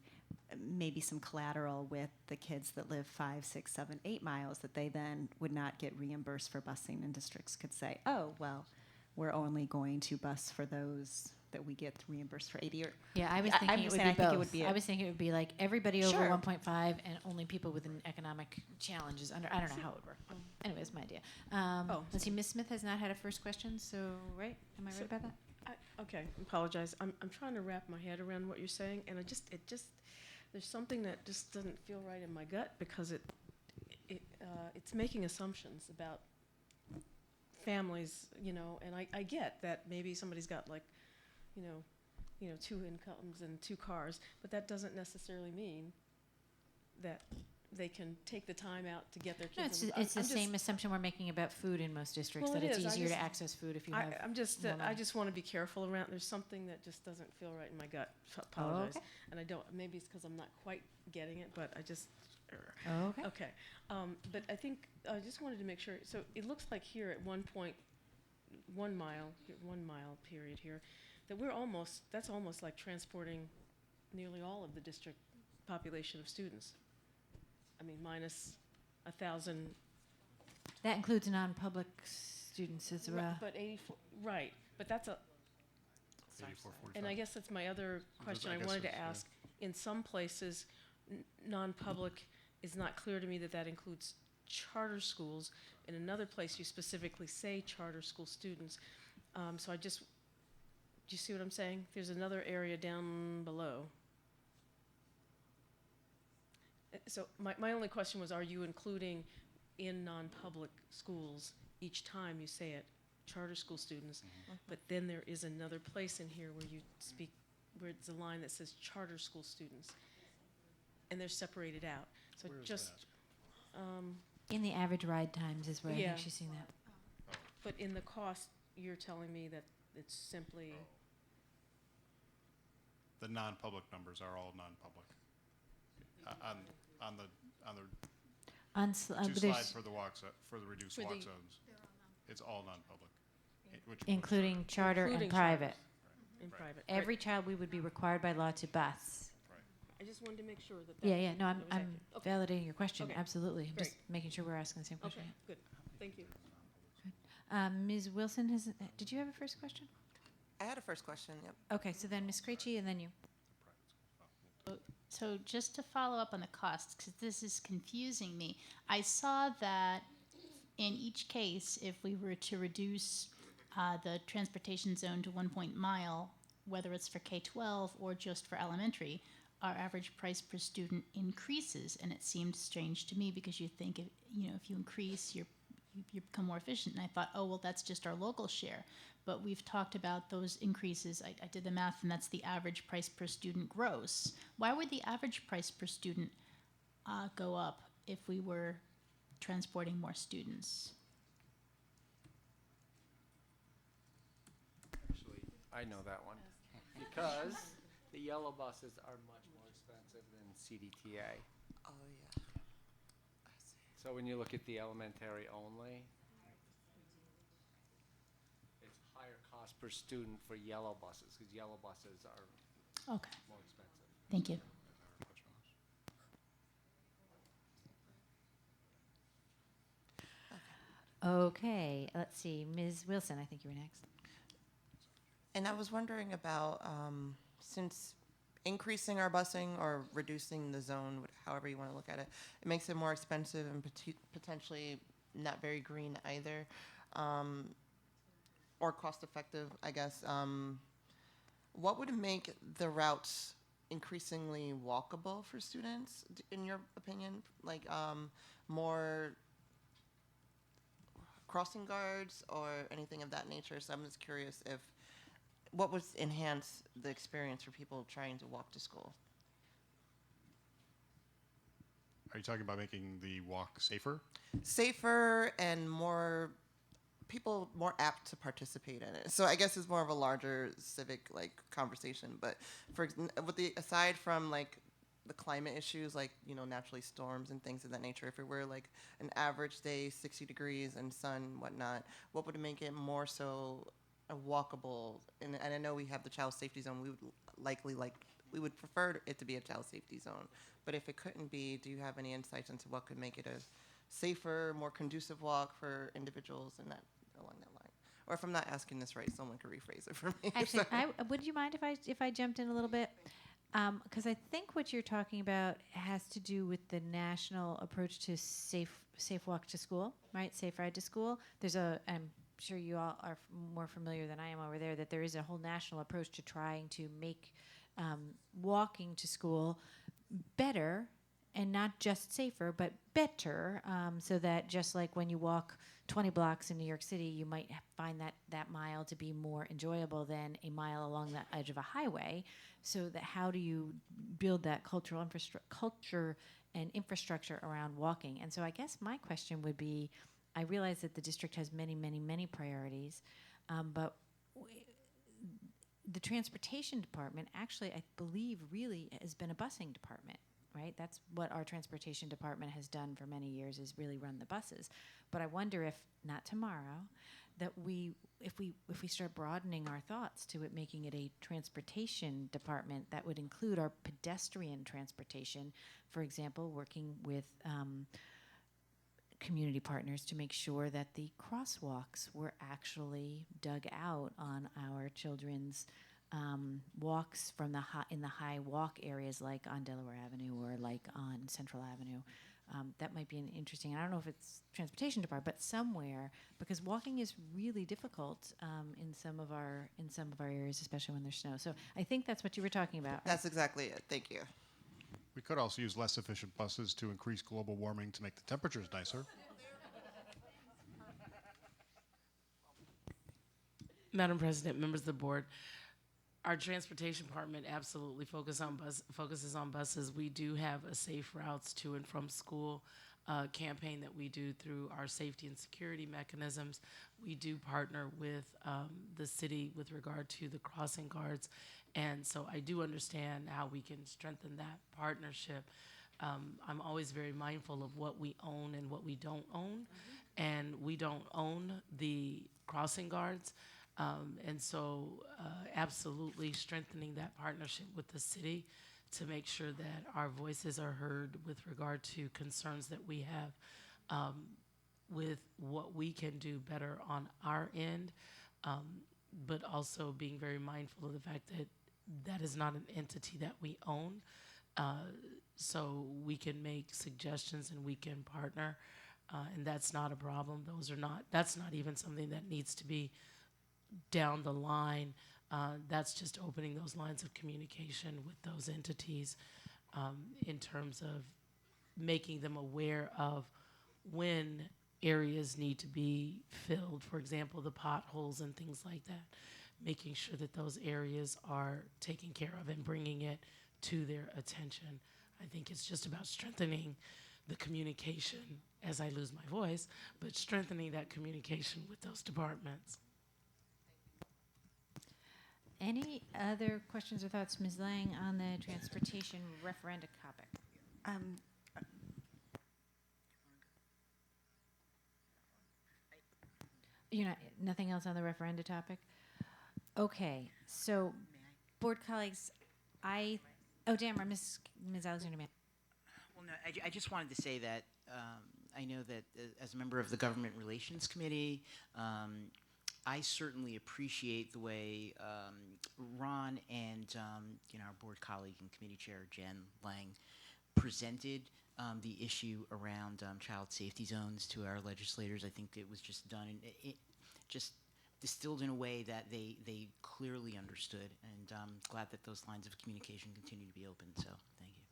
maybe some collateral with the kids that live 5, 6, 7, 8 miles that they then would not get reimbursed for busing, and districts could say, oh, well, we're only going to bus for those that we get reimbursed for 80 or... Yeah, I was thinking it would be both. I was thinking it would be like everybody over 1.5 and only people with an economic challenges under. I don't know how it would work. Anyways, my idea. Let's see, Ms. Smith has not had a first question, so, right? Am I right about that? Okay, apologize. I'm trying to wrap my head around what you're saying, and there's something that just doesn't feel right in my gut, because it's making assumptions about families, you know, and I get that maybe somebody's got like, you know, 2 incomes and 2 cars, but that doesn't necessarily mean that they can take the time out to get their No, kids. it's the same assumption we're making about food in most districts, Well, that it it's is. I easier to just- access food if you have I'm just, more I money. just want to be careful around, there's something that just doesn't feel right in my gut. Apologize. okay. And I don't, maybe it's because I'm not quite getting it, but I just, Okay. Okay. But I think, I just wanted to make sure, so it looks like here at 1 mile period here, that that's almost like transporting nearly all of the district population of students. I mean, minus 1,000. That includes non-public students as well. But 84, right, but that's a, 84.45. and I guess that's my other question I wanted to ask. In some places, non-public is not clear to me that includes charter schools. In another place, you specifically say charter school students. So do you see what I'm saying? There's another area down below. So my only question was, are you including in non-public schools each time you say it, charter school students? But then there is another place in here where you speak, where it's a line that says charter school students, and they're separated out. So Where is just, In the average ride times is where I Yeah. think she's seeing that. but in the cost, you're telling me that it's simply, The non-public numbers are all non-public. On the two But slides there's- for the for the reduced For walk the- zones, it's all non-public. Which including charter and Including private. in private. Every child we would be required by law to bus. I just wanted to make sure that. Yeah, no, that was I'm accurate. Okay. validating your question, Okay. absolutely. I'm Great. just making sure we're asking the same question. Okay, good, thank you. Ms. Wilson, did you have a first question? I had a first question, yep. Okay, so then Ms. Krejci and then you. So just to follow up on the costs, because this is confusing me, I saw that in each case, if we were to reduce the transportation zone to 1 mile, whether it's for K-12 or just for elementary, our average price per student increases, and it seemed strange to me because you think if you increase, you become more efficient. And I thought, oh well, that's just our local share. But we've talked about those increases. I did the math, and that's the average price per student gross. Why would the average price per student go up if we were transporting more students? Actually, I know that one. Because the yellow buses are much more expensive than CDTA. Oh, yeah. So when you look at the elementary only, it's higher cost per student for yellow buses, because yellow buses are Okay, more expensive. thank you. Okay, let's see, Ms. Wilson, I think you were next. And I was wondering about, since increasing our busing or reducing the zone, however you want to look at it, it makes it more expensive and potentially not very green either, or cost effective, I guess. What would make the routes increasingly walkable for students, in your opinion? Like more crossing guards or anything of that nature? So I'm just curious if what would enhance the experience for people trying to walk to school? Are you talking about making the walk safer? Safer and more people more apt to participate in it. So I guess it's more of a larger civic conversation. But aside from the climate issues, naturally storms and things of that nature, if it were an average day, 60 degrees and sun, whatnot, what would make it more so walkable? And I know we have the child safety zone. We would likely we would prefer it to be a child safety zone. But if it couldn't be, do you have any insights into what could make it a safer, more conducive walk for individuals and that along that line? Or if I'm not asking this right, someone could rephrase it for me. Actually, Sorry. would you mind if I jumped in a little bit? Because I think what you're talking about has to do with the national approach to safe walk to school, right? Safe ride to school. I'm sure you all are more familiar than I am over there, that there is a whole national approach to trying to make walking to school better and not just safer, but better, so that just like when you walk 20 blocks in New York City, you might find that mile to be more enjoyable than a mile along the edge of a highway. So that how do you build that culture and infrastructure around walking? And so I guess my question would be, I realize that the district has many, many, many priorities, but the transportation department actually, I believe, really has been a busing department, right? That's what our transportation department has done for many years, is really run the buses. But I wonder if, not tomorrow, that if we start broadening our thoughts to it, making it a transportation department that would include our pedestrian transportation, for example, working with community partners to make sure that the crosswalks were actually dug out on our children's walks from in the high walk areas, like on Delaware Avenue or like on Central Avenue. That might be an interesting. I don't know if it's transportation department, but somewhere, because walking is really difficult in some of our areas, especially when there's snow. So I think that's what you were talking about. That's exactly it. Thank you. We could also use less efficient buses to increase global warming to make the temperatures nicer. Madam President, members of the board, our transportation department absolutely focuses on buses. We do have a safe routes to and from school campaign that we do through our safety and security mechanisms. We do partner with the city with regard to the crossing guards. And so I do understand how we can strengthen that partnership. I'm always very mindful of what we own and what we don't own. And we don't own the crossing guards. And so absolutely strengthening that partnership with the city to make sure that our voices are heard with regard to concerns that we have with what we can do better on our end, but also being very mindful of the fact that that is not an entity that we own. So we can make suggestions and we can partner, and that's not a problem. That's not even something that needs to be down the line. That's just opening those lines of communication with those entities in terms of making them aware of when areas need to be filled, for example, the potholes and things like that, making sure that those areas are taken care of and bringing it to their attention. I think it's just about strengthening the communication as I lose my voice, but strengthening that communication with those departments. Any other questions or thoughts, Ms. Lang, on the transportation referenda topic? Nothing else on the referenda topic? Okay, so board colleagues, Damara, Ms. Alexander. Well, no, I just wanted to say that I know that as a member of the Government Relations Committee, I certainly appreciate the way Ron and our board colleague and committee chair Jen Lang presented the issue around child safety zones to our legislators. I think it was just done and just distilled in a way that they clearly understood, and I'm glad that those lines of communication continue to be open. So thank you.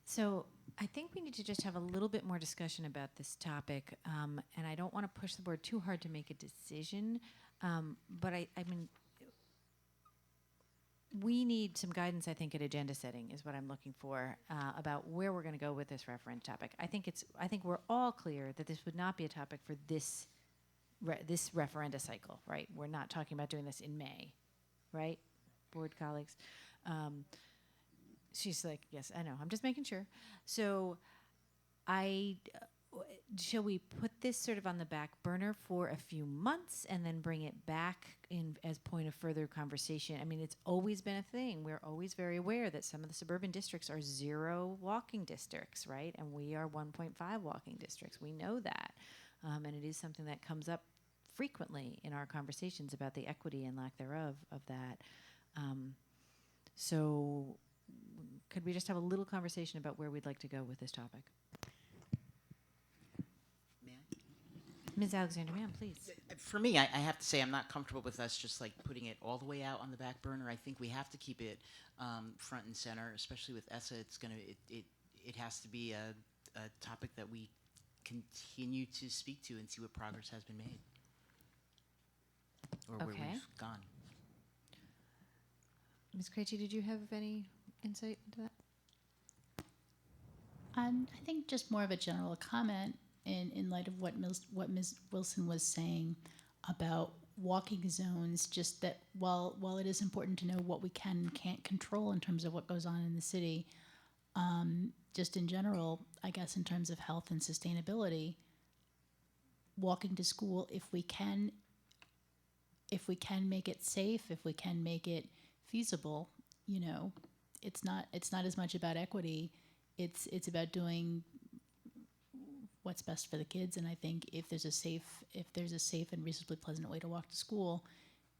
So I think we need to just have a little bit more discussion about this topic, and I don't want to push the board too hard to make a decision, but I mean, we need some guidance, I think, at agenda setting is what I'm looking for, about where we're going to go with this referendum topic. I think we're all clear that this would not be a topic for this referenda cycle, right? We're not talking about doing this in May, right, board colleagues? She's like, yes, I know. I'm just making sure. So shall we put this sort of on the back burner for a few months and then bring it back in as point of further conversation? I mean, it's always been a thing. We're always very aware that some of the suburban districts are 0 walking districts, right? And we are 1.5 walking districts. We know that. And it is something that comes up frequently in our conversations about the equity and lack thereof of that. So could we just have a little conversation about where we'd like to go with this topic? Ms. Alexander-Mann, please. For me, I have to say I'm not comfortable with us just like putting it all the way out on the back burner. I think we have to keep it front and center, especially with ESSA. It has to be a topic that we continue to speak to and see what progress has been made or where Okay. we've gone. Ms. Krejci, did you have any insight into that? I think just more of a general comment in light of what Ms. Wilson was saying about walking zones, just that while it is important to know what we can and can't control in terms of what goes on in the city, just in general, I guess in terms of health and sustainability, walking to school, if we can make it safe, if we can make it feasible, you know, it's not as much about equity. It's about doing what's best for the kids. And I think if there's a safe and reasonably pleasant way to walk to school,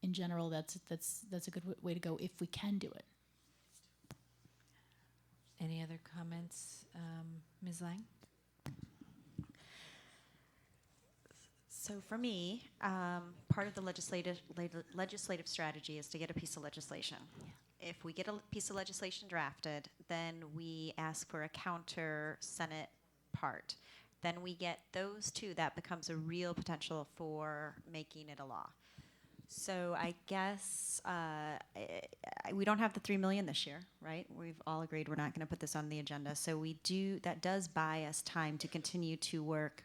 in general, that's a good way to go if we can do it. Any other comments, Ms. Lang? So for me, part of the legislative strategy is to get a piece of legislation. If we get a piece of legislation drafted, then we ask for a counter Senate part. Then we get those two, that becomes a real potential for making it a law. So I guess we don't have the $3 million this year, right? We've all agreed we're not going to put this on the agenda. So that does buy us time to continue to work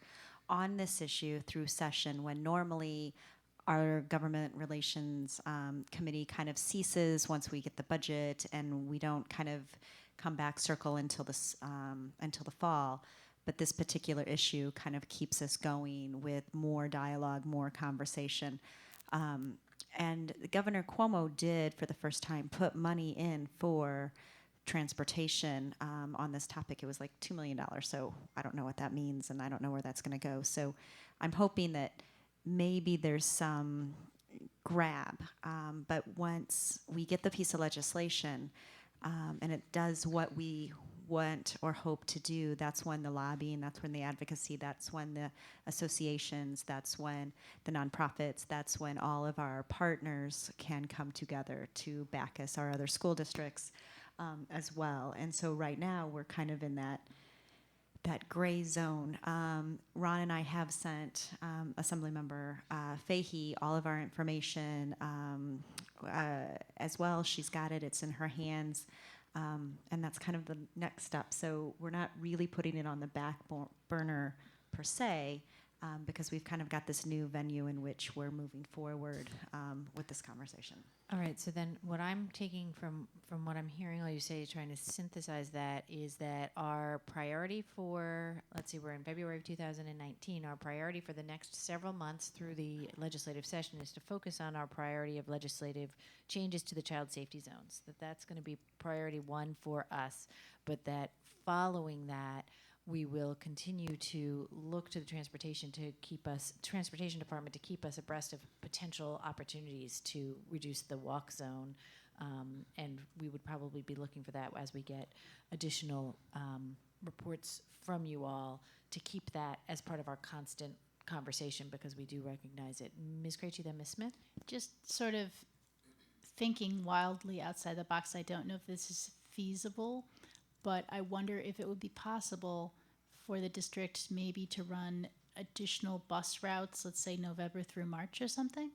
on this issue through session, when normally our government relations committee kind of ceases once we get the budget, and we don't kind of come back circle until the fall. But this particular issue kind of keeps us going with more dialogue, more conversation. And Governor Cuomo did, for the first time, put money in for transportation on this topic. It was like $2 million. So I don't know what that means, and I don't know where that's going to go. So I'm hoping that maybe there's some grab. But once we get the piece of legislation and it does what we want or hope to do, that's when the lobbying, that's when the advocacy, that's when the associations, that's when the nonprofits, that's when all of our partners can come together to back us, our other school districts as well. And so right now we're kind of in that gray zone. Ron and I have sent Assemblymember Fahey all of our information as well. She's got it, it's in her hands. And that's kind of the next step. So we're not really putting it on the back burner per se, because we've kind of got this new venue in which we're moving forward with this conversation. All right, so then what I'm taking from what I'm hearing all you say, trying to synthesize that, is that our priority for, let's see, we're in February of 2019, our priority for the next several months through the legislative session is to focus on our priority of legislative changes to the child safety zones, that's going to be priority one for us, but that following that, we will continue to look to the transportation department to keep us abreast of potential opportunities to reduce the walk zone, and we would probably be looking for that as we get additional reports from you all to keep that as part of our constant conversation, because we do recognize it. Ms. Krejci, then Ms. Smith? Just sort of thinking wildly outside the box, I don't know if this is feasible, but I wonder if it would be possible for the district maybe to run additional bus routes, let's say November through March or something,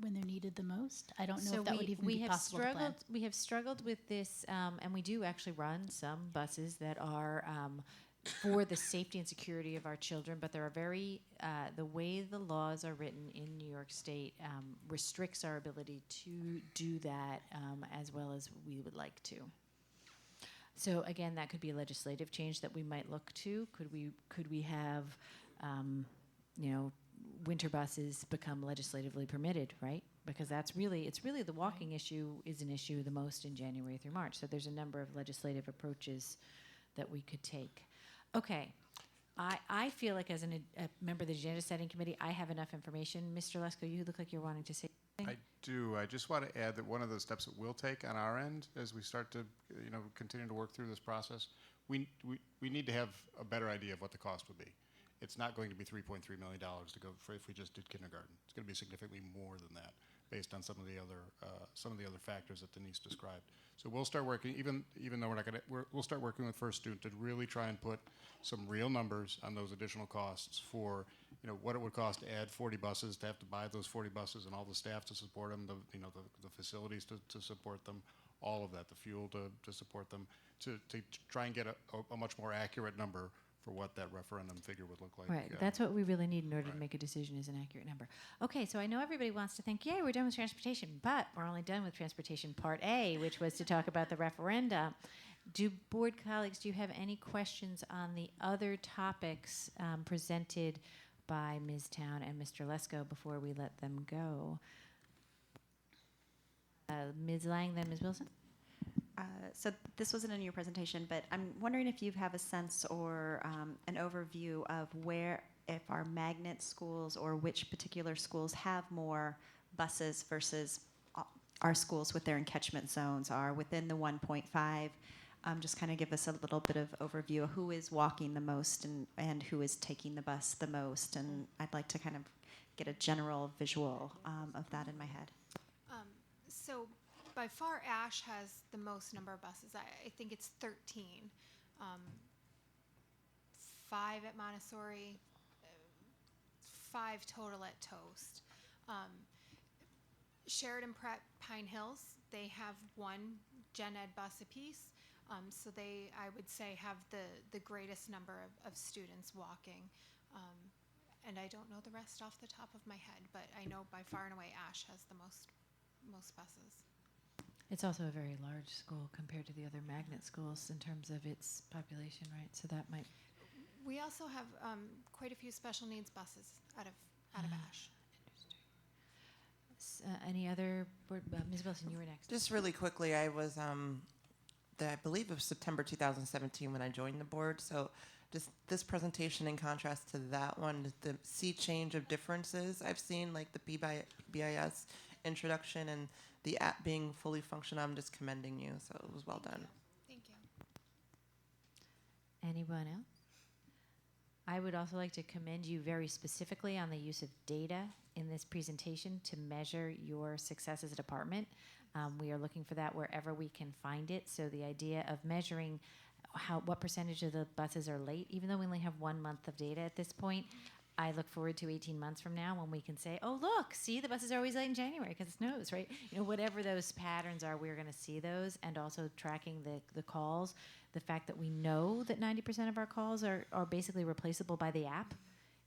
when they're needed the most. I don't know if that would even be possible to plan. We have struggled with this, and we do actually run some buses that are for the safety and security of our children, but there are the way the laws are written in New York State restricts our ability to do that as well as we would like to. So again, that could be a legislative change that we might look to. Could we have, winter buses become legislatively permitted, right? Because it's really the walking issue is an issue the most in January through March. So there's a number of legislative approaches that we could take. Okay, I feel like as a member of the Agenda Setting Committee, I have enough information. Mr. Lesko, you look like you're wanting to say something. I do. I just want to add that one of the steps that we'll take on our end as we start to, continue to work through this process, we need to have a better idea of what the cost would be. it's not going to be $3.3 million to go for if we just did kindergarten. It's going to be significantly more than that, based on some of the other factors that Denise described. So we'll start working, even though we'll start working with First Student to really try and put some real numbers on those additional costs for, what it would cost to add 40 buses, to have to buy those 40 buses and all the staff to support them, the facilities to support them, all of that, the fuel to support them, to try and get a much more accurate number for what that referendum figure would look like. Right. That's what we really need in order to make a decision, is an accurate number. Okay, so I know everybody wants to think, yay, we're done with transportation, but we're only done with transportation part A, which was to talk about the referenda. Board colleagues, do you have any questions on the other topics presented by Ms. Town and Mr. Lesko before we let them go? Ms. Lang, then Ms. Wilson? So this wasn't in your presentation, but I'm wondering if you have a sense or an overview of if our magnet schools or which particular schools have more buses versus our schools with their encatchment zones are within the 1.5. Just kind of give us a little bit of overview of who is walking the most and who is taking the bus the most. And I'd like to kind of get a general visual of that in my head. So by far, Ash has the most number of buses. I think it's 13. 5 at Montessori, 5 total at Toast. Sheridan Prep Pine Hills, they have 1 gen ed bus apiece. So they, I would say, have the greatest number of students walking. And I don't know the rest off the top of my head, but I know by far and away Ash has the most buses. It's also a very large school compared to the other magnet schools in terms of its population, right? So that might... We also have quite a few special needs buses out of Ash. Any other board? Ms. Wilson, you were next. Just really quickly, I was, I believe it was September 2017 when I joined the board. So just this presentation in contrast to that one, the sea change of differences I've seen, like the BIS introduction and the app being fully functional, I'm just commending you. So it was well done. Thank you. Anyone else? I would also like to commend you very specifically on the use of data in this presentation to measure your success as a department. We are looking for that wherever we can find it. So the idea of measuring what percentage of the buses are late, even though we only have 1 month of data at this point, I look forward to 18 months from now when we can say, oh, look, see, the buses are always late in January because it snows, right? Whatever those patterns are, we're going to see those, and also tracking the calls. The fact that we know that 90% of our calls are basically replaceable by the app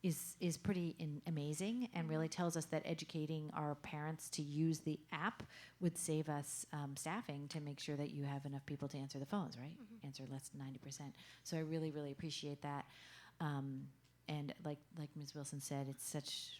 is pretty amazing, and really tells us that educating our parents to use the app would save us staffing to make sure that you have enough people to answer the phones, right? Mm-hmm. Answer less than 90%. So I really, really appreciate that. And like Ms. Wilson said,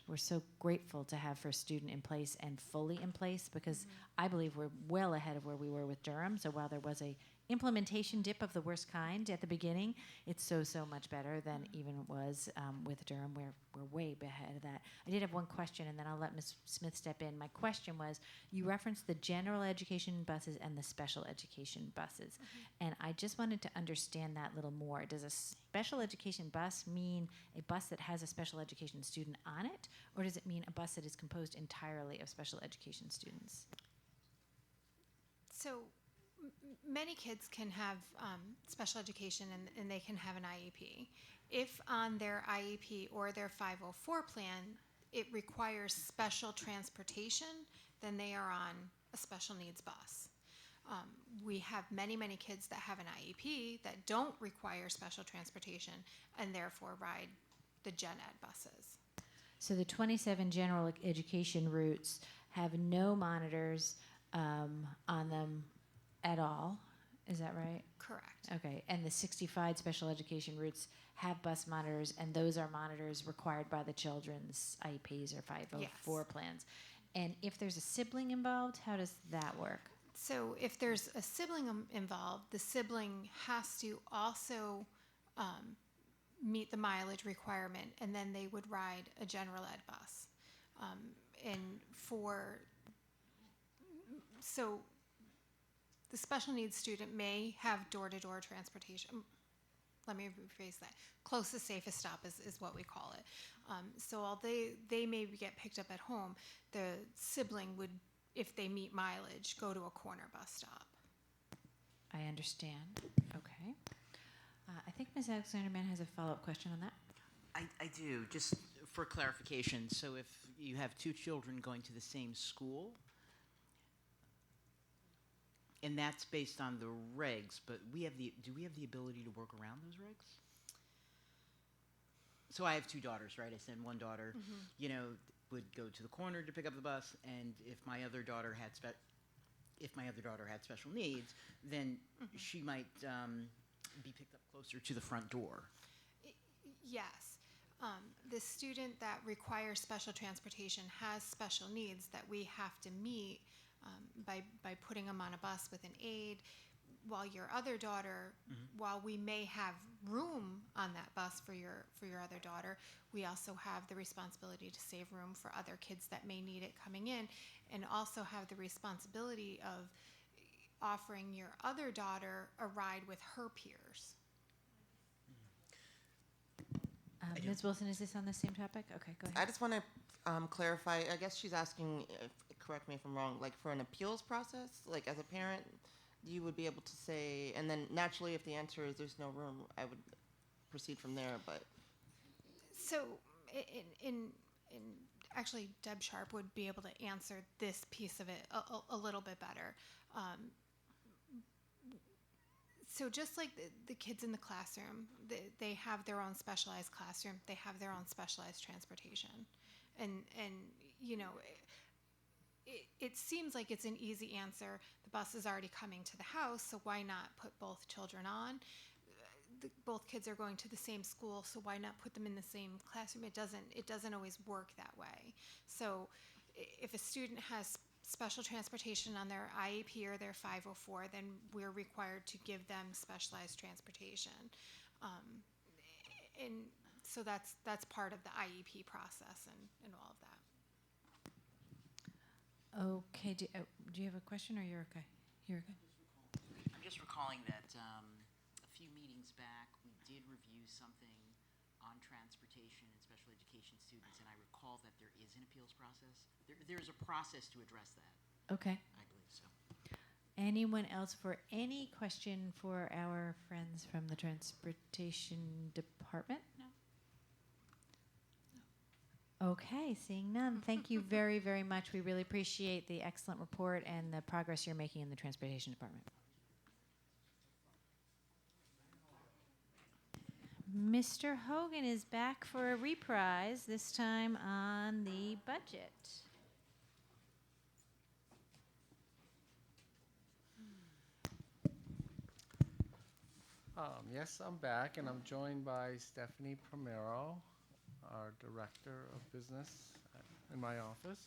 we're so grateful to have First Student in place and fully in place, because I believe we're well ahead of where we were with Durham. So while there was a implementation dip of the worst kind at the beginning, it's so much better than even it was with Durham. We're way ahead of that. I did have one question, and then I'll let Ms. Smith step in. My question was, you referenced the general education buses and the special education buses, and I just wanted to understand that a little more. Does a special education bus mean a bus that has a special education student on it, or does it mean a bus that is composed entirely of special education students? So many kids can have special education and they can have an IEP. If on their IEP or their 504 plan it requires special transportation, then they are on a special needs bus. We have many kids that have an IEP that don't require special transportation and therefore ride the gen ed buses. So the 27 general education routes have no monitors on them at all, is that right? Correct. Okay, and the 65 special education routes have bus monitors, and those are monitors required by the children's IEPs or 504 plans. And if there's a sibling involved, how does that work? So if there's a sibling involved, the sibling has to also meet the mileage requirement, and then they would ride a general ed bus. The special needs student may have door-to-door transportation. let me rephrase that. Closest, safest stop is what we call it. So while they may get picked up at home, the sibling would, if they meet mileage, go to a corner bus stop. I understand. Okay. I think Ms. Alexander-Mann has a follow-up question on that. I do, just for clarification. So if you have two children going to the same school, and that's based on the regs, but do we have the ability to work around those regs? So I have two daughters, right? I send one daughter, would go to the corner to pick up the bus, and if my other daughter had special needs, then she might be picked up closer to the front door. Yes. The student that requires special transportation has special needs that we have to meet by putting them on a bus with an aide, while your other daughter, while we may have room on that bus for your other daughter, we also have the responsibility to save room for other kids that may need it coming in, and also have the responsibility of offering your other daughter a ride with her peers. Ms. Wilson, is this on the same topic? Okay, go ahead. I just want to clarify. I guess she's asking, correct me if I'm wrong, like for an appeals process, like as a parent, you would be able to say, and then naturally if the answer is there's no room, I would proceed from there, but. So in actually Deb Sharp would be able to answer this piece of it a little bit better. So just like the kids in the classroom, they have their own specialized classroom, they have their own specialized transportation. And it seems like it's an easy answer. The bus is already coming to the house, so why not put both children on? Both kids are going to the same school, so why not put them in the same classroom? It doesn't always work that way. So if a student has special transportation on their IEP or their 504, then we're required to give them specialized transportation. And so that's part of the IEP process and all of that. Okay, do you have a question, or you're okay? You're good. I'm just recalling that a few meetings back, we did review something on transportation and special education students, and I recall that there is an appeals process. There's a process to address that. Okay. I believe so. Anyone else for any question for our friends from the transportation department? No. Okay, seeing none. Thank you very, very much. We really appreciate the excellent report and the progress you're making in the transportation department. Mr. Hogan is back for a reprise, this time on the budget. Yes, I'm back, and I'm joined by Stephanie Primero, our Director of Business in my office.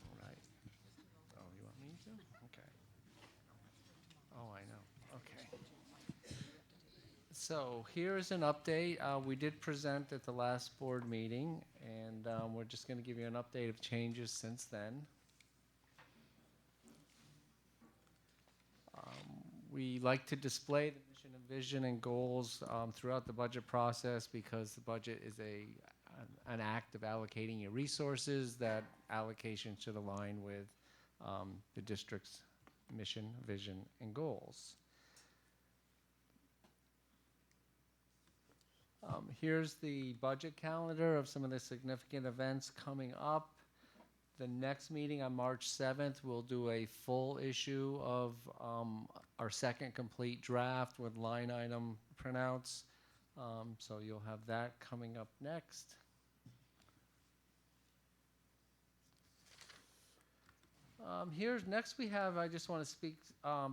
All right. Oh, you want me to? Okay. Oh, I know. Okay. So here's an update. We did present at the last board meeting, and we're just going to give you an update of changes since then. We like to display the mission and vision and goals throughout the budget process, because the budget is an act of allocating your resources. That allocation should align with the district's mission, vision, and goals. Here's the budget calendar of some of the significant events coming up. The next meeting on March 7th, we'll do a full issue of our second complete draft with line item printouts. So you'll have that coming up next. Next we have, I just want to speak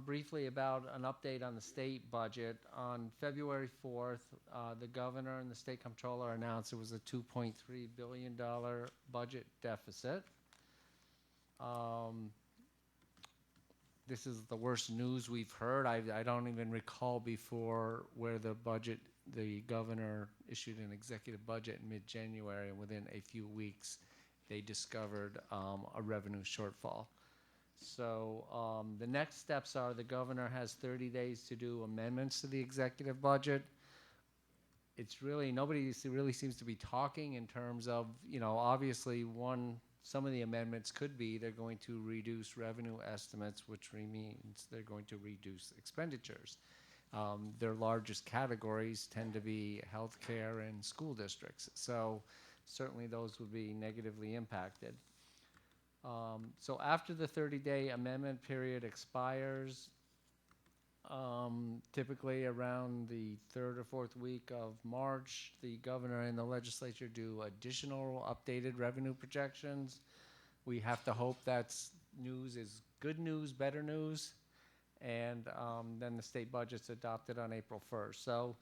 briefly about an update on the state budget. On February 4th, the governor and the state comptroller announced it was a $2.3 billion budget deficit. This is the worst news we've heard. I don't even recall before where the governor issued an executive budget in mid-January, and within a few weeks they discovered a revenue shortfall. So the next steps are the governor has 30 days to do amendments to the executive budget. It's really, nobody really seems to be talking in terms of, obviously some of the amendments could be they're going to reduce revenue estimates, which means they're going to reduce expenditures. Their largest categories tend to be healthcare and school districts. So certainly those would be negatively impacted. So after the 30-day amendment period expires, typically around the 3rd or 4th week of March, the governor and the legislature do additional updated revenue projections. We have to hope that's news is good news, better news, and then the state budget's adopted on April 1st. So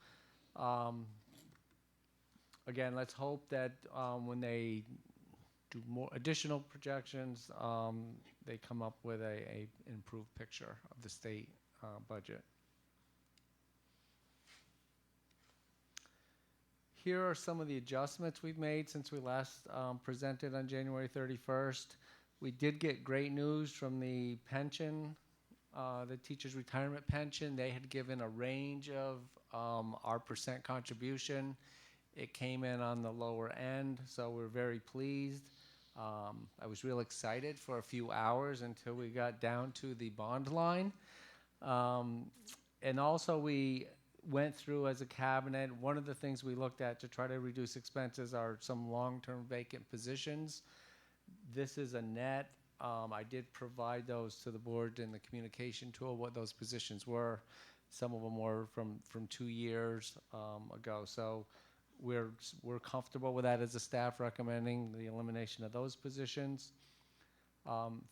again, let's hope that when they do more additional projections, they come up with a improved picture of the state budget. Here are some of the adjustments we've made since we last presented on January 31st. We did get great news from the pension, the teacher's retirement pension. They had given a range of our percent contribution. It came in on the lower end, so we're very pleased. I was real excited for a few hours until we got down to the bond line. And also we went through as a cabinet, one of the things we looked at to try to reduce expenses are some long-term vacant positions. This is a net. I did provide those to the board in the communication tool, what those positions were. Some of them were from 2 years ago. So we're comfortable with that as a staff, recommending the elimination of those positions.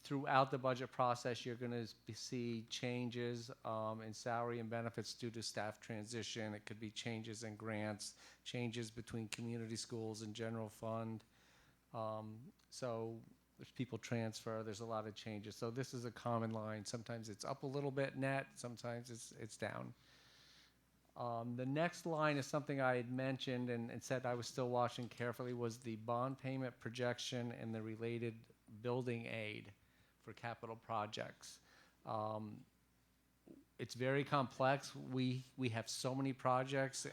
Throughout the budget process, you're going to see changes in salary and benefits due to staff transition. It could be changes in grants, changes between community schools and general fund. So there's people transfer, there's a lot of changes. So this is a common line. Sometimes it's up a little bit net, sometimes it's down. The next line is something I had mentioned and said I was still watching carefully, was the bond payment projection and the related building aid for capital projects. It's very complex. We have so many projects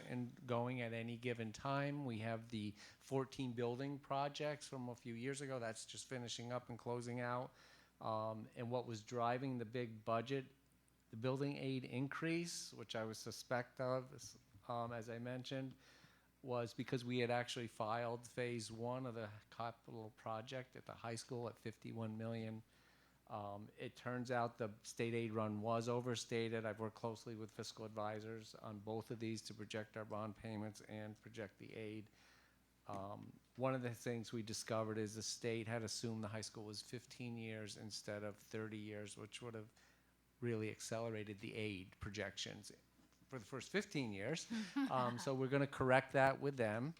going at any given time. We have the 14 building projects from a few years ago. That's just finishing up and closing out. And what was driving the big budget, the building aid increase, which I was suspect of, as I mentioned, was because we had actually filed phase 1 of the capital project at the high school at $51 million. It turns out the state aid run was overstated. I've worked closely with fiscal advisors on both of these to project our bond payments and project the aid. One of the things we discovered is the state had assumed the high school was 15 years instead of 30 years, which would have really accelerated the aid projections for the first 15 years. So we're going to correct that with them.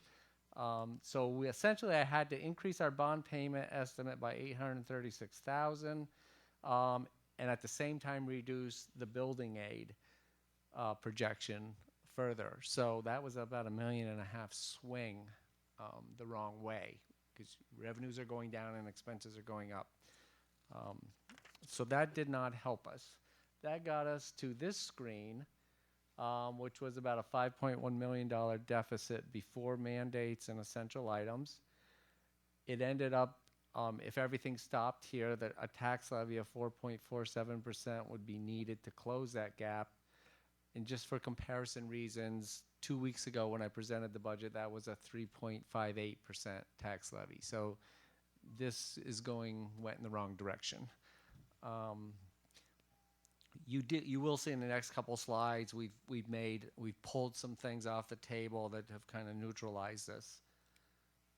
So we essentially, I had to increase our bond payment estimate by $836,000, and at the same time reduce the building aid projection further. So that was about $1.5 million swing the wrong way, because revenues are going down and expenses are going up. So that did not help us. That got us to this screen, which was about a $5.1 million deficit before mandates and essential items. It ended up, if everything stopped here, that a tax levy of 4.47% would be needed to close that gap. And just for comparison reasons, 2 weeks ago when I presented the budget, that was a 3.58% tax levy. So this is went in the wrong direction. You will see in the next couple slides we've pulled some things off the table that have kind of neutralized this,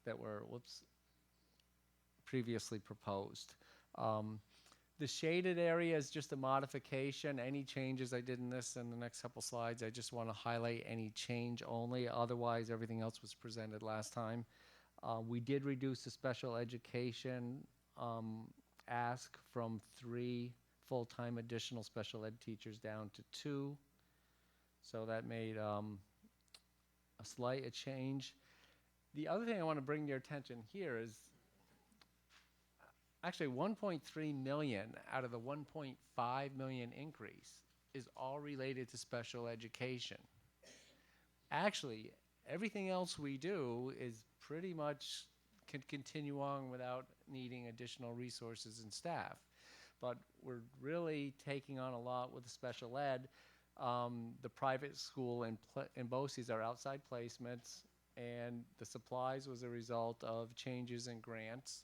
that were previously proposed. The shaded area is just a modification. Any changes I did in this in the next couple slides, I just want to highlight any change only. Otherwise, everything else was presented last time. We did reduce the special education ask from 3 full-time additional special ed teachers down to 2. So that made a slight change. The other thing I want to bring to your attention here is actually 1.3 million out of the 1.5 million increase is all related to special education. Actually, everything else we do is pretty much can continue on without needing additional resources and staff. But we're really taking on a lot with the special ed. The private school in BOCES are outside placements, and the supplies was a result of changes in grants.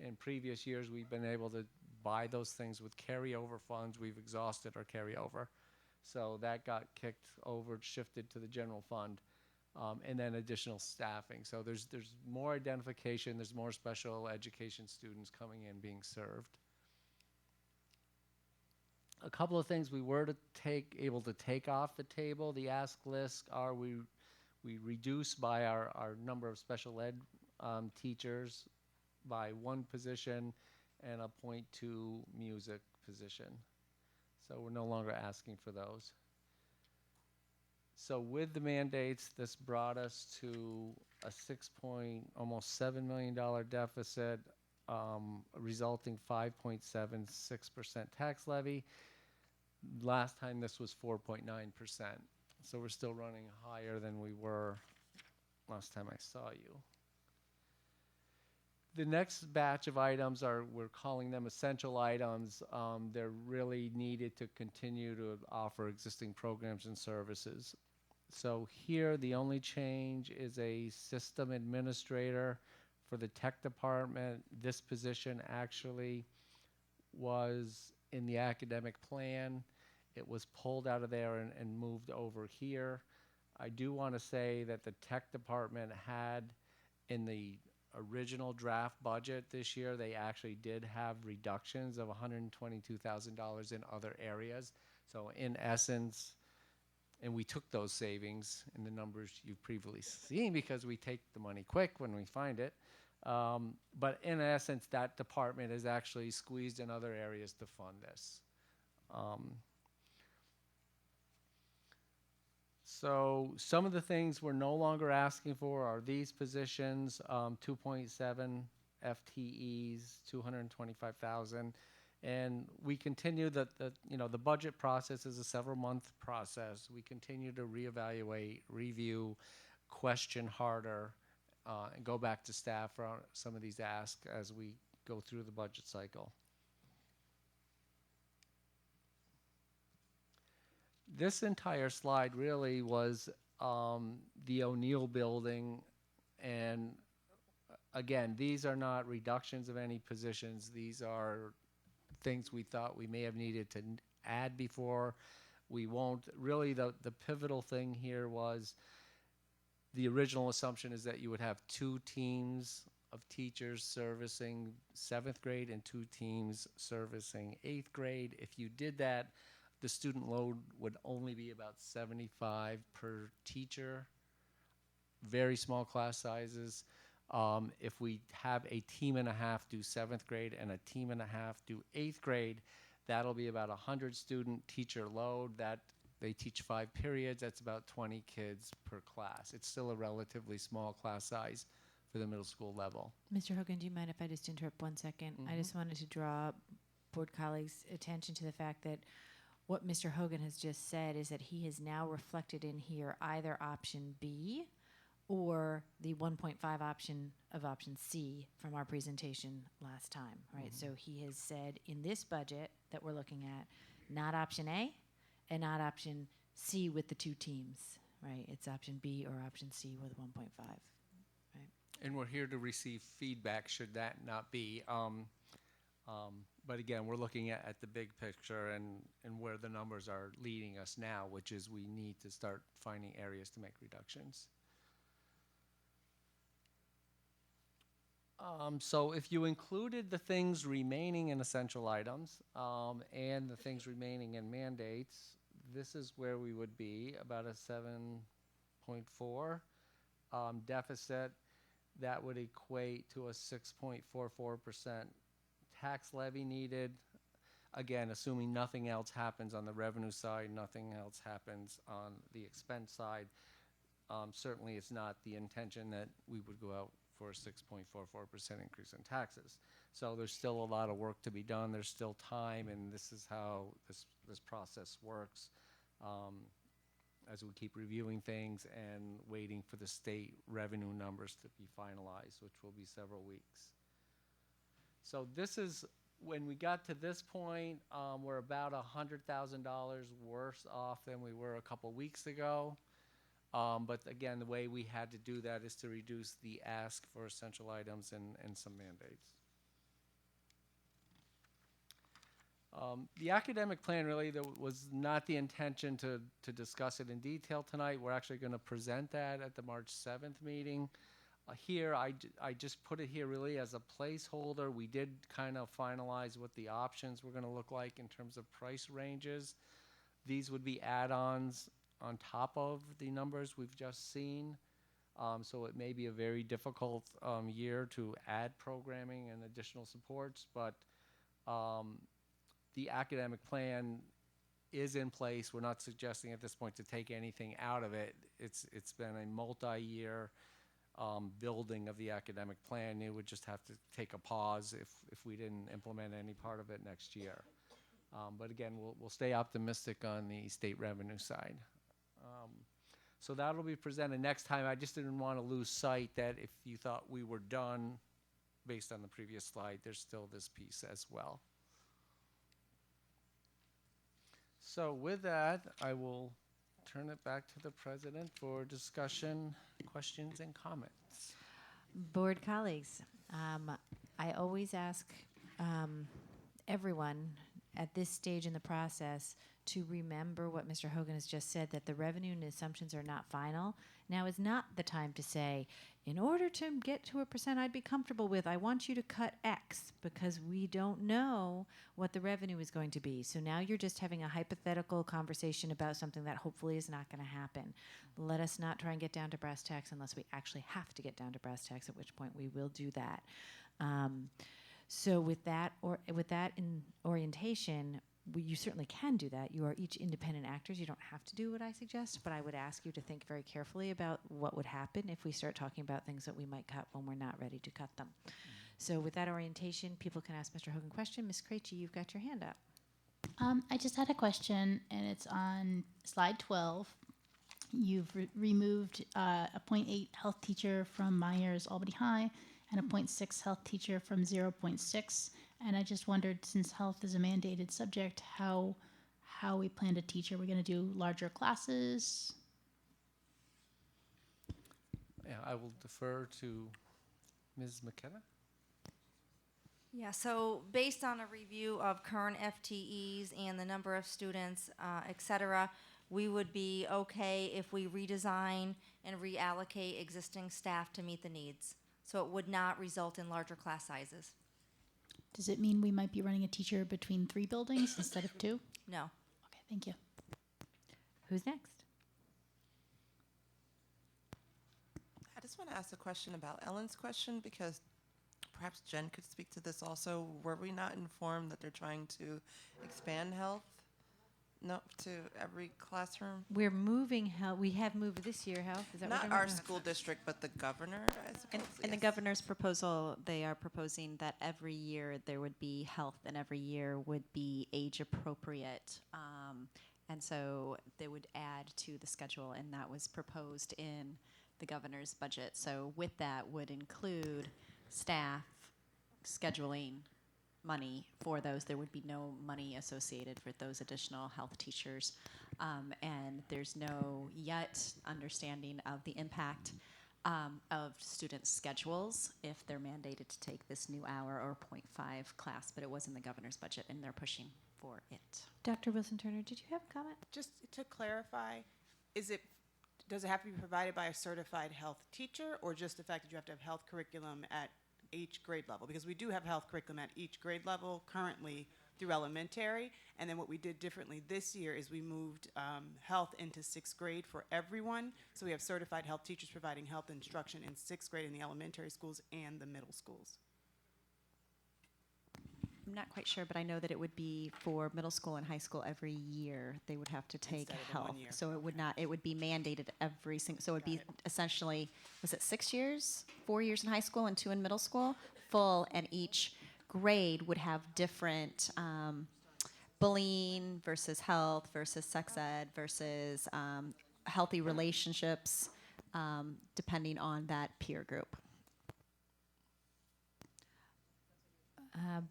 In previous years, we've been able to buy those things with carryover funds. We've exhausted our carryover. So that got kicked over, shifted to the general fund, and then additional staffing. So there's more identification, there's more special education students coming in being served. A couple of things we were able to take off the table. The ask list are we reduce by our number of special ed teachers by 1 position and a .2 music position. So we're no longer asking for those. So with the mandates, this brought us to a almost $7 million deficit, resulting 5.76% tax levy. Last time this was 4.9%. So we're still running higher than we were last time I saw you. The next batch of items we're calling them essential items. They're really needed to continue to offer existing programs and services. So here, the only change is a system administrator for the tech department. This position actually was in the academic plan. It was pulled out of there and moved over here. I do want to say that the tech department had in the original draft budget this year, they actually did have reductions of $122,000 in other areas. So in essence, and we took those savings in the numbers you've previously seen because we take the money quick when we find it. But in essence, that department is actually squeezed in other areas to fund this. So some of the things we're no longer asking for are these positions, 2.7 FTEs, 225,000. And we continue the budget process is a several-month process. We continue to reevaluate, review, question harder, and go back to staff for some of these asks as we go through the budget cycle. This entire slide really was the O'Neill building, and again, these are not reductions of any positions. These are things we thought we may have needed to add before. We won't. Really, the pivotal thing here was the original assumption is that you would have 2 teams of teachers servicing 7th grade and 2 teams servicing 8th grade. If you did that, the student load would only be about 75 per teacher, very small class sizes. If we have a team and a half do 7th grade and a team and a half do 8th grade, that'll be about 100 student teacher load. That they teach 5 periods, that's about 20 kids per class. It's still a relatively small class size for the middle school level. Mr. Hogan, do you mind if I just interrupt 1 second? I just wanted to draw board colleagues' attention to the fact that what Mr. Hogan has just said is that he has now reflected in here either option B or the 1.5 option of option C from our presentation last time, right? So he has said in this budget that we're looking at, not option A and not option C with the 2 teams, right? It's option B or option C with 1.5, right? And we're here to receive feedback should that not be. But again, we're looking at the big picture and where the numbers are leading us now, which is we need to start finding areas to make reductions. So if you included the things remaining in essential items and the things remaining in mandates, this is where we would be, about a 7.4 deficit. That would equate to a 6.44% tax levy needed. Again, assuming nothing else happens on the revenue side, nothing else happens on the expense side. Certainly it's not the intention that we would go out for a 6.44% increase in taxes. So there's still a lot of work to be done. There's still time, and this is how this process works. As we keep reviewing things and waiting for the state revenue numbers to be finalized, which will be several weeks. So this is, when we got to this point, we're about $100,000 worse off than we were a couple weeks ago. But again, the way we had to do that is to reduce the ask for essential items and some mandates. The academic plan really was not the intention to discuss it in detail tonight. We're actually going to present that at the March 7th meeting. Here, I just put it here really as a placeholder. We did kind of finalize what the options were going to look like in terms of price ranges. These would be add-ons on top of the numbers we've just seen. So it may be a very difficult year to add programming and additional supports, but the academic plan is in place. We're not suggesting at this point to take anything out of it. It's been a multi-year building of the academic plan. It would just have to take a pause if we didn't implement any part of it next year. But again, we'll stay optimistic on the state revenue side. So that'll be presented next time. I just didn't want to lose sight that if you thought we were done based on the previous slide, there's still this piece as well. So with that, I will turn it back to the president for discussion, questions, and comments. Board colleagues, I always ask everyone at this stage in the process to remember what Mr. Hogan has just said, that the revenue and assumptions are not final. Now is not the time to say, in order to get to a percent I'd be comfortable with, I want you to cut X, because we don't know what the revenue is going to be. So now you're just having a hypothetical conversation about something that hopefully is not going to happen. Let us not try and get down to brass tacks unless we actually have to get down to brass tacks, at which point we will do that. So with that in orientation, you certainly can do that. You are each independent actors. You don't have to do what I suggest, but I would ask you to think very carefully about what would happen if we start talking about things that we might cut when we're not ready to cut them. So with that orientation, people can ask Mr. Hogan a question. Ms. Krejci, you've got your hand up. I just had a question, and it's on slide 12. You've removed a 0.8 health teacher from Myers Albany High and a 0.6 health teacher from 0.6. And I just wondered, since health is a mandated subject, how we plan to teach. Are we going to do larger classes? Yeah, I will defer to Ms. McKenna. Yeah, so based on a review of current FTEs and the number of students, et cetera, we would be okay if we redesign and reallocate existing staff to meet the needs. So it would not result in larger class sizes. Does it mean we might be running a teacher between 3 buildings instead of 2? No. Okay, thank you. Who's next? I just want to ask a question about Ellen's question, because perhaps Jen could speak to this also. Were we not informed that they're trying to expand health? No, to every classroom? We're moving health. We have moved this year health. Is that what Not you're our talking about? school district, but the governor, I suppose. In the governor's proposal, they are proposing that every year there would be health, and every year would be age appropriate. And so they would add to the schedule, and that was proposed in the governor's budget. So with that would include staff, scheduling, money for those. There would be no money associated with those additional health teachers. And there's no yet understanding of the impact of students' schedules if they're mandated to take this new hour or 0.5 class, but it was in the governor's budget and they're pushing for it. Dr. Wilson-Turner, did you have a comment? Just to clarify, does it have to be provided by a certified health teacher, or just the fact that you have to have health curriculum at each grade level? Because we do have health curriculum at each grade level currently through elementary, and then what we did differently this year is we moved health into 6th grade for everyone. So we have certified health teachers providing health instruction in 6th grade in the elementary schools and the middle schools. I'm not quite sure, but I know that it would be for middle school and high school every year they would have to take Instead of the health. 1 year. So it would be mandated every single, so it would be essentially, was it 6 years? 4 years in high school and 2 in middle school? Full, and each grade would have different bullying versus health versus sex ed versus healthy relationships, depending on that peer group.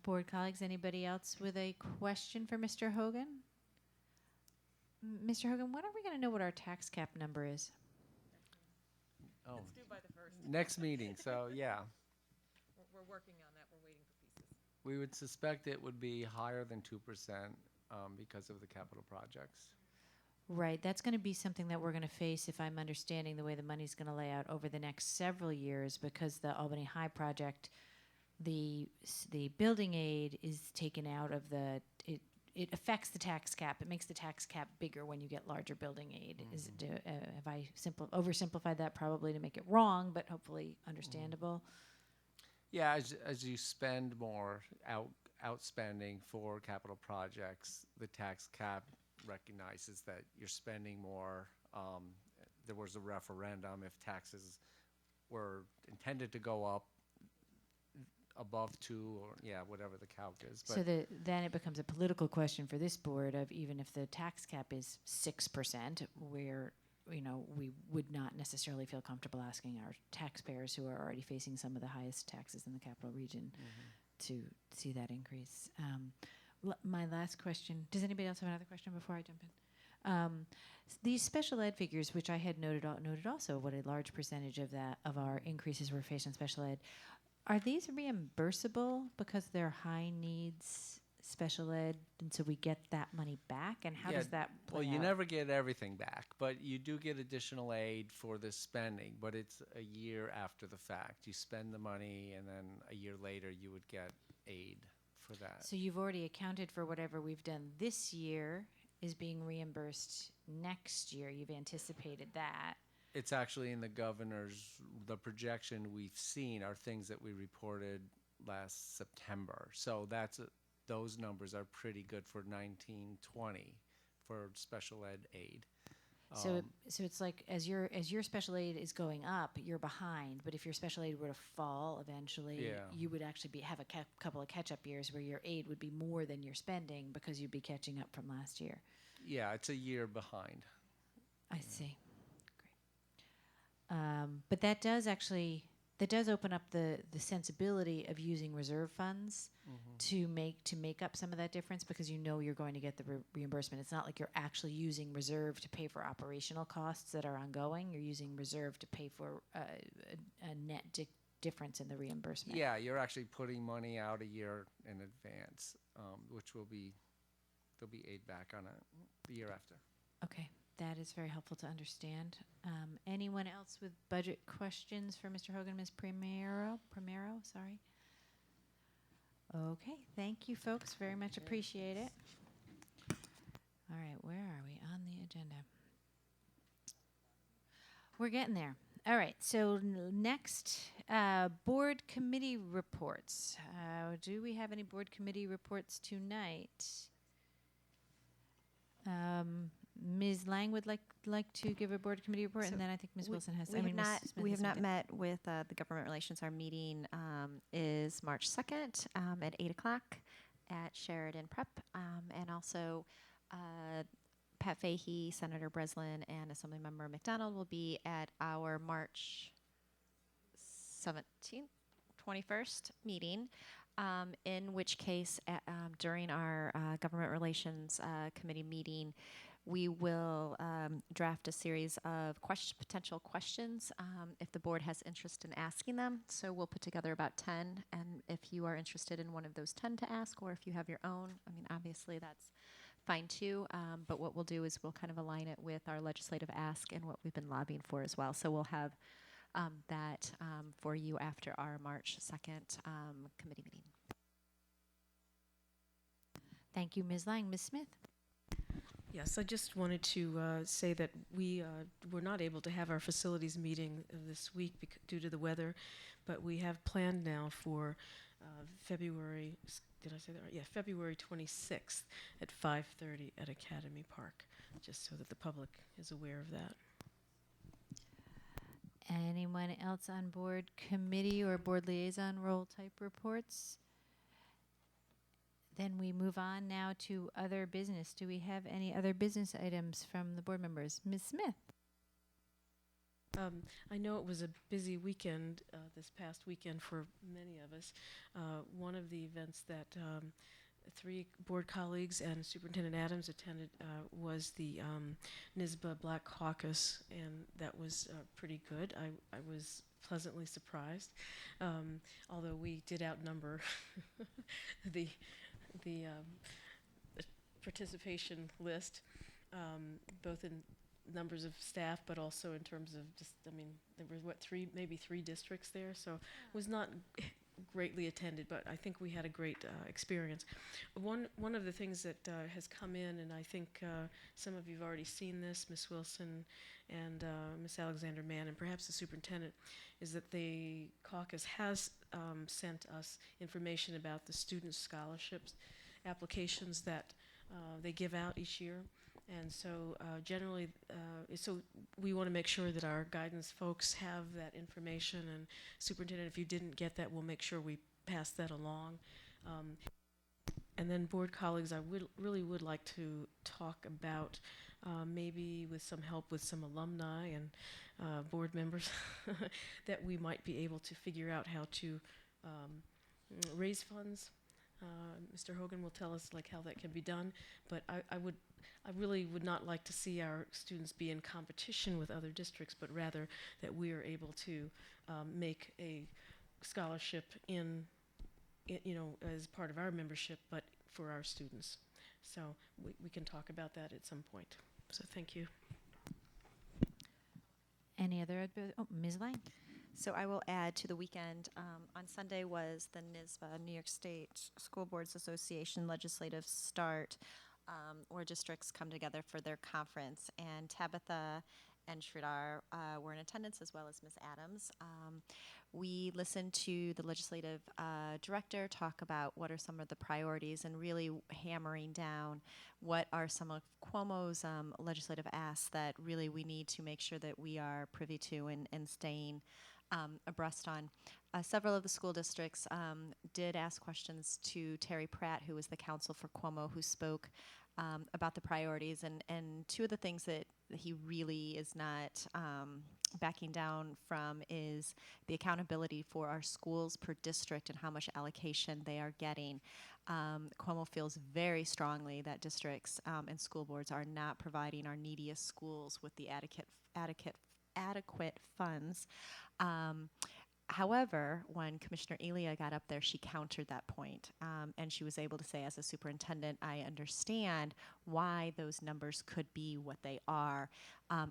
Board colleagues, anybody else with a question for Mr. Hogan? Mr. Hogan, when are we going to know what our tax cap number is? Oh, next meeting, so yeah. We're working on that. We're waiting for pieces. We would suspect it would be higher than 2% because of the capital projects. Right, that's going to be something that we're going to face if I'm understanding the way the money's going to lay out over the next several years, because the Albany High project, the building aid is taken out of it affects the tax cap. It makes the tax cap bigger when you get larger building aid. Have I oversimplified that probably to make it wrong, but hopefully understandable? Yeah, as you spend more outspending for capital projects, the tax cap recognizes that you're spending more. There was a referendum if taxes were intended to go up above 2 or whatever the calc is. But So then it becomes a political question for this board of, even if the tax cap is 6%, where we would not necessarily feel comfortable asking our taxpayers, who are already facing some of the highest taxes in the capital region, to see that increase. My last question, does anybody else have another question before I jump in? These special ed figures, which I had noted also what a large percentage of our increases were faced on special ed, are these reimbursable because they're high needs special ed, and so we get that money back? And how does that play Well, you out? never get everything back, but you do get additional aid for this spending, but it's a year after the fact. You spend the money, and then a year later you would get aid for that. So you've already accounted for whatever we've done this year is being reimbursed next year. You've anticipated that. It's actually in the the projection we've seen are things that we reported last September. So those numbers are pretty good for 1920 for special ed aid. So it's like as your special aid is going up, you're behind. But if your special aid were to fall eventually, you would actually have a couple of catch-up years where your aid would be more than your spending because you'd be catching up from last year. Yeah, it's a year behind. I see. Great. But that does open up the sensibility of using reserve funds to make up some of that difference, because you're going to get the reimbursement. It's not like you're actually using reserve to pay for operational costs that are ongoing. You're using reserve to pay for a net difference in the reimbursement. Yeah, you're actually putting money out a year in advance, which there'll be aid back on it the year after. Okay. That is very helpful to understand. Anyone else with budget questions for Mr. Hogan, Ms. Primero, sorry. Okay, thank you, folks. Very much appreciate it. All right, where are we on the agenda? We're getting there. All right, so next, board committee reports. Do we have any board committee reports tonight? Ms. Lang would like to give a board committee report, and then I think Ms. Wilson has. We have not met with the government relations. Our meeting is March 2nd at 8 o'clock at Sheridan Prep, and also Pat Fahey, Senator Breslin, and Assemblymember McDonald will be at our March 17th, 21st meeting. In which case, during our government relations committee meeting, we will draft a series of potential questions if the board has interest in asking them. So we'll put together about 10, and if you are interested in one of those 10 to ask, or if you have your own, obviously that's fine too. But what we'll do is we'll kind of align it with our legislative ask and what we've been lobbying for as well. So we'll have that for you after our March 2nd committee meeting. Thank you, Ms. Lang. Ms. Smith? Yes, I just wanted to say that we were not able to have our facilities meeting this week due to the weather, but we have planned now for February, did I say that right? Yeah, February 26th at 5:30 at Academy Park, just so that the public is aware of that. Anyone else on board committee or board liaison role type reports? Then we move on now to other business. Do we have any other business items from the board members? Ms. Smith? I know it was a busy weekend this past weekend for many of us. One of the events that 3 board colleagues and Superintendent Adams attended was the NYSBA Black Caucus, and that was pretty good. I was pleasantly surprised, although we did outnumber the participation list, both in numbers of staff, but also in terms of just, I mean, there were maybe three districts there, so it was not greatly attended, but I think we had a great experience. One of the things that has come in, and I think some of you have already seen this, Ms. Wilson and Ms. Alexander Mann, and perhaps the superintendent, is that the caucus has sent us information about the student scholarships applications that they give out each year. And so generally, so we want to make sure that our guidance folks have that information. And superintendent, if you didn't get that, we'll make sure we pass that along. And then board colleagues, I really would like to talk about maybe with some help with some alumni and board members that we might be able to figure out how to raise funds. Mr. Hogan will tell us like how that can be done, but I really would not like to see our students be in competition with other districts, but rather that we are able to make a scholarship in, you know, as part of our membership, but for our students. So we can talk about that at some point. So thank you. Any other, Ms. Lang? So I will add to the weekend. On Sunday was the NYSBA, New York State School Boards Association legislative start, where districts come together for their conference. And Tabitha and Sridhar were in attendance, as well as Ms. Adams. We listened to the legislative director talk about what are some of the priorities and really hammering down what are some of Cuomo's legislative asks that really we need to make sure that we are privy to and staying abreast on. Several of the school districts did ask questions to Terry Pratt, who was the counsel for Cuomo, who spoke about the priorities. And two of the things that he really is not backing down from is the accountability for our schools per district and how much allocation they are getting. Cuomo feels very strongly that districts and school boards are not providing our neediest schools with the adequate funds. However, when Commissioner Elia got up there, she countered that point, and she was able to say, as a superintendent, I understand why those numbers could be what they are,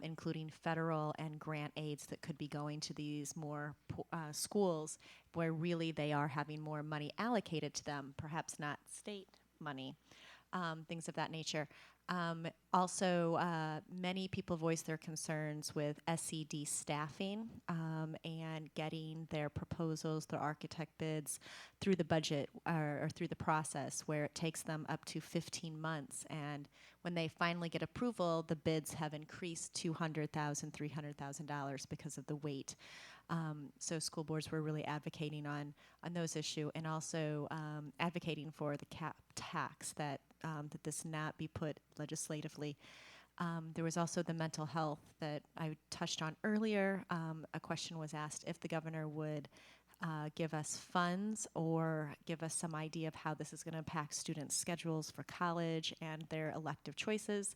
including federal and grant aids that could be going to these more schools where really they are having more money allocated to them, perhaps not state money, things of that nature. Also, many people voiced their concerns with SED staffing and getting their proposals, their architect bids through the budget or through the process, where it takes them up to 15 months. And when they finally get approval, the bids have increased $200,000, $300,000 because of the wait. So school boards were really advocating on those issues, and also advocating for the cap tax that this not be put legislatively. There was also the mental health that I touched on earlier. A question was asked if the governor would give us funds or give us some idea of how this is going to impact students' schedules for college and their elective choices.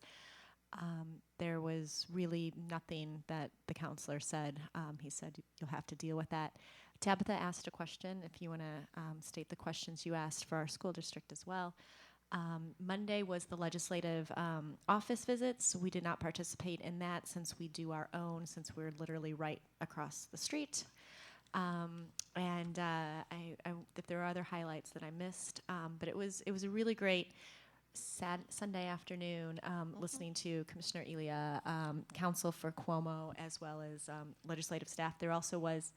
There was really nothing that the counselor said. He said, you'll have to deal with that. Tabitha asked a question, if you want to state the questions you asked for our school district as well. Monday was the legislative office visits. We did not participate in that since we do our own, since we're literally right across the street. If there are other highlights that I missed, but it was a really great Sunday afternoon, listening to Commissioner Elia, counsel for Cuomo, as well as legislative staff. There also was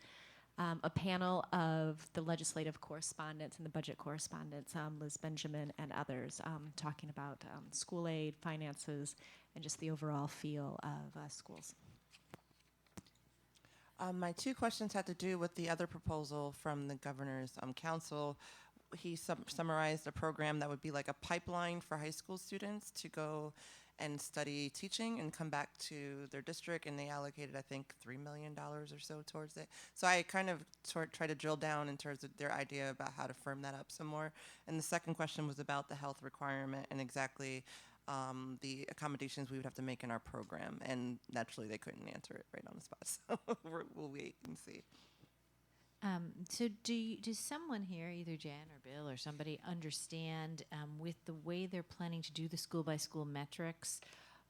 a panel of the legislative correspondents and the budget correspondents, Liz Benjamin and others, talking about school aid, finances, and just the overall feel of schools. My two questions had to do with the other proposal from the governor's council. he summarized a program that would be like a pipeline for high school students to go and study teaching and come back to their district, and they allocated, I think, $3 million or so towards it. So I kind of try to drill down in terms of their idea about how to firm that up some more. And the second question was about the health requirement and exactly the accommodations we would have to make in our program. And naturally, they couldn't answer it right on the spot, so we'll wait and see. So does someone here, either Jen or Bill or somebody, understand with the way they're planning to do the school-by-school metrics,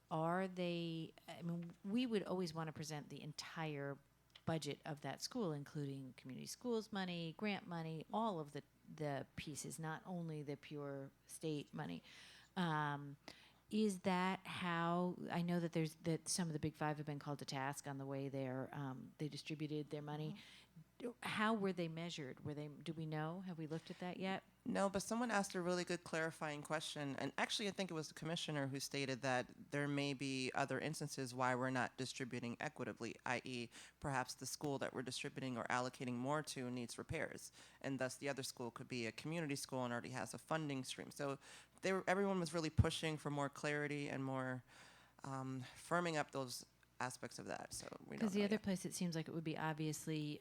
are they, I mean, we would always want to present the entire budget of that school, including community schools money, grant money, all of the pieces, not only the pure state money. Is that how, I know that some of the Big Five have been called to task on the way they distributed their money. How were they measured? Do we know? Have we looked at that yet? No, but someone asked a really good clarifying question. And actually, I think it was the commissioner who stated that there may be other instances why we're not distributing equitably, i.e., perhaps the school that we're distributing or allocating more to needs repairs. And thus, the other school could be a community school and already has a funding stream. So everyone was really pushing for more clarity and more firming up those aspects of that. So we don't Because the know other yet. place it seems like it would be obviously,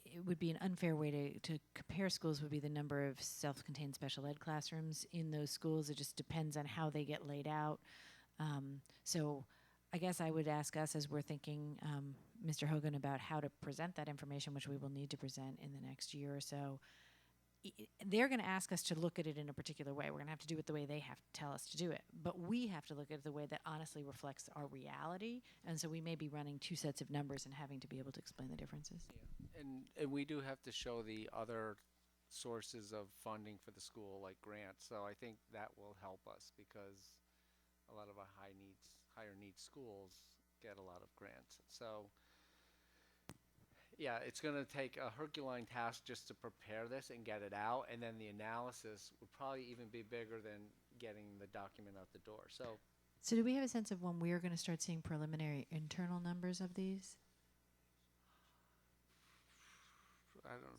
it would be an unfair way to compare schools would be the number of self-contained special ed classrooms in those schools. It just depends on how they get laid out. So I guess I would ask us as we're thinking, Mr. Hogan, about how to present that information, which we will need to present in the next year or so. They're going to ask us to look at it in a particular way. We're going to have to do it the way they have to tell us to do it. But we have to look at it the way that honestly reflects our reality. And so we may be running two sets of numbers and having to be able to explain the differences. Yeah. And we do have to show the other sources of funding for the school, like grants. So I think that will help us because a lot of our higher needs schools get a lot of grants. So yeah, it's going to take a Herculean task just to prepare this and get it out, and then the analysis would probably even be bigger than getting the document out the door. So do we have a sense of when we're going to start seeing preliminary internal numbers of these? I don't.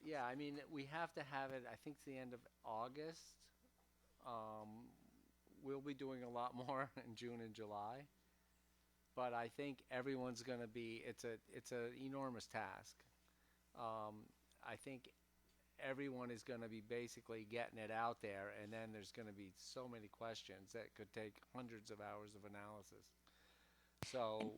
Yeah, I mean, we have to have it. I think it's the end of August. We'll be doing a lot more in June and July. But I think everyone's going to be, it's an enormous task. I think everyone is going to be basically getting it out there, and then there's going to be so many questions that could take hundreds of hours of analysis. So.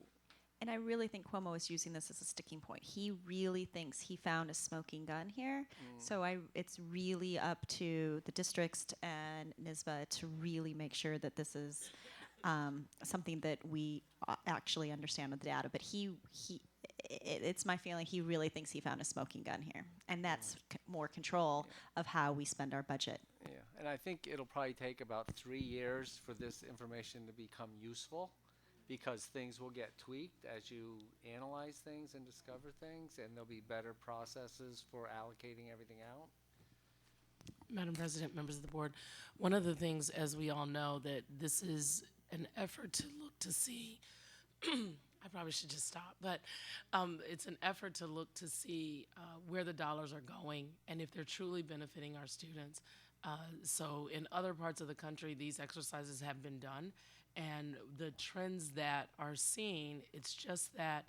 And I really think Cuomo is using this as a sticking point. He really thinks he found a smoking gun here. So it's really up to the districts and NYSBA to really make sure that this is something that we actually understand with the data. But it's my feeling he really thinks he found a smoking gun here. And that's more control of how we spend our budget. Yeah, and I think it'll probably take about 3 years for this information to become useful, because things will get tweaked as you analyze things and discover things, and there'll be better processes for allocating everything out. Madam President, members of the board, one of the things, as we all know, that this is an effort to look to see, I probably should just stop, but it's an effort to look to see where the dollars are going and if they're truly benefiting our students. So in other parts of the country, these exercises have been done, and the trends that are seen, it's just that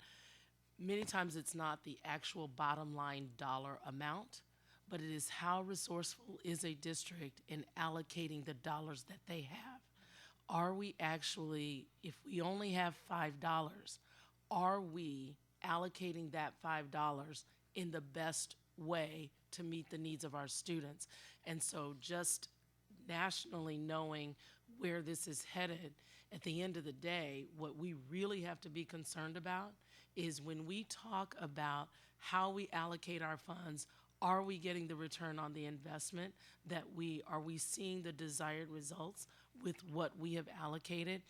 many times it's not the actual bottom line dollar amount, but it is how resourceful is a district in allocating the dollars that they have. Are we actually, if we only have $5, are we allocating that $5 in the best way to meet the needs of our students? And so just nationally knowing where this is headed, at the end of the day, what we really have to be concerned about is when we talk about how we allocate our funds, are we getting the return on the investment are we seeing the desired results with what we have allocated?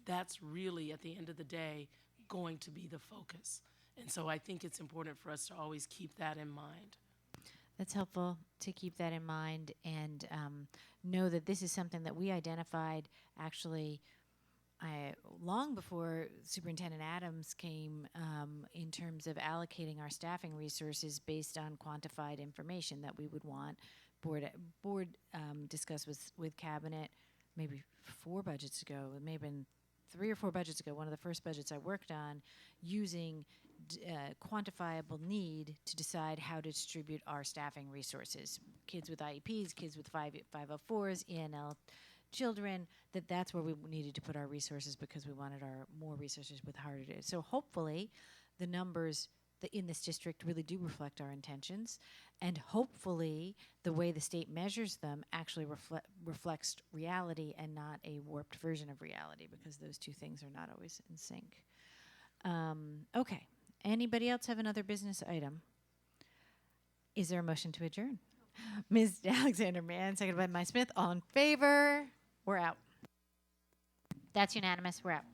That's really, at the end of the day, going to be the focus. And so I think it's important for us to always keep that in mind. That's helpful to keep that in mind and know that this is something that we identified actually long before Superintendent Adams came, in terms of allocating our staffing resources based on quantified information that we would want. Board discussed with cabinet maybe 4 budgets ago. It may have been 3 or 4 budgets ago. One of the first budgets I worked on, using quantifiable need to decide how to distribute our staffing resources. Kids with IEPs, kids with 504s, ENL children, that's where we needed to put our resources because we wanted our more resources with harder to. So hopefully the numbers in this district really do reflect our intentions, and hopefully the way the state measures them actually reflects reality and not a warped version of reality, because those two things are not always in sync. Okay. Anybody else have another business item? Is there a motion to adjourn? Ms. Alexander Mann, seconded by Mike Smith. All in favor? We're out. That's unanimous. We're out.